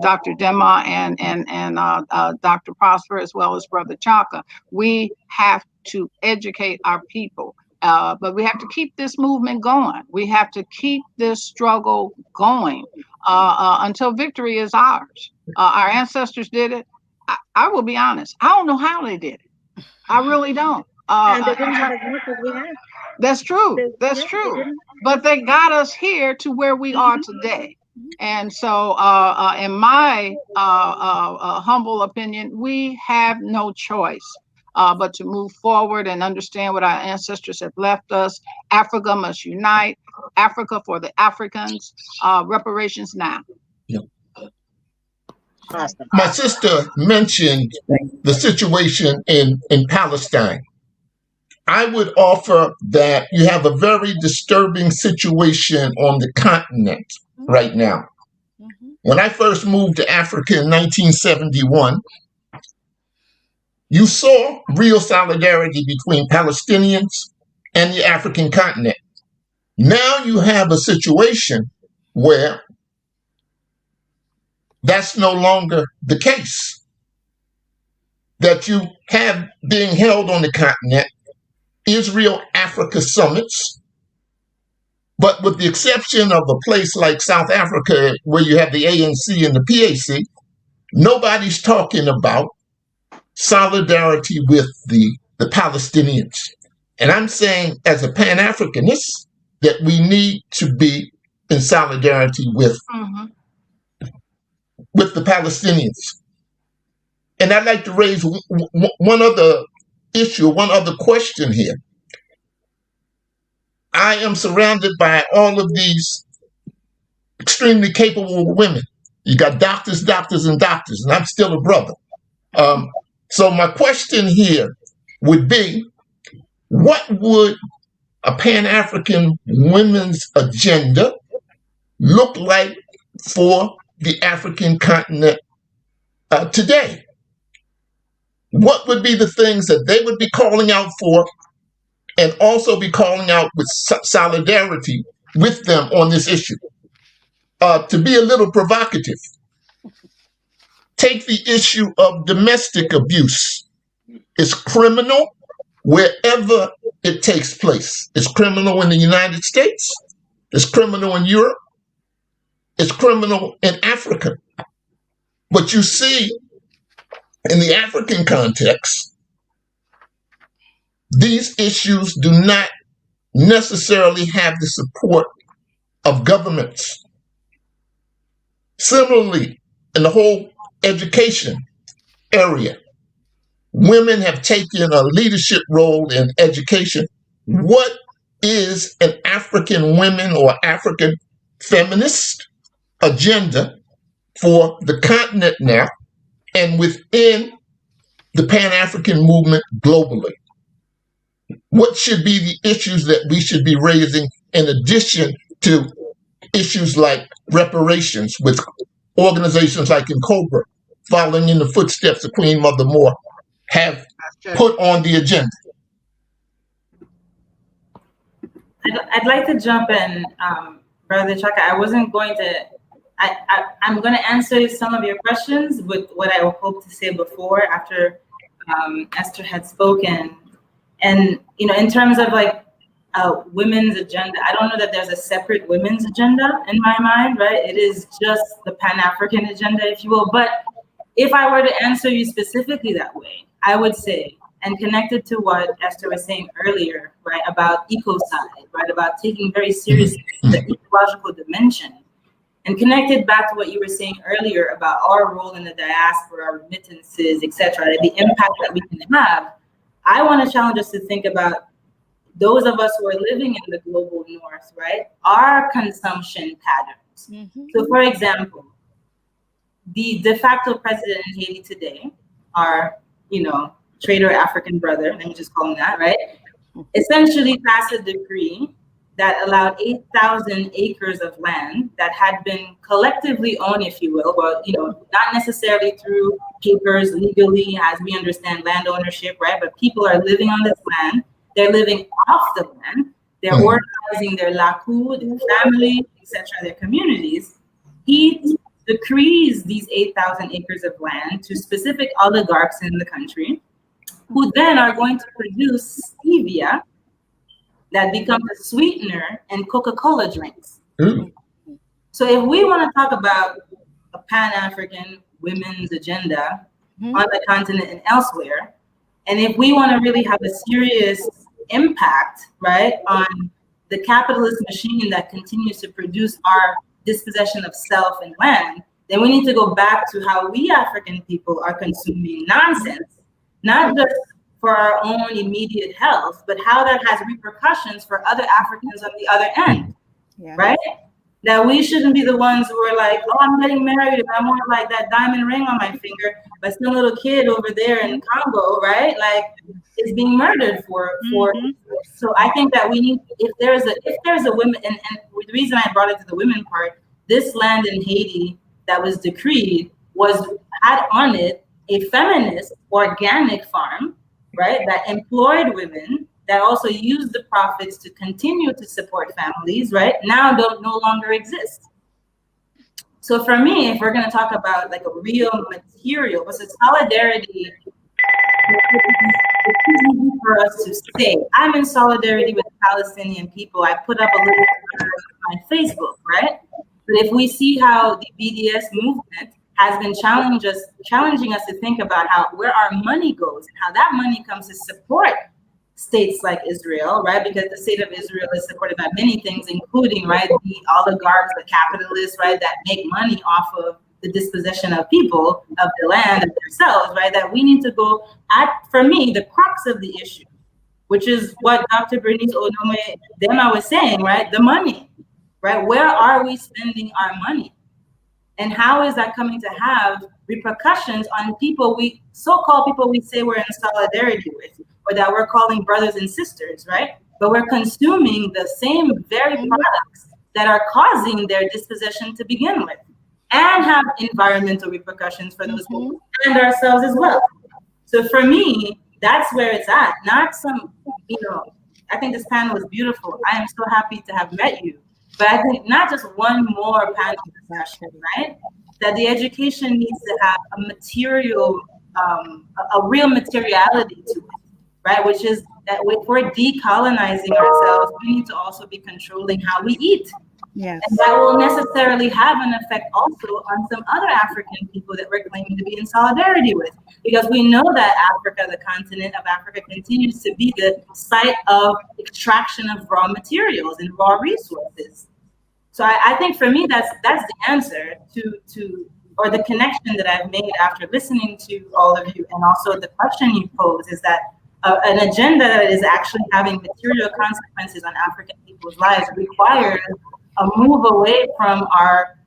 Speaker 17: Dr. Dema and Dr. Prosper, as well as Brother Chaka, we have to educate our people. But we have to keep this movement going. We have to keep this struggle going until victory is ours. Our ancestors did it. I will be honest, I don't know how they did it. I really don't.
Speaker 5: And they didn't have as much as we have.
Speaker 17: That's true. That's true. But they got us here to where we are today. And so in my humble opinion, we have no choice but to move forward and understand what our ancestors have left us. Africa must unite. Africa for the Africans. Reparations now.
Speaker 16: Yeah. My sister mentioned the situation in Palestine. I would offer that you have a very disturbing situation on the continent right now. When I first moved to Africa in 1971, you saw real solidarity between Palestinians and the African continent. Now you have a situation where that's no longer the case. That you have being held on the continent Israel-Africa summits But with the exception of a place like South Africa, where you have the ANC and the PAC, nobody's talking about solidarity with the Palestinians. And I'm saying, as a Pan-Africanist, that we need to be in solidarity with the Palestinians. And I'd like to raise one other issue, one other question here. I am surrounded by all of these extremely capable women. You got doctors, and I'm still a brother. So my question here would be, what would a Pan-African women's agenda look like for the African continent today? What would be the things that they would be calling out for, and also be calling out with solidarity with them on this issue? To be a little provocative, take the issue of domestic abuse. It's criminal wherever it takes place. It's criminal in the United States. It's criminal in Europe. It's criminal in Africa. But you see, in the African context, these issues do not necessarily have the support of governments. Similarly, in the whole education area, women have taken a leadership role in education. What is an African women or African feminist agenda for the continent now and within the Pan-African movement globally? What should be the issues that we should be raising in addition to issues like reparations, with organizations like Cobra, following in the footsteps of Queen Mother Moore, have put on the agenda?
Speaker 14: I'd like to jump in, Brother Chaka. I wasn't going to, I'm going to answer some of your questions with what I hoped to say before, after Esther had spoken. And, you know, in terms of like women's agenda, I don't know that there's a separate women's agenda in my mind, right? It is just the Pan-African agenda, if you will. But if I were to answer you specifically that way, I would say, and connected to what Esther was saying earlier, right, about ecocide, right, about taking very seriously the ecological dimension, and connected back to what you were saying earlier about our role in the diaspora, remittances, etc., the impact that we can have, I want to challenge us to think about those of us who are living in the global north, right, our consumption patterns. So, for example, the de facto president in Haiti today, our, you know, traitor African brother, let me just call him that, right, essentially passed a decree that allowed 8,000 acres of land that had been collectively owned, if you will, but, you know, not necessarily through papers legally as we understand land ownership, right? But people are living on this land. They're living off the land. They're organizing their laku, their family, etc., their communities. He decrees these 8,000 acres of land to specific oligarchs in the country, who then are going to produce stevia that becomes a sweetener in Coca-Cola drinks. So if we want to talk about a Pan-African women's agenda on the continent and elsewhere, and if we want to really have a serious impact, right, on the capitalist machine that continues to produce our dispossession of self and land, then we need to go back to how we African people are consuming nonsense, not just for our own immediate health, but how that has repercussions for other Africans on the other end, right? That we shouldn't be the ones who are like, oh, I'm getting married and I want like that diamond ring on my finger, but some little kid over there in Congo, right, like is being murdered for. So I think that we need, if there's a women, and the reason I brought it to the women part, this land in Haiti that was decreed had on it a feminist organic farm, right, that employed women, that also used the profits to continue to support families, right, now no longer exist. So for me, if we're going to talk about like a real material, what's a solidarity It's easy for us to say, I'm in solidarity with the Palestinian people. I put up a little on my Facebook, right? But if we see how the BDS movement has been challenging us to think about where our money goes and how that money comes to support states like Israel, right? Because the state of Israel is supported by many things, including, right, the oligarchs, the capitalists, right, that make money off of the dispossession of people, of the land, of themselves, right? That we need to go at, for me, the crux of the issue, which is what Dr. Bernice Onome-Dema was saying, right? The money, right? Where are we spending our money? And how is that coming to have repercussions on people so-called people we say we're in solidarity with, or that we're calling brothers and sisters, right? But we're consuming the same very products that are causing their dispossession to begin with, and have environmental repercussions for those people and ourselves as well. So for me, that's where it's at. Not some, I think this panel is beautiful. I am so happy to have met you. But I think not just one more panel discussion, right? That the education needs to have a material, a real materiality to it, right? Which is that if we're decolonizing ourselves, we need to also be controlling how we eat.
Speaker 18: Yes.
Speaker 14: And that will necessarily have an effect also on some other African people that we're claiming to be in solidarity with. Because we know that Africa, the continent of Africa, continues to be the site of extraction of raw materials and raw resources. So I think for me, that's the answer or the connection that I've made after listening to all of you, and also the question you pose is that an agenda that is actually having material consequences on African people's lives requires a move away from our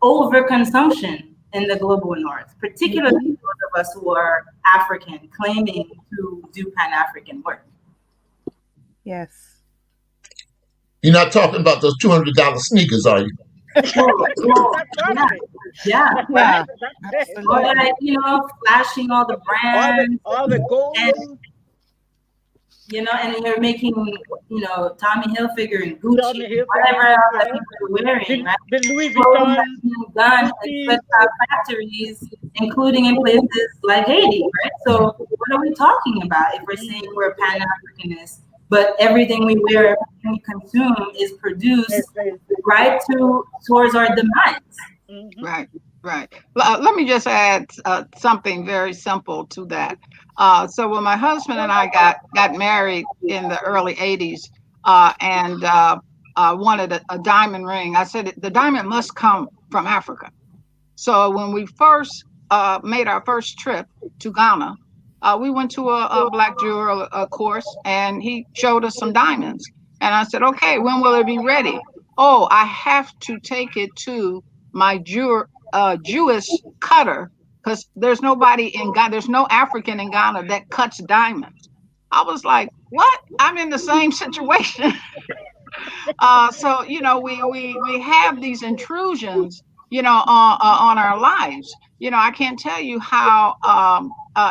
Speaker 14: overconsumption in the global north, particularly those of us who are African, claiming to do Pan-African work.
Speaker 18: Yes.
Speaker 16: You're not talking about those $200 sneakers, are you?
Speaker 14: Yeah. Right? Or like, flashing all the brands,
Speaker 5: all the gold.
Speaker 14: And you're making, Tommy Hilfiger and Gucci, whatever else that people are wearing, right?
Speaker 5: The Louis Vuitton
Speaker 14: done in sweatshop factories, including in places like Haiti, right? So what are we talking about if we're saying we're Pan-Africanist, but everything we wear, everything we consume is produced right towards our demise?
Speaker 17: Right. Let me just add something very simple to that. So when my husband and I got married in the early 80s and wanted a diamond ring, I said the diamond must come from Africa. So when we first made our first trip to Ghana, we went to a black jeweler course, and he showed us some diamonds. And I said, okay, when will it be ready? Oh, I have to take it to my Jewish cutter, because there's nobody in Ghana, there's no African in Ghana that cuts diamonds. I was like, what? I'm in the same situation. So, we have these intrusions, on our lives. I can't tell you how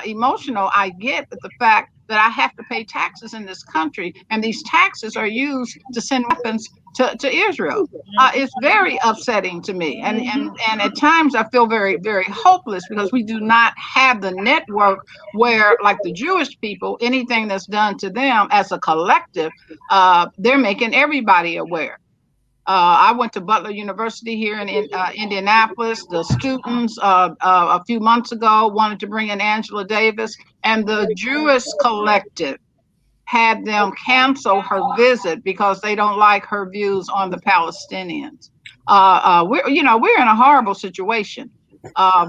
Speaker 17: emotional I get at the fact that I have to pay taxes in this country, and these taxes are used to send weapons to Israel. It's very upsetting to me, and at times I feel very, very hopeless, because we do not have the network where, like the Jewish people, anything that's done to them as a collective, they're making everybody aware. I went to Butler University here in Indianapolis. The students a few months ago wanted to bring in Angela Davis, and the Jewish Collective had them cancel her visit because they don't like her views on the Palestinians. We're in a horrible situation,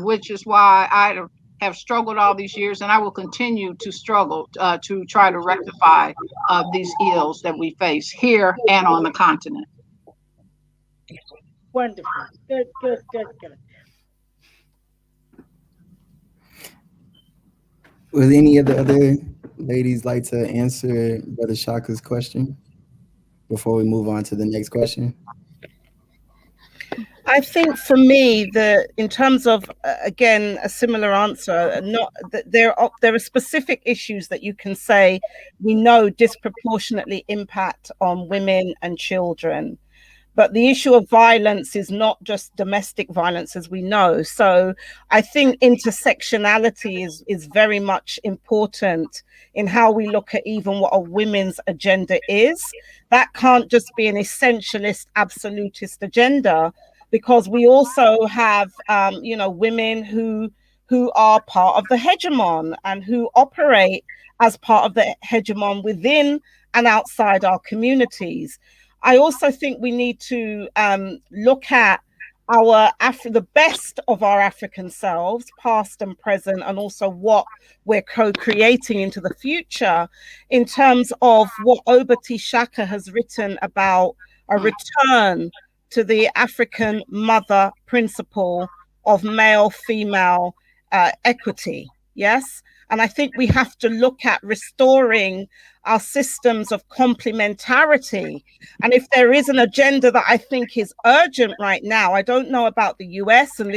Speaker 17: which is why I have struggled all these years, and I will continue to struggle to try to rectify these ills that we face here and on the continent.
Speaker 5: Wonderful. Good.
Speaker 1: Would any of the other ladies like to answer Brother Shaka's question before we move on to the next question?
Speaker 18: I think for me, in terms of again a similar answer, not that there are specific issues that you can say we know disproportionately impact on women and children. But the issue of violence is not just domestic violence, as we know. So I think intersectionality is very much important in how we look at even what a women's agenda is. That can't just be an essentialist, absolutist agenda, because we also have, women who are part of the hegemon and who operate as part of the hegemon within and outside our communities. I also think we need to look at the best of our African selves, past and present, and also what we're co-creating into the future in terms of what Obati Shaka has written about a return to the African mother principle of male-female equity. Yes. And I think we have to look at restoring our systems of complementarity. And if there is an agenda that I think is urgent right now, I don't know about the US, and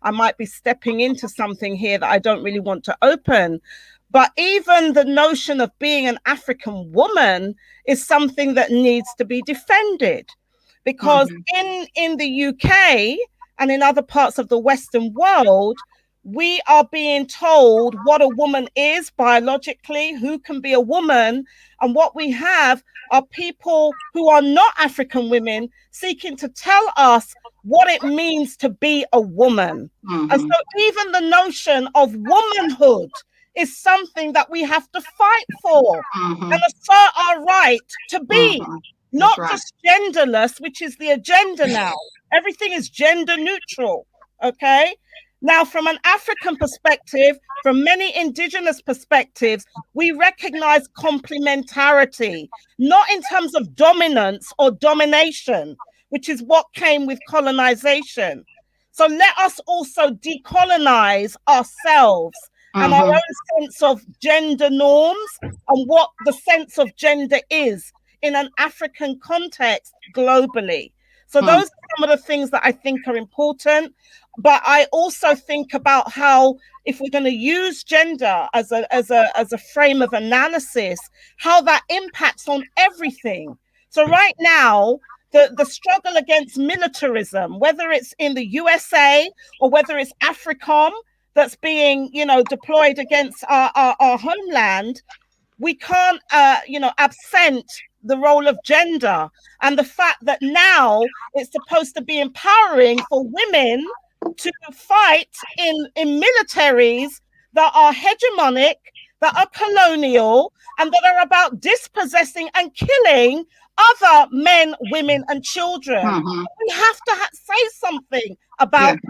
Speaker 18: I might be stepping into something here that I don't really want to open. But even the notion of being an African woman is something that needs to be defended. Because in the UK and in other parts of the Western world, we are being told what a woman is biologically, who can be a woman, and what we have are people who are not African women seeking to tell us what it means to be a woman. And so even the notion of womanhood is something that we have to fight for and assert our right to be, not just genderless, which is the agenda now. Everything is gender neutral, okay? Now, from an African perspective, from many indigenous perspectives, we recognize complementarity, not in terms of dominance or domination, which is what came with colonization. So let us also decolonize ourselves and our own sense of gender norms and what the sense of gender is in an African context globally. So those are some of the things that I think are important. But I also think about how, if we're going to use gender as a frame of analysis, how that impacts on everything. So right now, the struggle against militarism, whether it's in the USA or whether it's AFRICOM that's being, deployed against our homeland, we can't, absent the role of gender and the fact that now it's supposed to be empowering for women to fight in militaries that are hegemonic, that are colonial, and that are about dispossessing and killing other men, women, and children. We have to say something about that.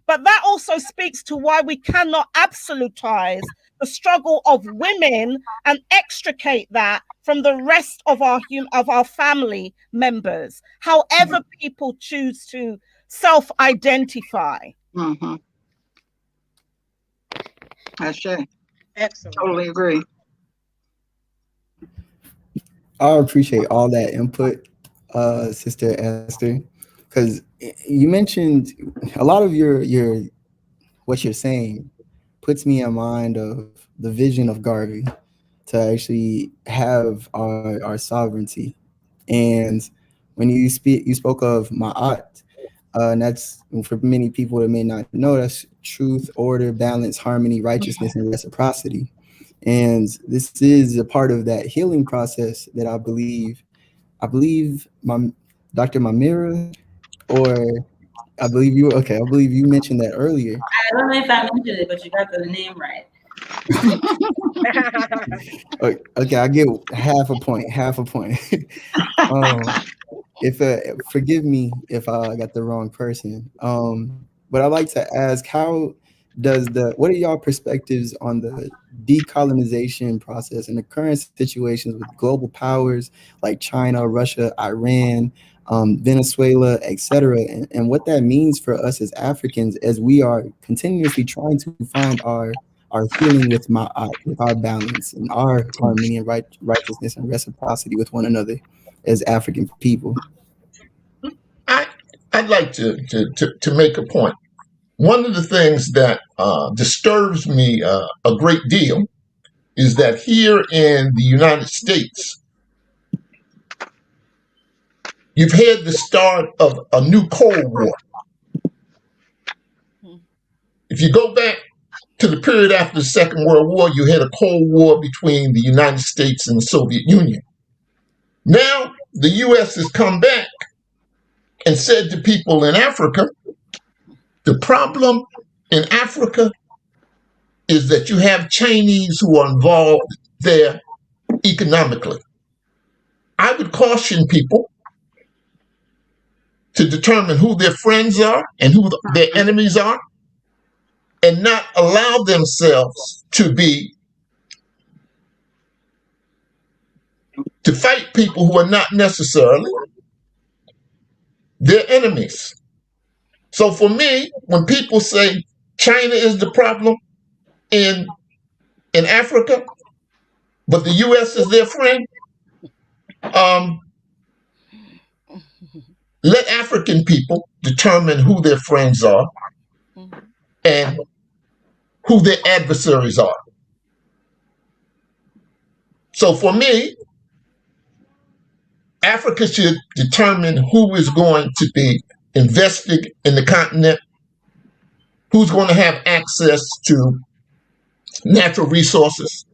Speaker 18: But that also speaks to why we cannot absolutize the struggle of women and extricate that from the rest of our family members, however people choose to self-identify.
Speaker 17: That's right.
Speaker 5: Excellent.
Speaker 17: Totally agree.
Speaker 1: I appreciate all that input, Sister Esther, because you mentioned a lot of your what you're saying puts me in mind of the vision of Garvey to actually have our sovereignty. And when you spoke of Ma'at, and that's, for many people that may not know, that's truth, order, balance, harmony, righteousness, and reciprocity. And this is a part of that healing process that I believe Dr. Mamira, or I believe you mentioned that earlier.
Speaker 14: I don't know if I mentioned it, but you got the name right.
Speaker 1: Okay, I get half a point. Forgive me if I got the wrong person. But I'd like to ask, what are y'all perspectives on the decolonization process and the current situations with global powers like China, Russia, Iran, Venezuela, etc., and what that means for us as Africans as we are continuously trying to find our healing with our balance and our harmony and righteousness and reciprocity with one another as African people?
Speaker 16: I'd like to make a point. One of the things that disturbs me a great deal is that here in the United States, You've had the start of a new Cold War. If you go back to the period after the Second World War, you had a Cold War between the United States and the Soviet Union. Now, the U.S. has come back and said to people in Africa, the problem in Africa is that you have Chinese who are involved there economically. I would caution people to determine who their friends are and who their enemies are, and not allow themselves to fight people who are not necessarily their enemies. So for me, when people say China is the problem in Africa, but the U.S. is their friend, let African people determine who their friends are and who their adversaries are. So for me, Africa should determine who is going to be invested in the continent, who's going to have access to natural resources.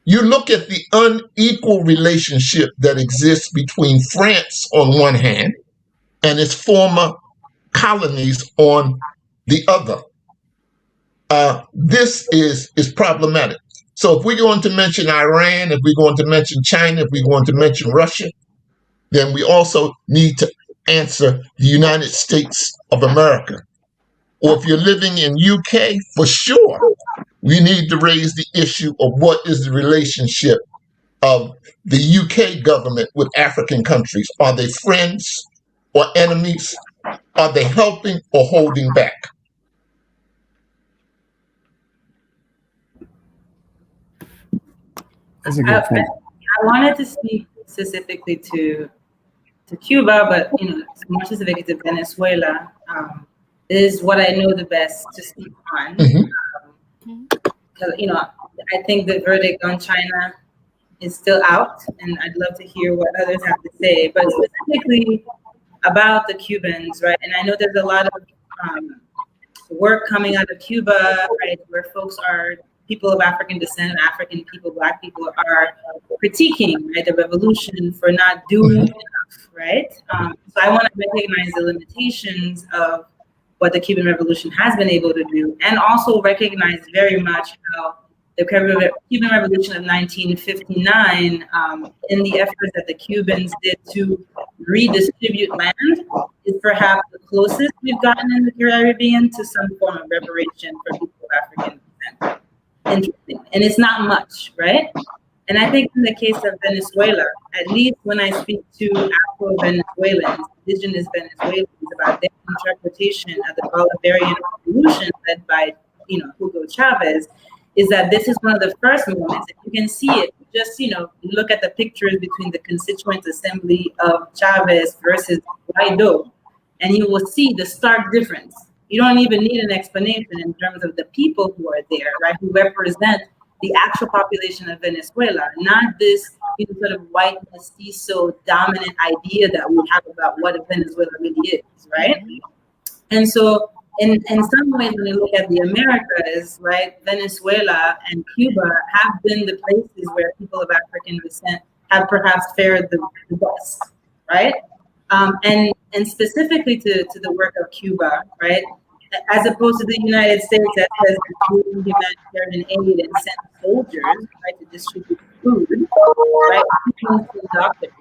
Speaker 16: You look at the unequal relationship that exists between France on one hand and its former colonies on the other. This is problematic. So if we're going to mention Iran, if we're going to mention China, if we're going to mention Russia, then we also need to answer the United States of America. Or if you're living in UK, for sure, we need to raise the issue of what is the relationship of the UK government with African countries. Are they friends or enemies? Are they helping or holding back?
Speaker 1: That's a good point.
Speaker 14: I wanted to speak specifically to Cuba, but more specifically to Venezuela, is what I know the best to speak on. Because I think the verdict on China is still out, and I'd love to hear what others have to say. But specifically about the Cubans, right? And I know there's a lot of work coming out of Cuba, right, where people of African descent, African people, Black people are critiquing, right, the revolution for not doing enough, right? So I want to recognize the limitations of what the Cuban Revolution has been able to do, and also recognize very much how the Cuban Revolution of 1959, in the efforts that the Cubans did to redistribute land, is perhaps the closest we've gotten in the Caribbean to some form of reparation for people of African descent. Interesting. And it's not much, right? And I think in the case of Venezuela, at least when I speak to Afro-Venezuelans, indigenous Venezuelans, about their interpretation of the Bolivarian revolution led by, Hugo Chavez, is that this is one of the first moments, and you can see it, just, look at the pictures between the Constituent Assembly of Chavez versus Guaido, and you will see the stark difference. You don't even need an explanation in terms of the people who are there, right, who represent the actual population of Venezuela, not this sort of white mestizo dominant idea that we have about what Venezuela really is, right? And so in some ways, when you look at the Americas, right, Venezuela and Cuba have been the places where people of African descent have perhaps fared the best, right? And specifically to the work of Cuba, right, as opposed to the United States that says doing humanitarian aid and send soldiers, right, to distribute food, right, doctors,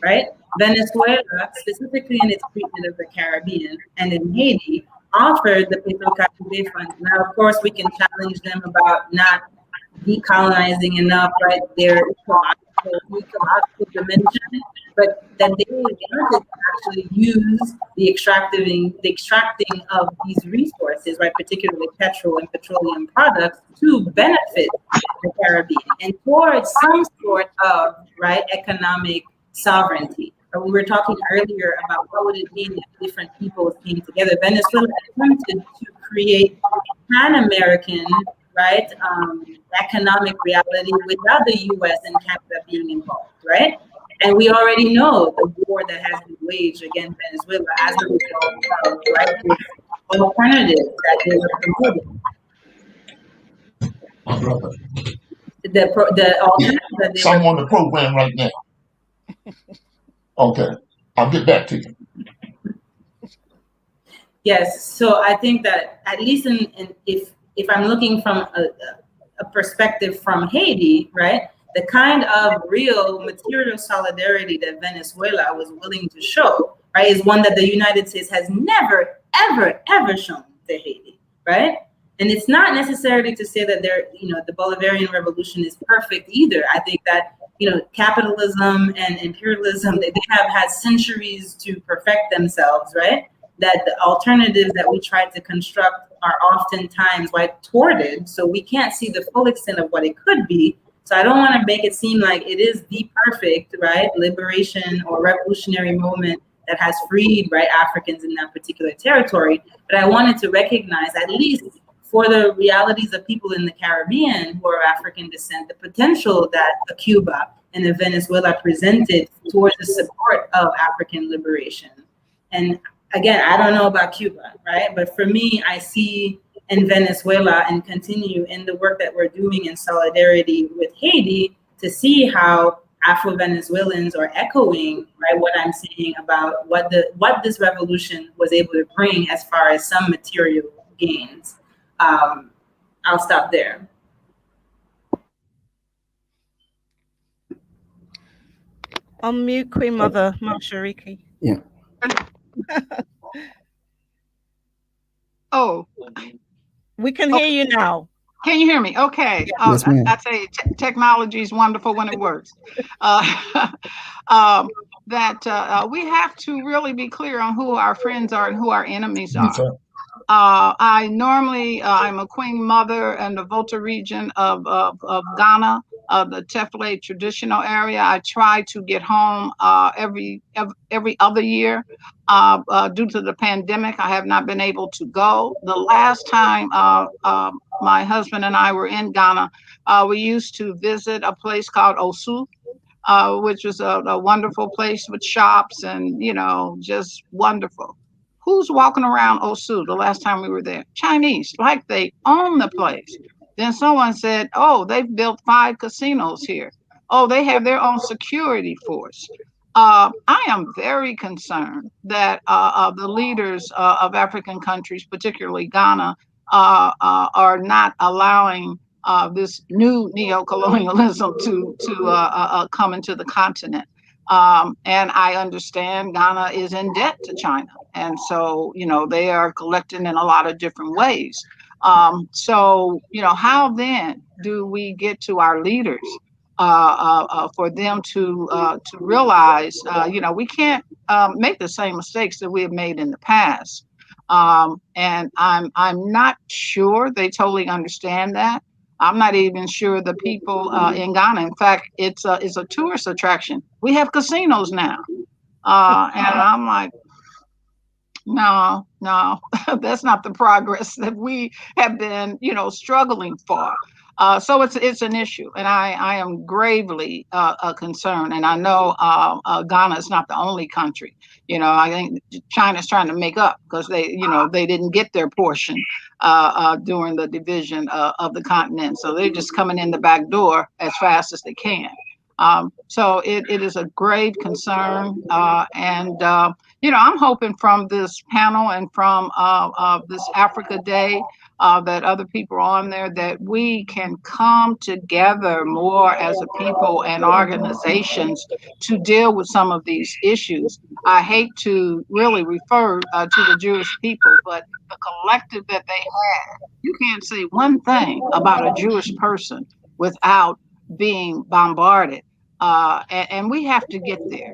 Speaker 14: right? Venezuela, specifically in its treatment of the Caribbean and in Haiti, offered the Petro Caribe Fund. Now, of course, we can challenge them about not decolonizing enough, right, their ecological dimension, but that they wanted to actually use the extracting of these resources, right, particularly petrol and petroleum products, to benefit the Caribbean and towards some sort of, right, economic sovereignty. We were talking earlier about what would it mean if different peoples came together. Venezuela attempted to create Pan-American, right, economic reality without the U.S. and Canada being involved, right? And we already know the war that has been waged against Venezuela as a result of, right, this alternative that they were promoting.
Speaker 16: My brother.
Speaker 14: The alternative that they
Speaker 16: So I'm
Speaker 14: were
Speaker 16: on the program right now. Okay. I'll get back to you.
Speaker 14: Yes, so I think that at least if I'm looking from a perspective from Haiti, right, the kind of real material solidarity that Venezuela was willing to show, right, is one that the United States has never, ever, ever shown to Haiti, right? And it's not necessarily to say that the Bolivarian revolution is perfect either. I think that, capitalism and imperialism, they have had centuries to perfect themselves, right? That the alternatives that we try to construct are oftentimes thwarted, so we can't see the full extent of what it could be. So I don't want to make it seem like it is the perfect, right, liberation or revolutionary moment that has freed, right, Africans in that particular territory. But I wanted to recognize, at least for the realities of people in the Caribbean who are African descent, the potential that a Cuba and a Venezuela presented towards the support of African liberation. And again, I don't know about Cuba, right? But for me, I see in Venezuela and continue in the work that we're doing in solidarity with Haiti to see how Afro-Venezuelans are echoing, right, what I'm saying about what this revolution was able to bring as far as some material gains. I'll stop there.
Speaker 18: Unmute Queen Mother Mashariki.
Speaker 1: Yeah.
Speaker 17: Oh,
Speaker 18: we can hear you now.
Speaker 17: Can you hear me? Okay.
Speaker 1: Yes, ma'am.
Speaker 17: I say technology is wonderful when it works. We have to really be clear on who our friends are and who our enemies are. I'm a Queen Mother in the Volta region of Ghana, the Tefle traditional area. I try to get home every other year. Due to the pandemic, I have not been able to go. The last time my husband and I were in Ghana, we used to visit a place called Osu, which was a wonderful place with shops and, just wonderful. Who's walking around Osu the last time we were there? Chinese, like they own the place. Then someone said, oh, they've built 5 casinos here. Oh, they have their own security force. I am very concerned that the leaders of African countries, particularly Ghana, are not allowing this new neo-colonialism to come into the continent. And I understand Ghana is in debt to China. And so, they are collecting in a lot of different ways. So, how then do we get to our leaders for them to realize, we can't make the same mistakes that we have made in the past. And I'm not sure they totally understand that. I'm not even sure the people in Ghana. In fact, it's a tourist attraction. We have casinos now. And I'm like, no, that's not the progress that we have been, struggling for. So it's an issue, and I am gravely concerned. And I know Ghana is not the only country. I think China's trying to make up because they didn't get their portion during the division of the continent. So they're just coming in the back door as fast as they can. So it is a grave concern. And I'm hoping from this panel and from this Africa Day that other people are on there, that we can come together more as a people and organizations to deal with some of these issues. I hate to really refer to the Jewish people, but the collective that they had, you can't say one thing about a Jewish person without being bombarded. And we have to get there.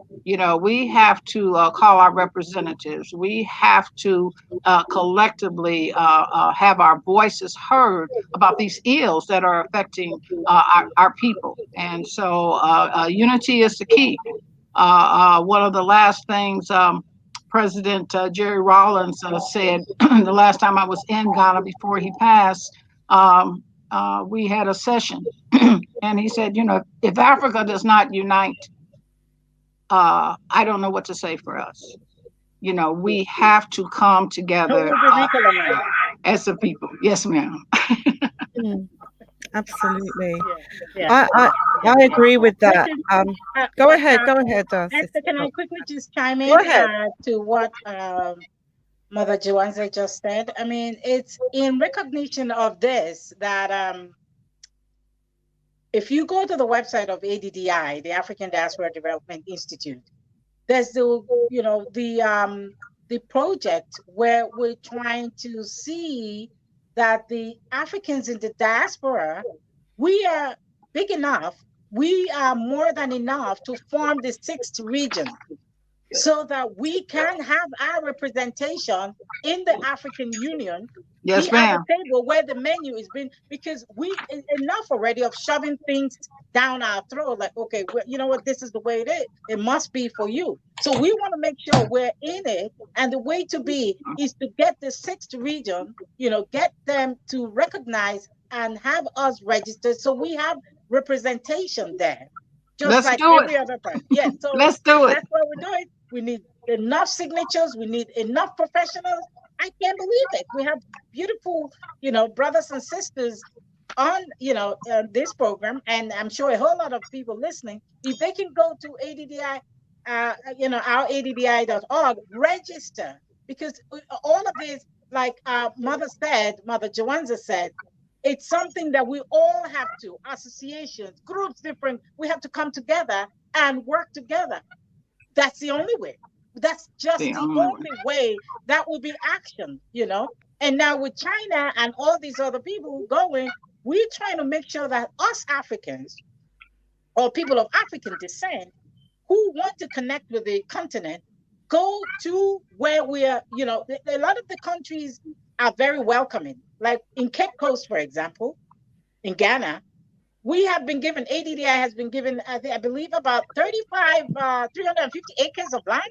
Speaker 17: We have to call our representatives. We have to collectively have our voices heard about these ills that are affecting our people. And so unity is the key. One of the last things President Jerry Rawlings said the last time I was in Ghana before he passed, we had a session. And he said, if Africa does not unite, I don't know what to say for us. You know, we have to come together as a people. Yes, ma'am.
Speaker 18: Absolutely.
Speaker 5: Yeah.
Speaker 18: I agree with that. Go ahead,
Speaker 5: Esther, can I quickly just chime
Speaker 18: Go
Speaker 5: in
Speaker 18: ahead.
Speaker 5: to what Mother Joanza just said? I mean, it's in recognition of this that if you go to the website of ADDI, the African Diaspora Development Institute, there's the project where we're trying to see that the Africans in the diaspora, we are big enough, we are more than enough to form the 6th region, so that we can have our representation in the African Union.
Speaker 17: Yes,
Speaker 5: be at
Speaker 17: ma'am.
Speaker 5: the table where the menu is being, because we enough already of shoving things down our throat, like, okay, well, you know what, this is the way it is, it must be for you. So we want to make sure we're in it, and the way to be is to get the 6th region, get them to recognize and have us registered, so we have representation there, just
Speaker 17: Let's
Speaker 5: like
Speaker 17: do
Speaker 5: every
Speaker 17: it.
Speaker 5: other person. Yeah, so
Speaker 17: Let's do it.
Speaker 5: that's what we're doing. We need enough signatures, we need enough professionals. I can't believe it. We have beautiful, brothers and sisters on, this program, and I'm sure a whole lot of people listening. If they can go to ADDI, our ADDI.org, register, because all of this, like Mother Joanza said, it's something that we all have to, associations, groups, different, we have to come together and work together. That's the only way. That's just the only way that will be action, And now with China and all these other people going, we're trying to make sure that us Africans or people of African descent who want to connect with the continent go to where we are, a lot of the countries are very welcoming. Like in Cape Coast, for example, in Ghana, we have been given, ADDI has been given, I believe, about 350 acres of land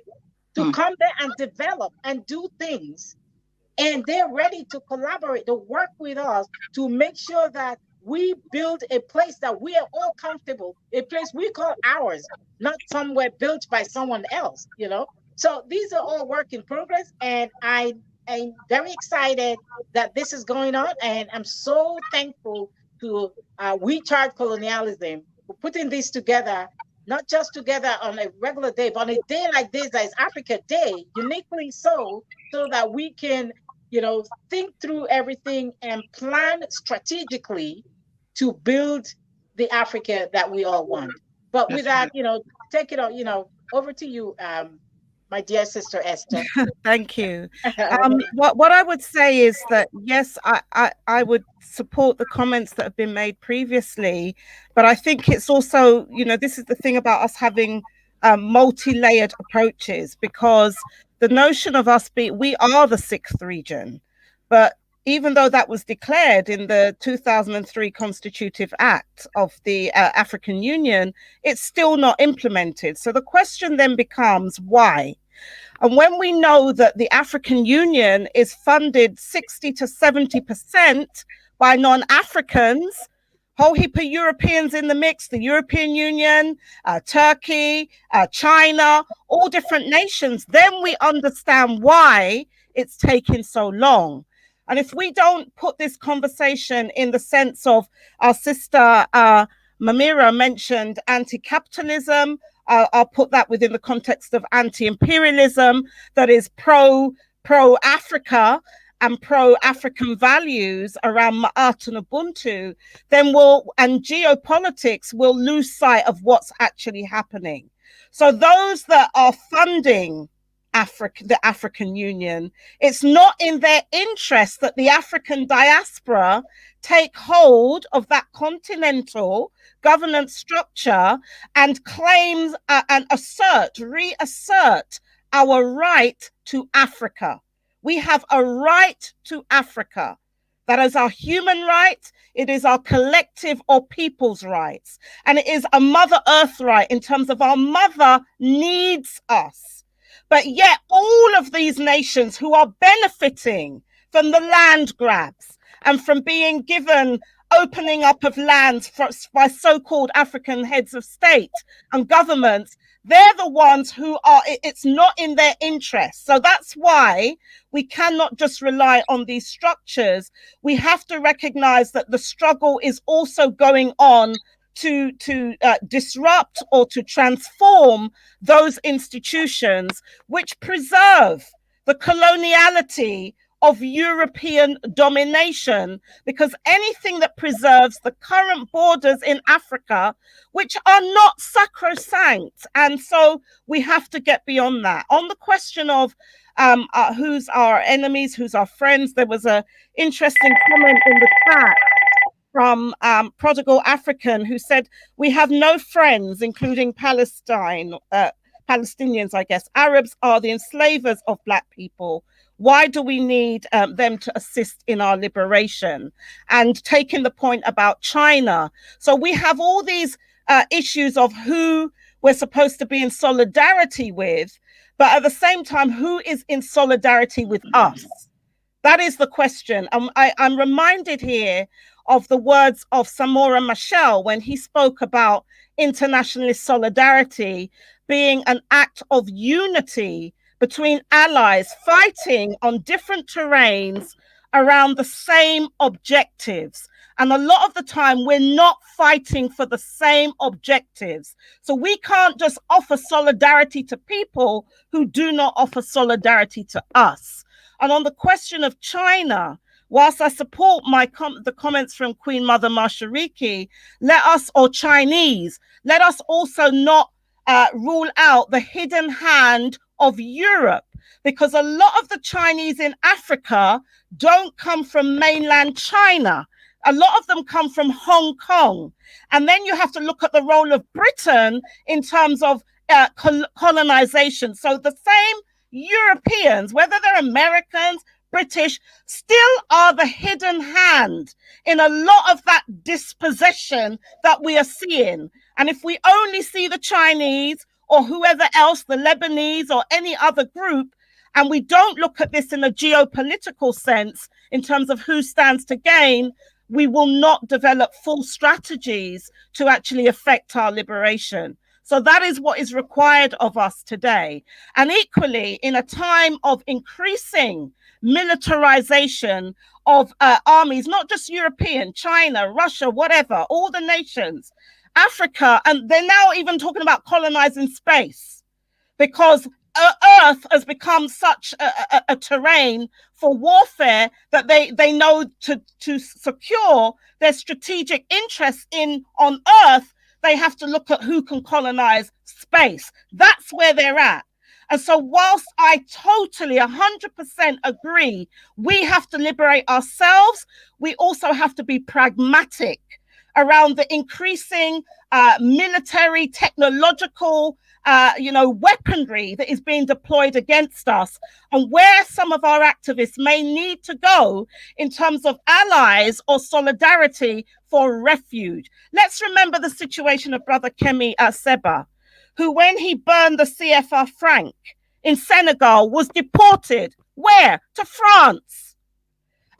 Speaker 5: to come there and develop and do things. And they're ready to collaborate, to work with us to make sure that we build a place that we are all comfortable, a place we call ours, not somewhere built by someone else, So these are all work in progress. And I'm very excited that this is going on. And I'm so thankful to We Charge Colonialism for putting this together, not just together on a regular day, but on a day like this, that is Africa Day, uniquely so that we can, think through everything and plan strategically to build the Africa that we all want. But with that, take it on, over to you, my dear sister Esther.
Speaker 18: Thank you. What I would say is that, yes, I would support the comments that have been made previously, but I think it's also, this is the thing about us having multi-layered approaches, because the notion of us we are the 6th region, but even though that was declared in the 2003 Constitutive Act of the African Union, it's still not implemented. So the question then becomes, why? And when we know that the African Union is funded 60 to 70% by non-Africans, whole heap of Europeans in the mix, the European Union, Turkey, China, all different nations, then we understand why it's taking so long. And if we don't put this conversation in the sense of, our sister Mamira mentioned anti-capitalism, I'll put that within the context of anti-imperialism, that is pro-Africa and pro-African values around Ma'at and Ubuntu, then and geopolitics will lose sight of what's actually happening. So those that are funding the African Union, it's not in their interest that the African diaspora take hold of that continental governance structure and claim and reassert our right to Africa. We have a right to Africa. That is our human right. It is our collective or people's rights. And it is a Mother Earth right in terms of our mother needs us. But yet all of these nations who are benefiting from the land grabs and from being given opening up of lands by so-called African heads of state and governments, they're the ones who are, it's not in their interest. So that's why we cannot just rely on these structures. We have to recognize that the struggle is also going on to disrupt or to transform those institutions which preserve the coloniality of European domination, because anything that preserves the current borders in Africa, which are not sacrosanct. And so we have to get beyond that. On the question of who's our enemies, who's our friends, there was an interesting comment in the chat from Prodigal African, who said, we have no friends, including Palestinians, I guess. Arabs are the enslavers of Black people. Why do we need them to assist in our liberation? And taking the point about China. So we have all these issues of who we're supposed to be in solidarity with, but at the same time, who is in solidarity with us? That is the question. I'm reminded here of the words of Samora Machel when he spoke about internationalist solidarity being an act of unity between allies fighting on different terrains around the same objectives. And a lot of the time, we're not fighting for the same objectives. So we can't just offer solidarity to people who do not offer solidarity to us. And on the question of China, whilst I support the comments from Queen Mother Mashariki, or Chinese, let us also not rule out the hidden hand of Europe, because a lot of the Chinese in Africa don't come from mainland China. A lot of them come from Hong Kong. And then you have to look at the role of Britain in terms of colonization. So the same Europeans, whether they're Americans, British, still are the hidden hand in a lot of that dispossession that we are seeing. And if we only see the Chinese or whoever else, the Lebanese or any other group, and we don't look at this in a geopolitical sense in terms of who stands to gain, we will not develop full strategies to actually affect our liberation. So that is what is required of us today. And equally, in a time of increasing militarization of armies, not just European, China, Russia, whatever, all the nations, Africa, and they're now even talking about colonizing space, because Earth has become such a terrain for warfare that they know to secure their strategic interests on Earth, they have to look at who can colonize space. That's where they're at. And so whilst I totally 100% agree, we have to liberate ourselves, we also have to be pragmatic around the increasing military, technological, weaponry that is being deployed against us, and where some of our activists may need to go in terms of allies or solidarity for refuge. Let's remember the situation of Brother Kemi Seba, who, when he burned the CFR franc in Senegal, was deported. Where? To France.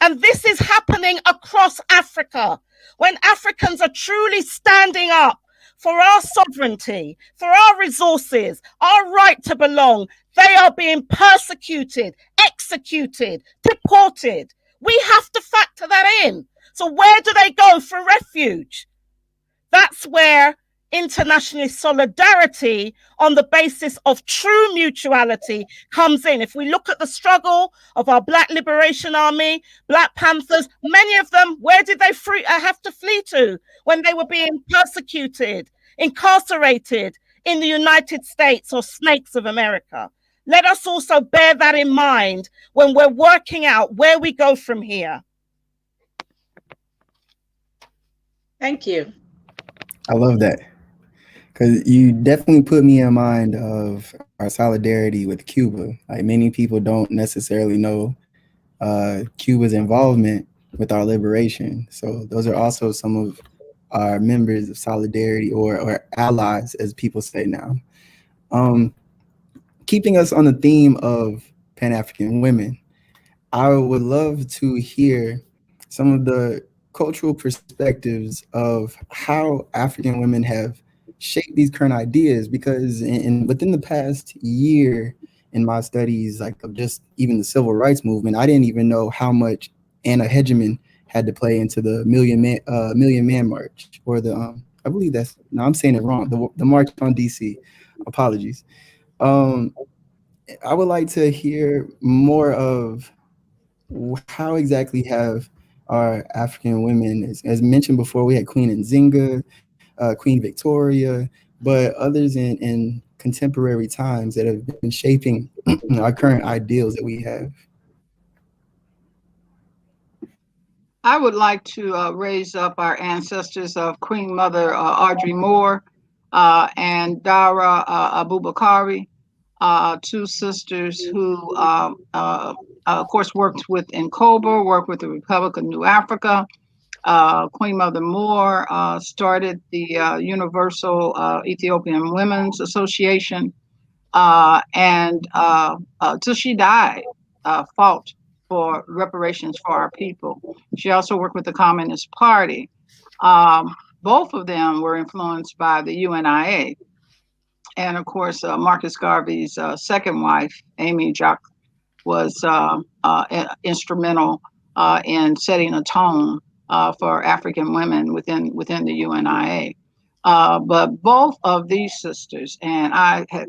Speaker 18: And this is happening across Africa. When Africans are truly standing up for our sovereignty, for our resources, our right to belong, they are being persecuted, executed, deported. We have to factor that in. So where do they go for refuge? That's where international solidarity on the basis of true mutuality comes in. If we look at the struggle of our Black Liberation Army, Black Panthers, many of them, where did they have to flee to when they were being persecuted, incarcerated in the United States or Snakes of America? Let us also bear that in mind when we're working out where we go from here.
Speaker 5: Thank you.
Speaker 1: I love that, because you definitely put me in mind of our solidarity with Cuba. Like, many people don't necessarily know Cuba's involvement with our liberation. So those are also some of our members of solidarity, or allies, as people say now. Keeping us on the theme of Pan-African women, I would love to hear some of the cultural perspectives of how African women have shaped these current ideas, because within the past year in my studies, like of just even the civil rights movement, I didn't even know how much Anna Hegeman had to play into the Million Man March, or the I believe that's, no, I'm saying it wrong, the March on DC. Apologies. I would like to hear more of how exactly have our African women, as mentioned before, we had Queen Nzinga, Queen Victoria, but others in contemporary times that have been shaping our current ideals that we have.
Speaker 17: I would like to raise up our ancestors of Queen Mother Audrey Moore and Dara Abubakari, two sisters who, of course, worked with NCOBA, worked with the Republic of New Africa. Queen Mother Moore started the Universal Ethiopian Women's Association, and till she died, fought for reparations for our people. She also worked with the Communist Party. Both of them were influenced by the UNIA. And of course, Marcus Garvey's second wife, Amy Jacques, was instrumental in setting a tone for African women within the UNIA. But both of these sisters, and I had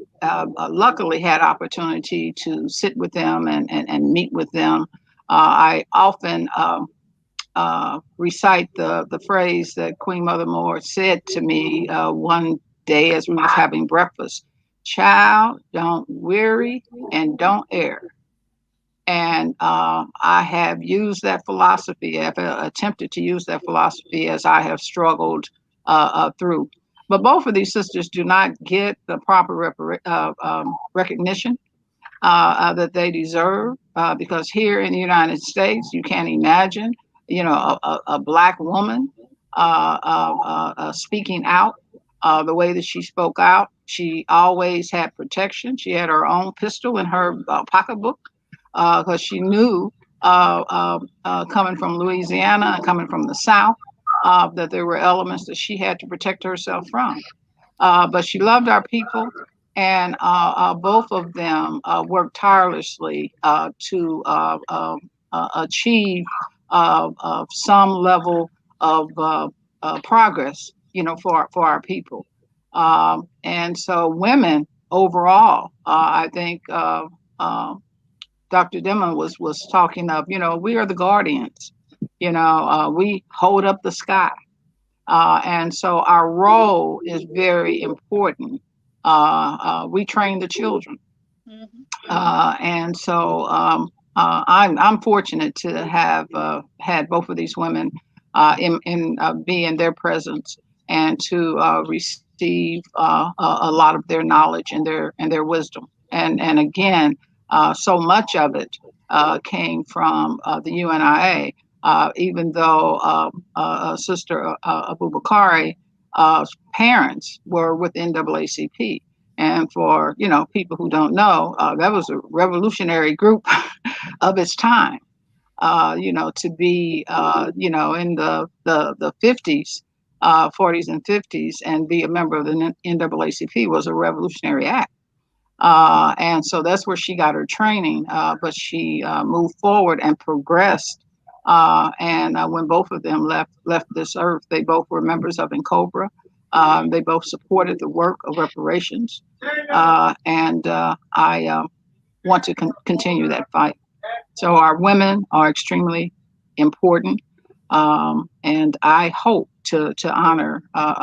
Speaker 17: luckily had opportunity to sit with them and meet with them. I often recite the phrase that Queen Mother Moore said to me one day as we was having breakfast: "Child, don't weary and don't err." And I have used that philosophy, I've attempted to use that philosophy as I have struggled through. But both of these sisters do not get the proper recognition that they deserve, because here in the United States, you can't imagine, a Black woman speaking out the way that she spoke out. She always had protection. She had her own pistol in her pocketbook, because she knew, coming from Louisiana and coming from the South, that there were elements that she had to protect herself from. But she loved our people, and both of them worked tirelessly to achieve some level of progress, for our people. And so women overall, I think Dr. Dimon was talking of, we are the guardians, we hold up the sky. And so our role is very important. We train the children. And so I'm fortunate to have had both of these women be in their presence, and to receive a lot of their knowledge and their wisdom. And again, so much of it came from the UNIA, even though Sister Abubakari's parents were with NAACP. And for people who don't know, that was a revolutionary group of its time. To be in the 50s, 40s and 50s, and be a member of the NAACP was a revolutionary act. And so that's where she got her training, but she moved forward and progressed. And when both of them left this earth, they both were members of NCOBRA. They both supported the work of reparations. And I want to continue that fight. So our women are extremely important. And I hope to honor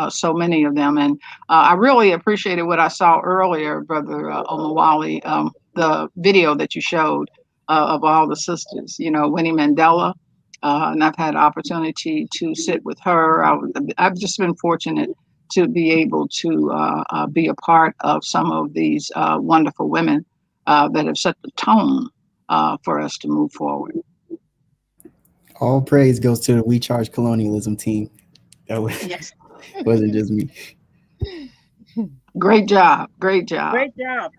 Speaker 17: so many of them. And I really appreciated what I saw earlier, Brother Omawale, the video that you showed of all the sisters, Winnie Mandela. And I've had opportunity to sit with her. I've just been fortunate to be able to be a part of some of these wonderful women that have set the tone for us to move forward.
Speaker 1: All praise goes to the We Charge Colonialism team. That wasn't just me.
Speaker 17: Great job. Great job.
Speaker 5: Great job.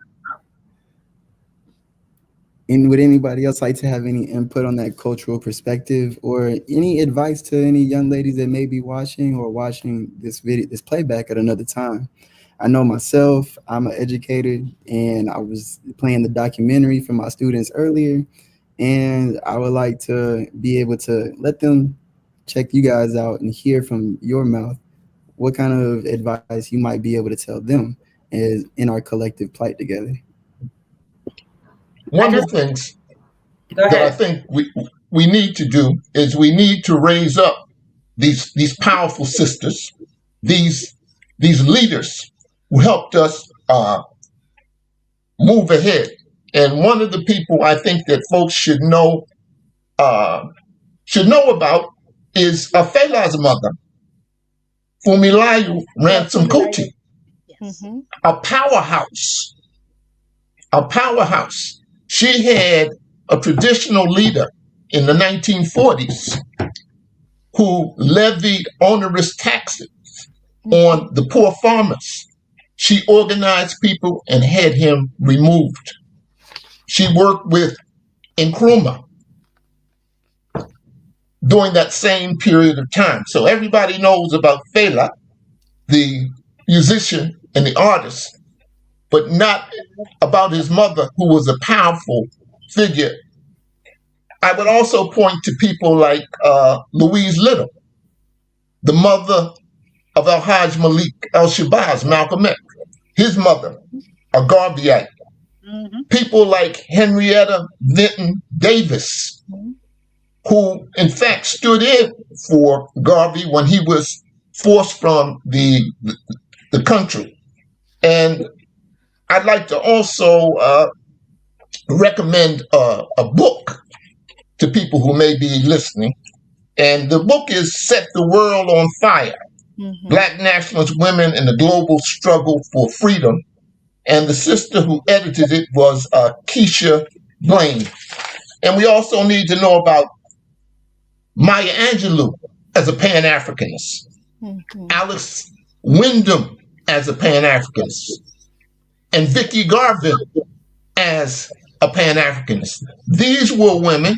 Speaker 1: And would anybody else like to have any input on that cultural perspective, or any advice to any young ladies that may be watching this playback at another time? I know myself, I'm an educator, and I was playing the documentary for my students earlier, and I would like to be able to let them check you guys out and hear from your mouth what kind of advice you might be able to tell them is in our collective plight together.
Speaker 16: One of the things that I think we need to do is we need to raise up these powerful sisters, these leaders who helped us move ahead. And one of the people I think that folks should know about is Fela's mother, Fumilayo Ransom Kuti, a powerhouse. She had a traditional leader in the 1940s who levied onerous taxes on the poor farmers. She organized people and had him removed. She worked with Nkrumah during that same period of time. So everybody knows about Fela, the musician and the artist, but not about his mother, who was a powerful figure. I would also point to people like Louise Little, the mother of Al-Hajj Malik El-Shabazz, Malcolm X, his mother, a Garveyite. People like Henrietta Vinton Davis, who in fact stood in for Garvey when he was forced from the country. And I'd like to also recommend a book to people who may be listening. And the book is Set the World on Fire, Black Nationalist Women in the Global Struggle for Freedom. And the sister who edited it was Keisha Blaine. And we also need to know about Maya Angelou as a Pan-Africanist, Alice Wyndham as a Pan-Africanist, and Vicky Garvin as a Pan-Africanist. These were women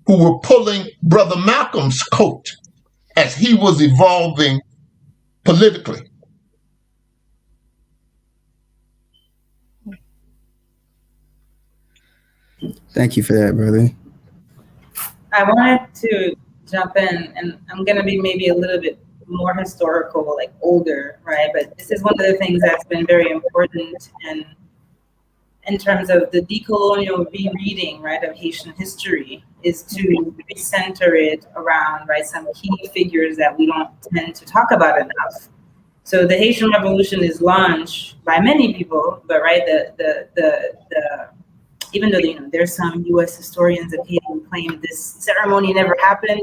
Speaker 16: who were pulling Brother Malcolm's coat as he was evolving politically.
Speaker 1: Thank you for that, brother.
Speaker 14: I wanted to jump in, and I'm going to be maybe a little bit more historical, like older, right? But this is one of the things that's been very important in terms of the decolonial rereading, right, of Haitian history, is to recenter it around, right, some key figures that we don't tend to talk about enough. So the Haitian Revolution is launched by many people, but right, even though there's some U.S. historians of Haiti who claim this ceremony never happened,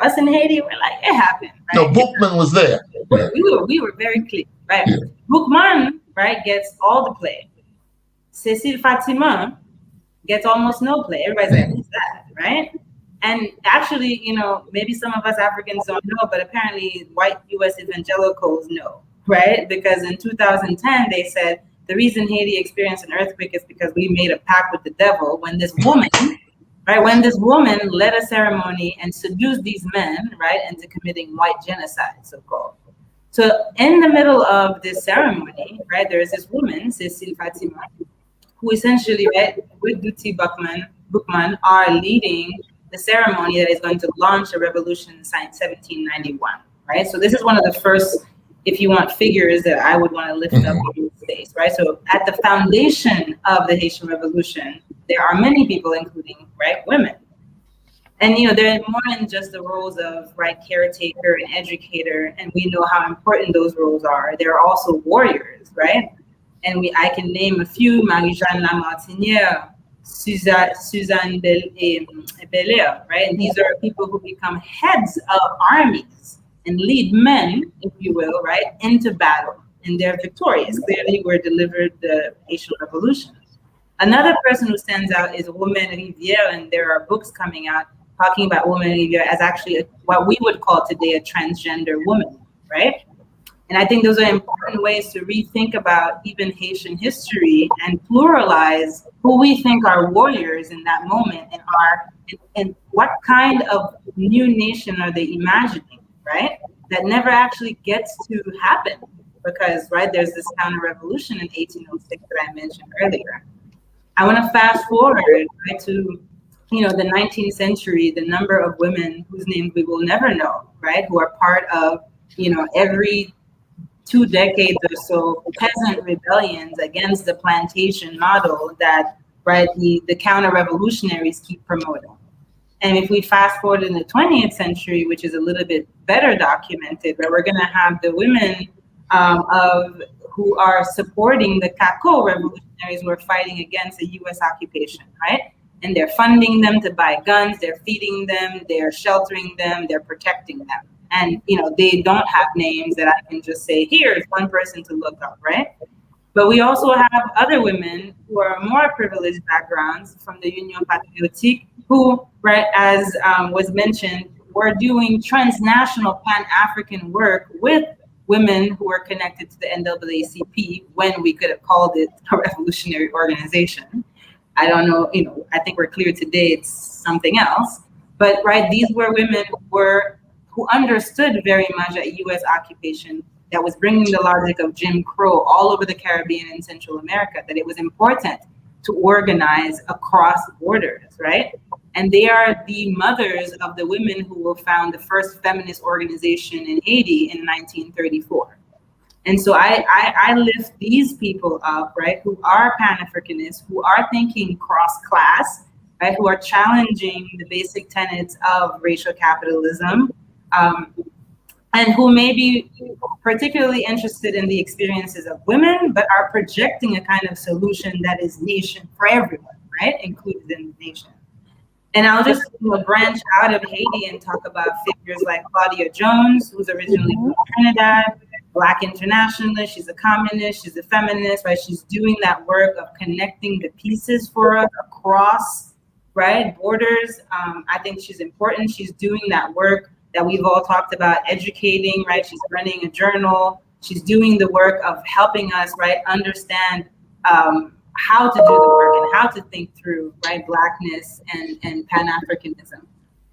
Speaker 14: us in Haiti, we're like, it happened. Right?
Speaker 16: No, Boukman was there.
Speaker 14: We were very clear, right? Yeah. Boukman, right, gets all the play. Cécile Fatima gets almost no play. Everybody's like, who's that, right? And actually, maybe some of us Africans don't know, but apparently white U.S. evangelicals know, right? Because in 2010, they said, the reason Haiti experienced an earthquake is because we made a pact with the devil when this woman, right, led a ceremony and seduced these men, right, into committing white genocide, so-called. So in the middle of this ceremony, right, there is this woman, Cécile Fatima, who essentially, right, with Duty Boukman are leading the ceremony that is going to launch a revolution in 1791, right? So this is one of the first, if you want, figures that I would want to lift up in this space, right? So at the foundation of the Haitian Revolution, there are many people, including, right, women. And, they're more than just the roles of, right, caretaker and educator, and we know how important those roles are. They're also warriors, right? And I can name a few: Marie-Jeanne Lamartinière, Suzanne Belair, right? And these are people who become heads of armies and lead men, if you will, right, into battle. And they're victorious. Clearly, were delivered the Haitian Revolution. Another person who stands out is Woman Rivière, and there are books coming out talking about Woman Rivière as actually what we would call today a transgender woman, right? And I think those are important ways to rethink about even Haitian history and pluralize who we think are warriors in that moment and what kind of new nation are they imagining, right? That never actually gets to happen because, right, there's this counter-revolution in 1806 that I mentioned earlier. I want to fast forward, right, to the 19th century, the number of women whose names we will never know, right, who are part of, every 2 decades or so, peasant rebellions against the plantation model that, right, the counter-revolutionaries keep promoting. And if we fast forward in the 20th century, which is a little bit better documented, where we're going to have the women who are supporting the Kako revolutionaries who are fighting against the U.S. occupation, right? And they're funding them to buy guns, they're feeding them, they're sheltering them, they're protecting them. And, they don't have names that I can just say, here's one person to look up, right? But we also have other women who are more privileged backgrounds from the Union Patriotique who, right, as was mentioned, were doing transnational Pan-African work with women who were connected to the NAACP when we could have called it a revolutionary organization. I don't know, I think we're clear today it's something else. But, right, these were women who understood very much that U.S. occupation that was bringing the logic of Jim Crow all over the Caribbean and Central America, that it was important to organize across borders, right? And they are the mothers of the women who will found the first feminist organization in Haiti in 1934. And so I lift these people up, right, who are Pan-Africanists, who are thinking cross-class, right, who are challenging the basic tenets of racial capitalism, and who may be particularly interested in the experiences of women, but are projecting a kind of solution that is nation for everyone, right, included in the nation. And I'll just branch out of Haiti and talk about figures like Claudia Jones, who's originally from Trinidad, Black internationalist, she's a communist, she's a feminist, right? She's doing that work of connecting the pieces for us across, right, borders. I think she's important. She's doing that work that we've all talked about, educating, right? She's running a journal. She's doing the work of helping us, right, understand how to do the work and how to think through, right, Blackness and Pan-Africanism.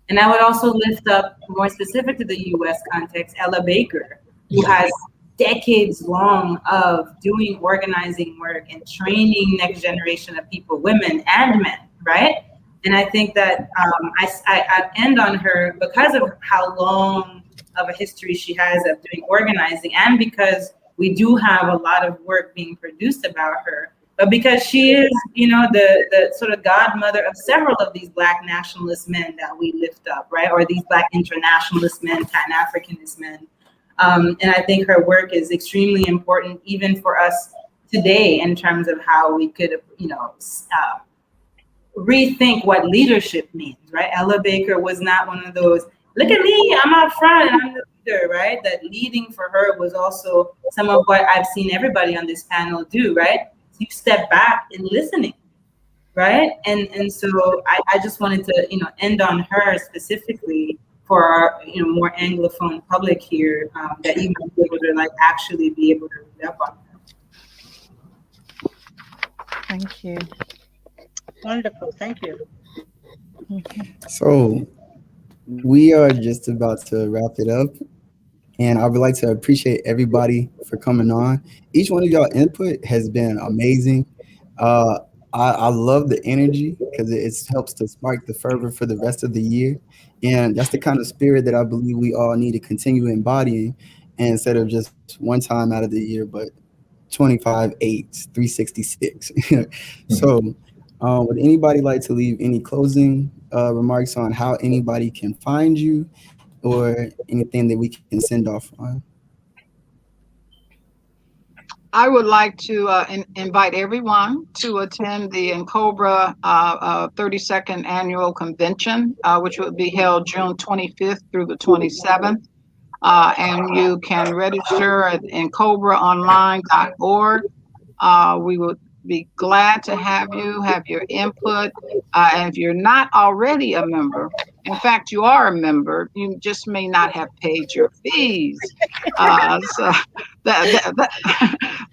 Speaker 14: And I would also lift up, more specific to the US context, Ella Baker, who has decades long of doing organizing work and training next generation of people, women and men, right? And I think that I end on her because of how long of a history she has of doing organizing, and because we do have a lot of work being produced about her, but because she is, the sort of godmother of several of these Black nationalist men that we lift up, right? Or these Black internationalist men, Pan-Africanist men. And I think her work is extremely important even for us today in terms of how we could, rethink what leadership means, right? Ella Baker was not one of those, look at me, I'm out front and I'm the leader, right? That leading for her was also some of what I've seen everybody on this panel do, right? So you step back and listening, right? And so I just wanted to, end on her specifically for our, more Anglophone public here, that you might be able to actually be able to read up on her.
Speaker 18: Thank you.
Speaker 5: Wonderful, thank you.
Speaker 1: So we are just about to wrap it up, and I would like to appreciate everybody for coming on. Each one of y'all input has been amazing. I love the energy because it helps to spark the fervor for the rest of the year, and that's the kind of spirit that I believe we all need to continue embodying, and instead of just one time out of the year, but 25, 8, 366. So would anybody like to leave any closing remarks on how anybody can find you or anything that we can send off on?
Speaker 17: I would like to invite everyone to attend the NCOBRA 32nd Annual Convention, which will be held June 25th through the 27th. And you can register at ncobraonline.org. We would be glad to have you, have your input. And if you're not already a member In fact, you are a member. You just may not have paid your fees. So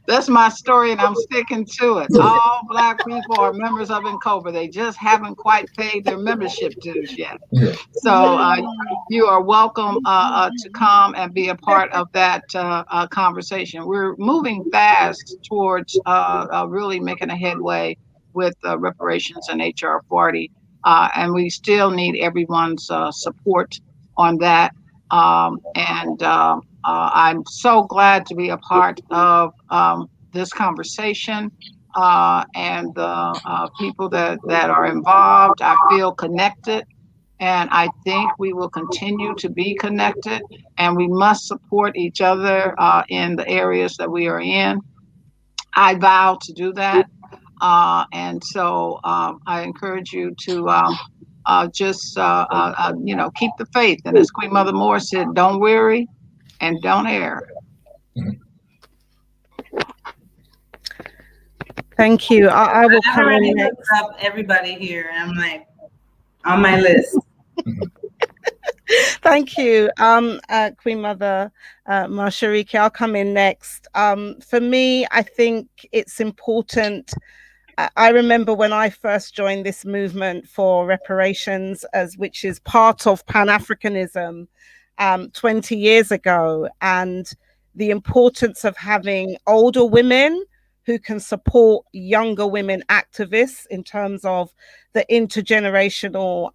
Speaker 17: that's my story, and I'm sticking to it. All Black people are members of NCOBA. They just haven't quite paid their membership dues yet. So you are welcome to come and be a part of that conversation. We're moving fast towards really making a headway with reparations and HR 40. And we still need everyone's support on that. I'm so glad to be a part of this conversation and the people that are involved. I feel connected, and I think we will continue to be connected, and we must support each other in the areas that we are in. I vow to do that. And so I encourage you to just, keep the faith. And as Queen Mother Moore said, don't weary and don't err.
Speaker 18: Thank you. I will come
Speaker 14: already
Speaker 18: in next.
Speaker 14: looked up everybody here, and I'm like, on my list.
Speaker 18: Thank you, Queen Mother Mashariki. I'll come in next. For me, I think it's important. I remember when I first joined this movement for reparations, which is part of Pan-Africanism 20 years ago, and the importance of having older women who can support younger women activists in terms of the intergenerational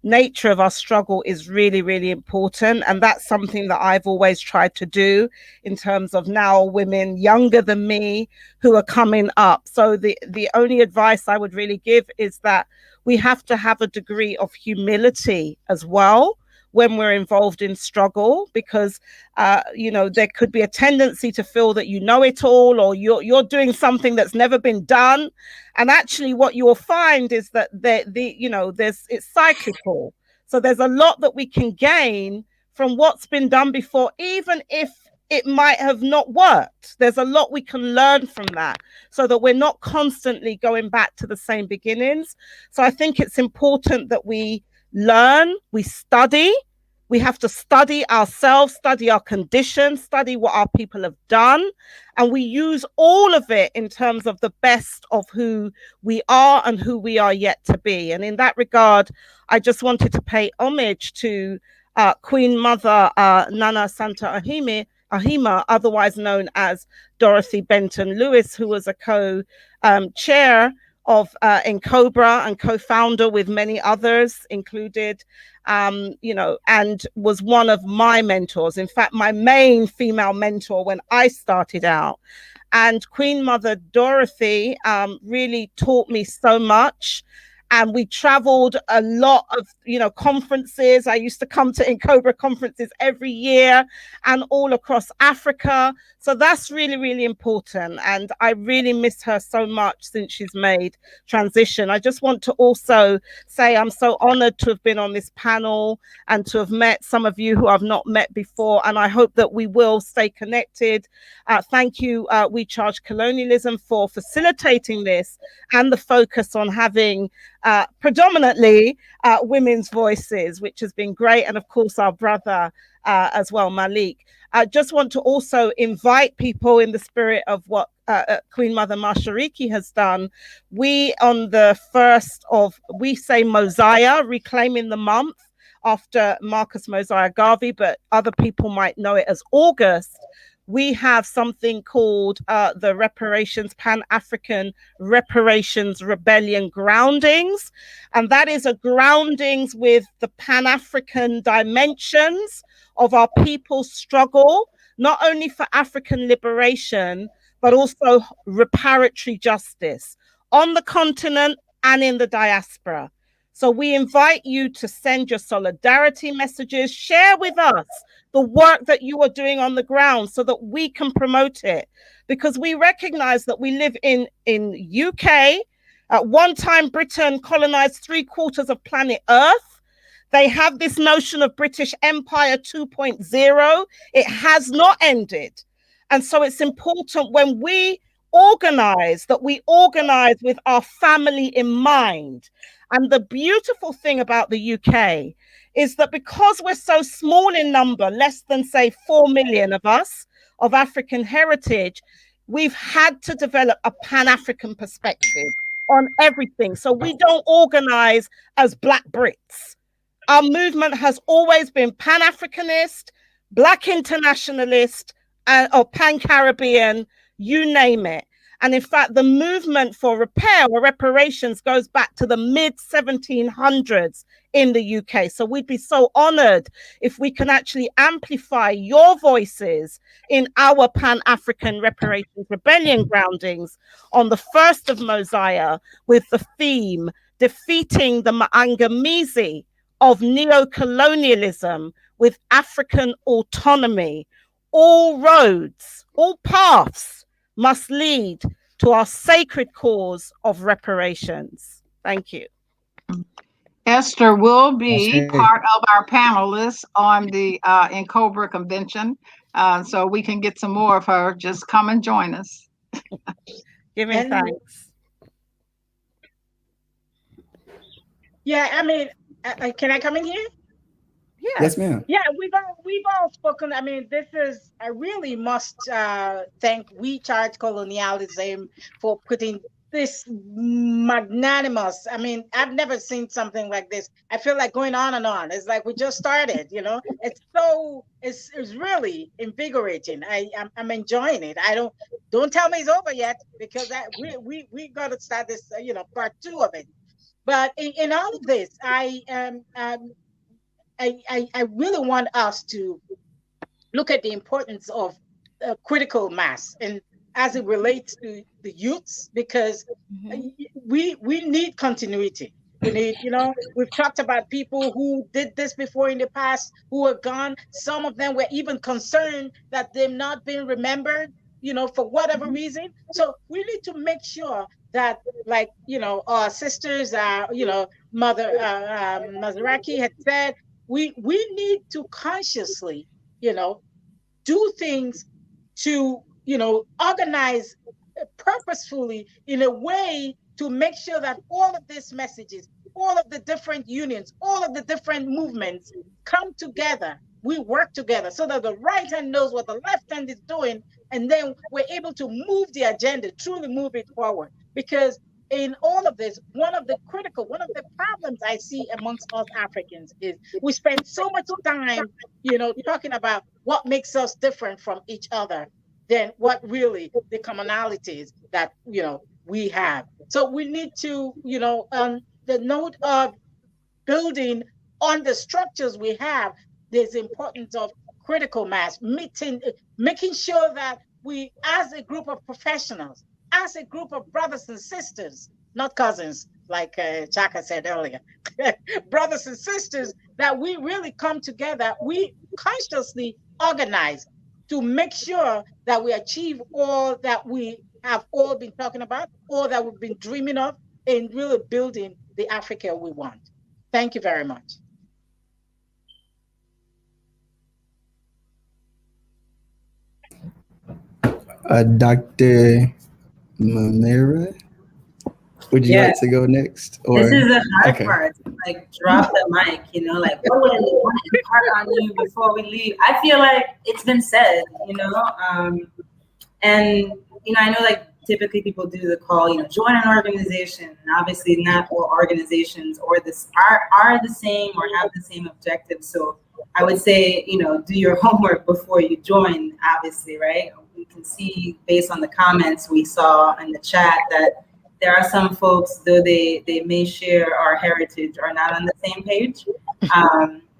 Speaker 18: nature of our struggle is really, really important. And that's something that I've always tried to do in terms of now women younger than me who are coming up. So the only advice I would really give is that we have to have a degree of humility as well when we're involved in struggle, because there could be a tendency to feel that you know it all, or you're doing something that's never been done. And actually what you'll find is that it's cyclical. So there's a lot that we can gain from what's been done before, even if it might have not worked. There's a lot we can learn from that, so that we're not constantly going back to the same beginnings. So I think it's important that we learn, we study. We have to study ourselves, study our conditions, study what our people have done, and we use all of it in terms of the best of who we are and who we are yet to be. And in that regard, I just wanted to pay homage to Queen Mother Nana Santa Ahima, otherwise known as Dorothy Benton Lewis, who was a co-chair of NCOBA and co-founder with many others included, and was one of my mentors. In fact, my main female mentor when I started out. And Queen Mother Dorothy really taught me so much. And we traveled a lot of, conferences. I used to come to NCOBA conferences every year and all across Africa. So that's really, really important. And I really miss her so much since she's made transition. I just want to also say I'm so honored to have been on this panel and to have met some of you who I've not met before. And I hope that we will stay connected. Thank you, We Charge Colonialism, for facilitating this and the focus on having predominantly women's voices, which has been great. And of course, our brother as well, Malik. I just want to also invite people in the spirit of what Queen Mother Mashariki has done. We, on the 1st of, we say Mosiah, reclaiming the month after Marcus Mosiah Garvey, but other people might know it as August. We have something called the Reparations, Pan-African Reparations Rebellion Groundings. And that is a groundings with the Pan-African dimensions of our people's struggle, not only for African liberation, but also reparatory justice on the continent and in the diaspora. So we invite you to send your solidarity messages, share with us the work that you are doing on the ground so that we can promote it, because we recognize that we live in UK. At one time, Britain colonized 3/4 of planet Earth. They have this notion of British Empire 2.0. It has not ended. And so it's important when we organize that we organize with our family in mind. And the beautiful thing about the UK is that because we're so small in number, less than say 4 million of us of African heritage, we've had to develop a Pan-African perspective on everything. So we don't organize as Black Brits. Our movement has always been Pan-Africanist, Black internationalist, or Pan-Caribbean, you name it. And in fact, the movement for repair or reparations goes back to the mid-1700s in the UK. So we'd be so honored if we can actually amplify your voices in our Pan-African Reparations Rebellion groundings on the 1st of Mosiah with the theme, Defeating the Maangamizi of Neo-Colonialism with African Autonomy. All roads, all paths must lead to our sacred cause of reparations. Thank you.
Speaker 17: Esther will be part of our panelists on the in Cobra Convention, so we can get some more of her. Just come and join us.
Speaker 18: Give me thanks.
Speaker 5: Yeah, I mean, can I come in here?
Speaker 1: Yes, ma'am.
Speaker 5: Yeah, we've all spoken. I mean, I really must thank We Charge Colonialism for putting this magnanimous. I mean, I've never seen something like this. I feel like going on and on. It's like we just started, you know. It's really invigorating. I'm enjoying it. Don't tell me it's over yet, because we got to start this, part 2 of it. But in all of this, I really want us to look at the importance of critical mass, and as it relates to the youths, because we need continuity. We need, we've talked about people who did this before in the past, who are gone. Some of them were even concerned that they've not been remembered, for whatever reason. So we need to make sure that, like, our sisters, Mother Mazaraki had said, we need to consciously, do things to, organize purposefully in a way to make sure that all of these messages, all of the different unions, all of the different movements come together. We work together so that the right hand knows what the left hand is doing, and then we're able to move the agenda, truly move it forward. Because in all of this, one of the problems I see amongst us Africans is we spend so much time, talking about what makes us different from each other than what really the commonalities that, we have. So we need to, on the note of building on the structures we have, there's importance of critical mass, making sure that we, as a group of professionals, as a group of brothers and sisters, not cousins, like Chaka said earlier, brothers and sisters, that we really come together, we consciously organize to make sure that we achieve all that we have all been talking about, all that we've been dreaming of, in really building the Africa we want. Thank you very much.
Speaker 1: Dr. Mamera, would you like to go next? Or,
Speaker 14: this is the hard part, like drop the mic, like what would I want to impart on you before we leave? I feel like it's been said, and I know like typically people do the call, join an organization. And obviously not all organizations are the same or have the same objectives. So I would say, do your homework before you join, obviously, right? We can see based on the comments we saw in the chat that there are some folks, though they may share our heritage, are not on the same page.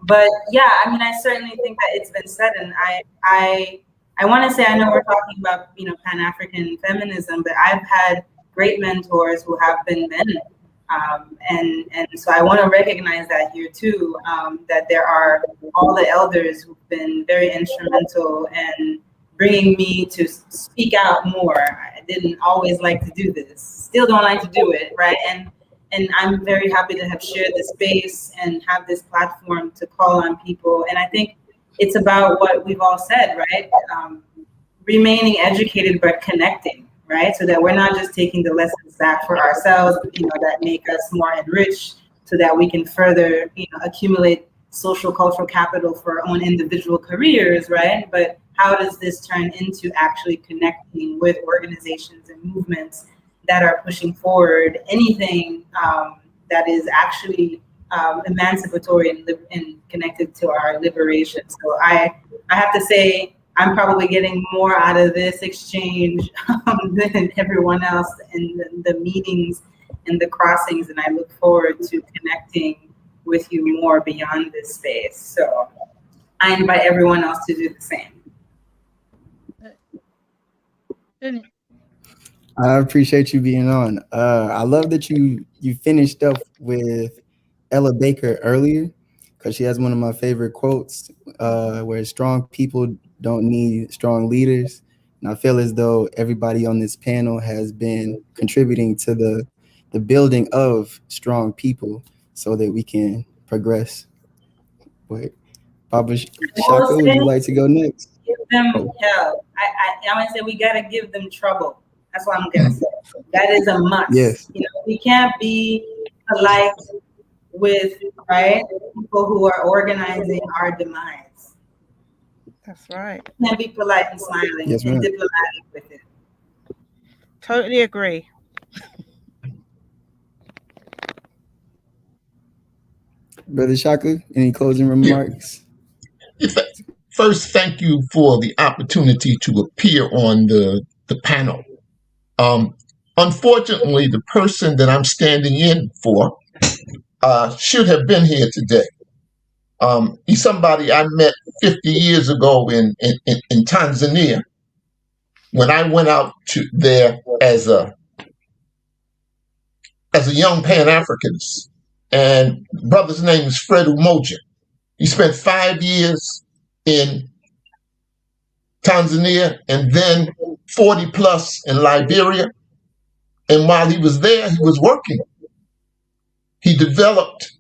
Speaker 14: But yeah, I certainly think that it's been said, and I want to say, I know we're talking about, Pan-African feminism, but I've had great mentors who have been men. And so I want to recognize that here too, that there are all the elders who've been very instrumental in bringing me to speak out more. I didn't always like to do this, still don't like to do it, right? And I'm very happy to have shared the space and have this platform to call on people. And I think it's about what we've all said, right? Remaining educated but connecting, right? So that we're not just taking the lessons back for ourselves, that make us more enriched, so that we can further, accumulate social cultural capital for our own individual careers, right? But how does this turn into actually connecting with organizations and movements that are pushing forward anything that is actually emancipatory and connected to our liberation? So I have to say, I'm probably getting more out of this exchange than everyone else in the meetings and the crossings, and I look forward to connecting with you more beyond this space. So I invite everyone else to do the same.
Speaker 1: I appreciate you being on. I love that you finished up with Ella Baker earlier, because she has one of my favorite quotes, where strong people don't need strong leaders. And I feel as though everybody on this panel has been contributing to the building of strong people so that we can progress. Wait, Papa Shaka, would you like to go next?
Speaker 14: Give them hell. I want to say we gotta give them trouble. That's what I'm gonna say. That is a must.
Speaker 1: Yes.
Speaker 14: We can't be polite with people who are organizing our demise.
Speaker 18: That's right.
Speaker 14: We can't be polite and smiling
Speaker 1: Yes,
Speaker 14: and
Speaker 1: ma'am.
Speaker 14: diplomatic with it.
Speaker 18: Totally agree.
Speaker 1: Brother Shaka, any closing remarks?
Speaker 16: First, thank you for the opportunity to appear on the panel. Unfortunately, the person that I'm standing in for should have been here today. He's somebody I met 50 years ago in Tanzania, when I went out to there as a young Pan-Africanist. And the brother's name is Fred Umoja. He spent 5 years in Tanzania and then 40 plus in Liberia. And while he was there, he was working. He developed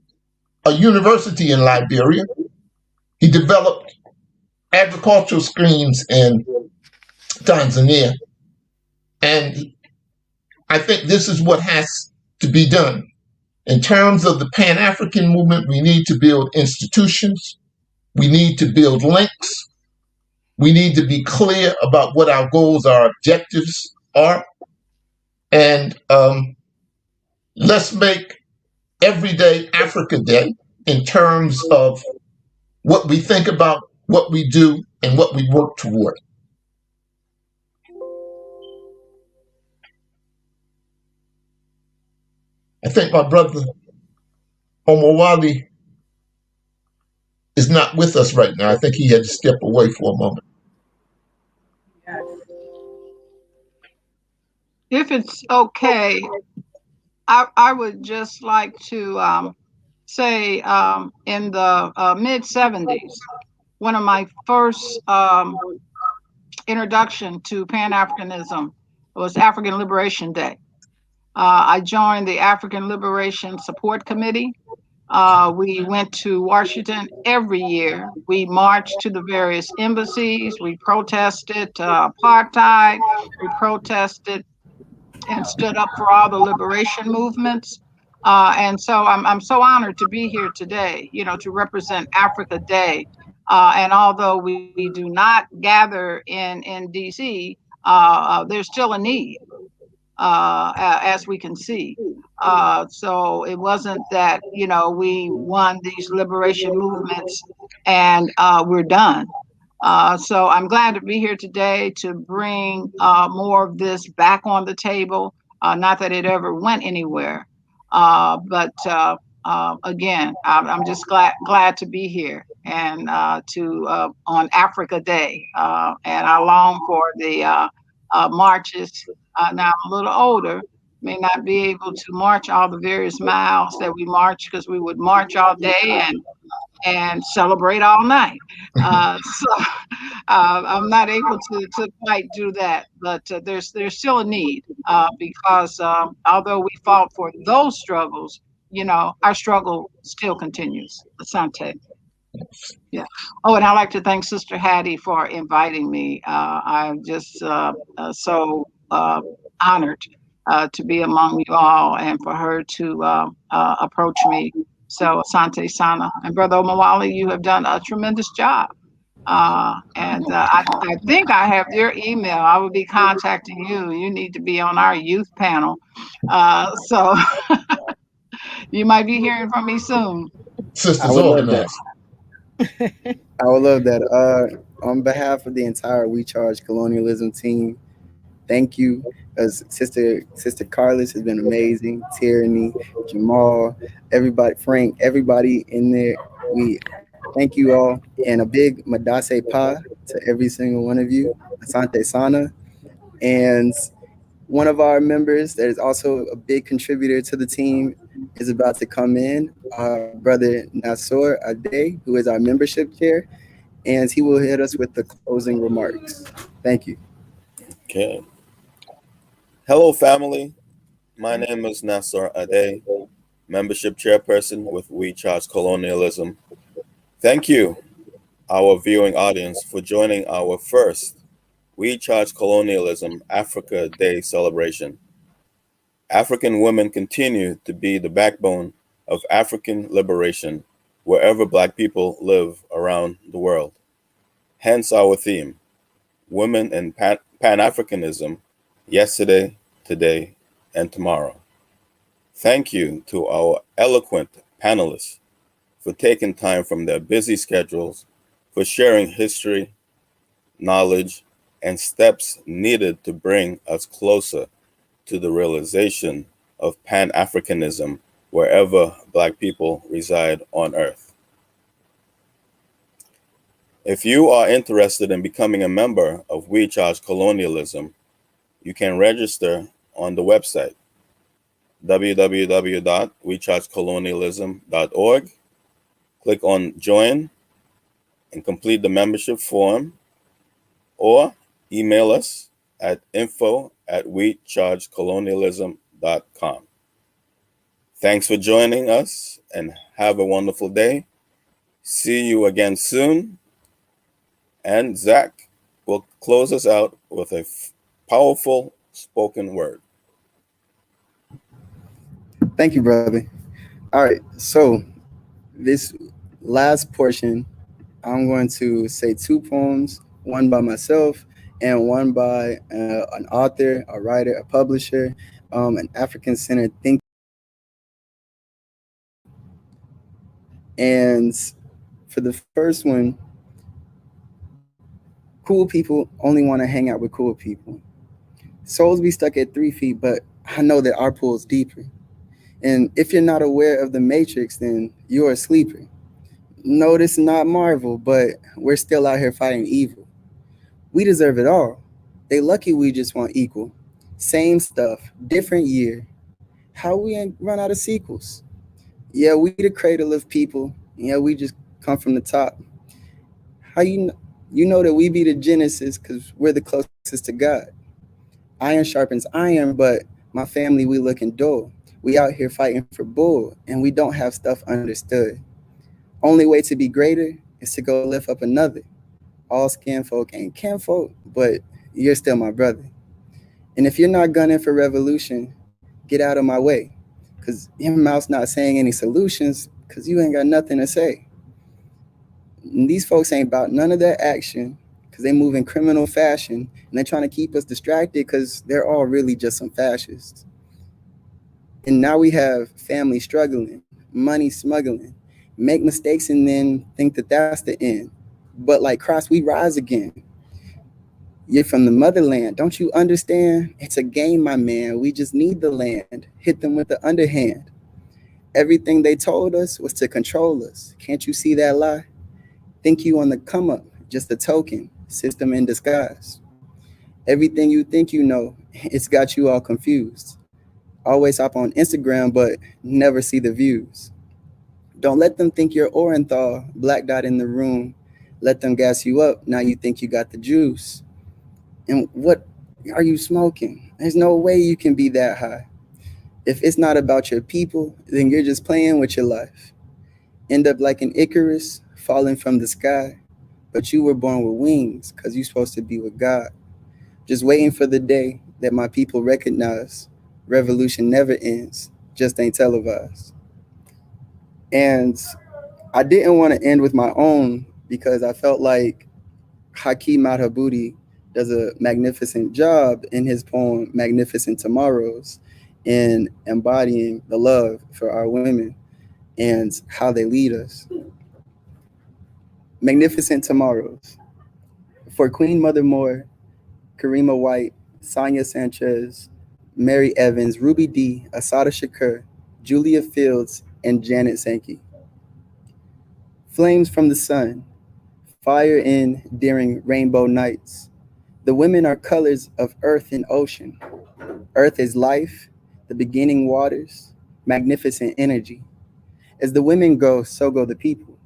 Speaker 16: a university in Liberia. He developed agricultural schemes in Tanzania. And I think this is what has to be done. In terms of the Pan-African movement, we need to build institutions. We need to build links. We need to be clear about what our goals, our objectives are. And let's make every day Africa Day in terms of what we think about, what we do, and what we work toward. I think my brother Omowale is not with us right now. I think he had to step away for a moment.
Speaker 17: If it's okay, I would just like to say in the mid-70s, one of my first introduction to Pan-Africanism was African Liberation Day. I joined the African Liberation Support Committee. We went to Washington every year. We marched to the various embassies. We protested apartheid. We protested and stood up for all the liberation movements. And so I'm so honored to be here today, to represent Africa Day. And although we do not gather in DC, there's still a need. As we can see. So it wasn't that, we won these liberation movements and we're done. So I'm glad to be here today to bring more of this back on the table. Not that it ever went anywhere, but again, I'm just glad to be here and on Africa Day. And I long for the marches. Now I'm a little older, may not be able to march all the various miles that we march, because we would march all day and celebrate all night. So I'm not able to quite do that, but there's still a need because although we fought for those struggles, our struggle still continues. Asante. Yeah. Oh, and I'd like to thank Sister Hattie for inviting me. I'm just so honored to be among you all and for her to approach me. So Asante Sana. And Brother Omawale, you have done a tremendous job. I think I have your email. I will be contacting you. You need to be on our youth panel. So you might be hearing from me soon.
Speaker 16: Sisters organized.
Speaker 1: I would love that. On behalf of the entire We Charge Colonialism team, thank you. As Sister Carlos has been amazing. Tyranny, Jamal, everybody, Frank, everybody in there. We thank you all, and a big Madase Pa to every single one of you. Asante Sana, and one of our members that is also a big contributor to the team is about to come in, our brother Nasor Ade, who is our membership chair, and he will hit us with the closing remarks. Thank you.
Speaker 19: Okay. Hello, family. My name is Nasor Ade, membership chairperson with We Charge Colonialism. Thank you, our viewing audience, for joining our first We Charge Colonialism Africa Day celebration. African women continue to be the backbone of African liberation wherever Black people live around the world. Hence our theme, Women in Pan-Africanism, Yesterday, Today, and Tomorrow. Thank you to our eloquent panelists for taking time from their busy schedules, for sharing history, knowledge, and steps needed to bring us closer to the realization of Pan-Africanism wherever Black people reside on Earth. If you are interested in becoming a member of We Charge Colonialism, you can register on the website www.wechargecolonialism.org. Click on Join and complete the membership form, or email us at info@wechargecolonialism.com. Thanks for joining us and have a wonderful day. See you again soon. And Zach will close us out with a powerful spoken word.
Speaker 1: Thank you, brother. All right, so this last portion, I'm going to say two poems, one by myself and one by an author, a writer, a publisher, an African-centered thinker. And for the first one, cool people only want to hang out with cool people. Souls be stuck at 3 feet, but I know that our pool's deeper. And if you're not aware of the Matrix, then you're a sleeper. No, this is not Marvel, but we're still out here fighting evil. We deserve it all. They lucky we just want equal. Same stuff, different year. How we ain't run out of sequels? Yeah, we the cradle of people. Yeah, we just come from the top. How you know that we be the Genesis because we're the closest to God. Iron sharpens iron, but my family, we looking dull. We out here fighting for bull, and we don't have stuff understood. Only way to be greater is to go lift up another. All skin folk ain't kinfolk, but you're still my brother. And if you're not gunning for revolution, get out of my way, because your mouth's not saying any solutions, because you ain't got nothing to say. And these folks ain't about none of that action, because they move in criminal fashion, and they're trying to keep us distracted because they're all really just some fascists. And now we have family struggling, money smuggling, make mistakes and then think that that's the end. But like Christ, we rise again. You're from the motherland. Don't you understand? It's a game, my man. We just need the land. Hit them with the underhand. Everything they told us was to control us. Can't you see that lie? Think you on the come up, just a token, system in disguise. Everything you think you know, it's got you all confused. Always hop on Instagram, but never see the views. Don't let them think you're Orenthal, black dot in the room. Let them gas you up. Now you think you got the juice. And what are you smoking? There's no way you can be that high. If it's not about your people, then you're just playing with your life. End up like an Icarus, falling from the sky. But you were born with wings because you're supposed to be with God. just waiting for the day that my people recognize revolution never ends, just ain't televised. And I didn't want to end with my own because I felt like Haki Madhubuti does a magnificent job in his poem Magnificent Tomorrows in embodying the love for our women and how they lead us. Magnificent Tomorrows. For Queen Mother Moore, Karima White, Sonia Sanchez, Mary Evans, Ruby D, Asada Shakur, Julia Fields, and Janet Sankey. Flames from the sun, fire in during rainbow nights. The women are colors of earth and ocean. Earth is life, the beginning waters, magnificent energy. As the women go, so go the people.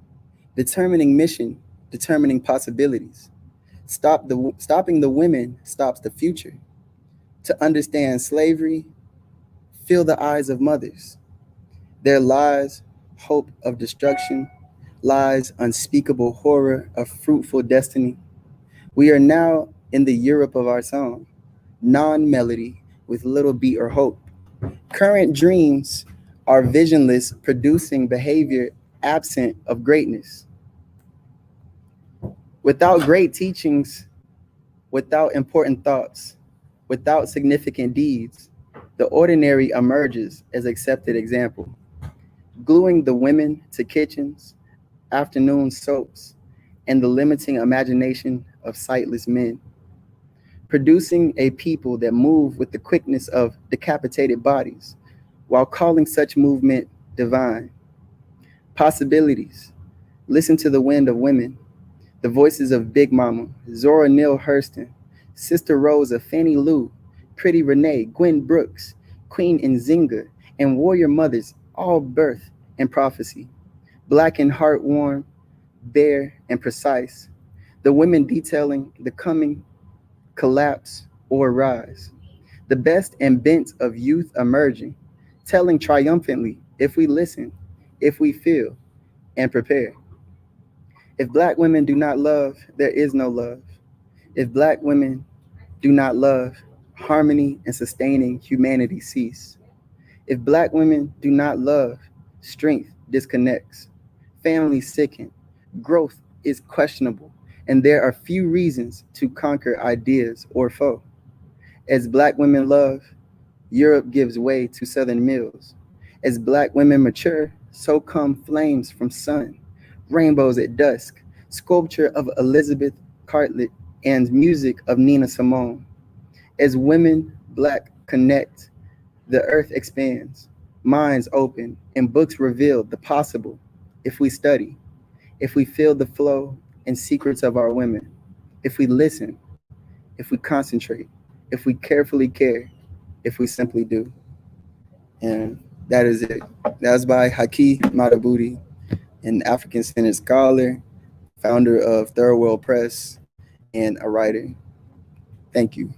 Speaker 1: Determining mission, determining possibilities. Stopping the women stops the future. To understand slavery, feel the eyes of mothers. Their lies, hope of destruction, lies, unspeakable horror of fruitful destiny. We are now in the Europe of our song, non-melody with little beat or hope. Current dreams are visionless, producing behavior absent of greatness. Without great teachings, without important thoughts, without significant deeds, the ordinary emerges as accepted example. Gluing the women to kitchens, afternoon soaps, and the limiting imagination of sightless men. Producing a people that move with the quickness of decapitated bodies, while calling such movement divine. Possibilities. Listen to the wind of women, the voices of Big Mama, Zora Neale Hurston, Sister Rosa, Fannie Lou, Pretty Renee, Gwen Brooks, Queen Nzinga, and warrior mothers, all birth and prophecy. Black and heart-warm, bare and precise. The women detailing the coming collapse or rise. The best and bent of youth emerging, telling triumphantly if we listen, if we feel, and prepare. If Black women do not love, there is no love. If Black women do not love, harmony and sustaining humanity cease. If Black women do not love, strength disconnects, families sicken, growth is questionable, and there are few reasons to conquer ideas or foe. As Black women love, Europe gives way to Southern mills. As Black women mature, so come flames from sun, rainbows at dusk, sculpture of Elizabeth Cartlet, and music of Nina Simone. As women Black connect, the earth expands, minds open, and books reveal the possible if we study, if we feel the flow and secrets of our women, if we listen, if we concentrate, if we carefully care, if we simply do. And that is it. That's by Haki Madhubuti, an African-centered scholar, founder of Third World Press, and a writer. Thank you.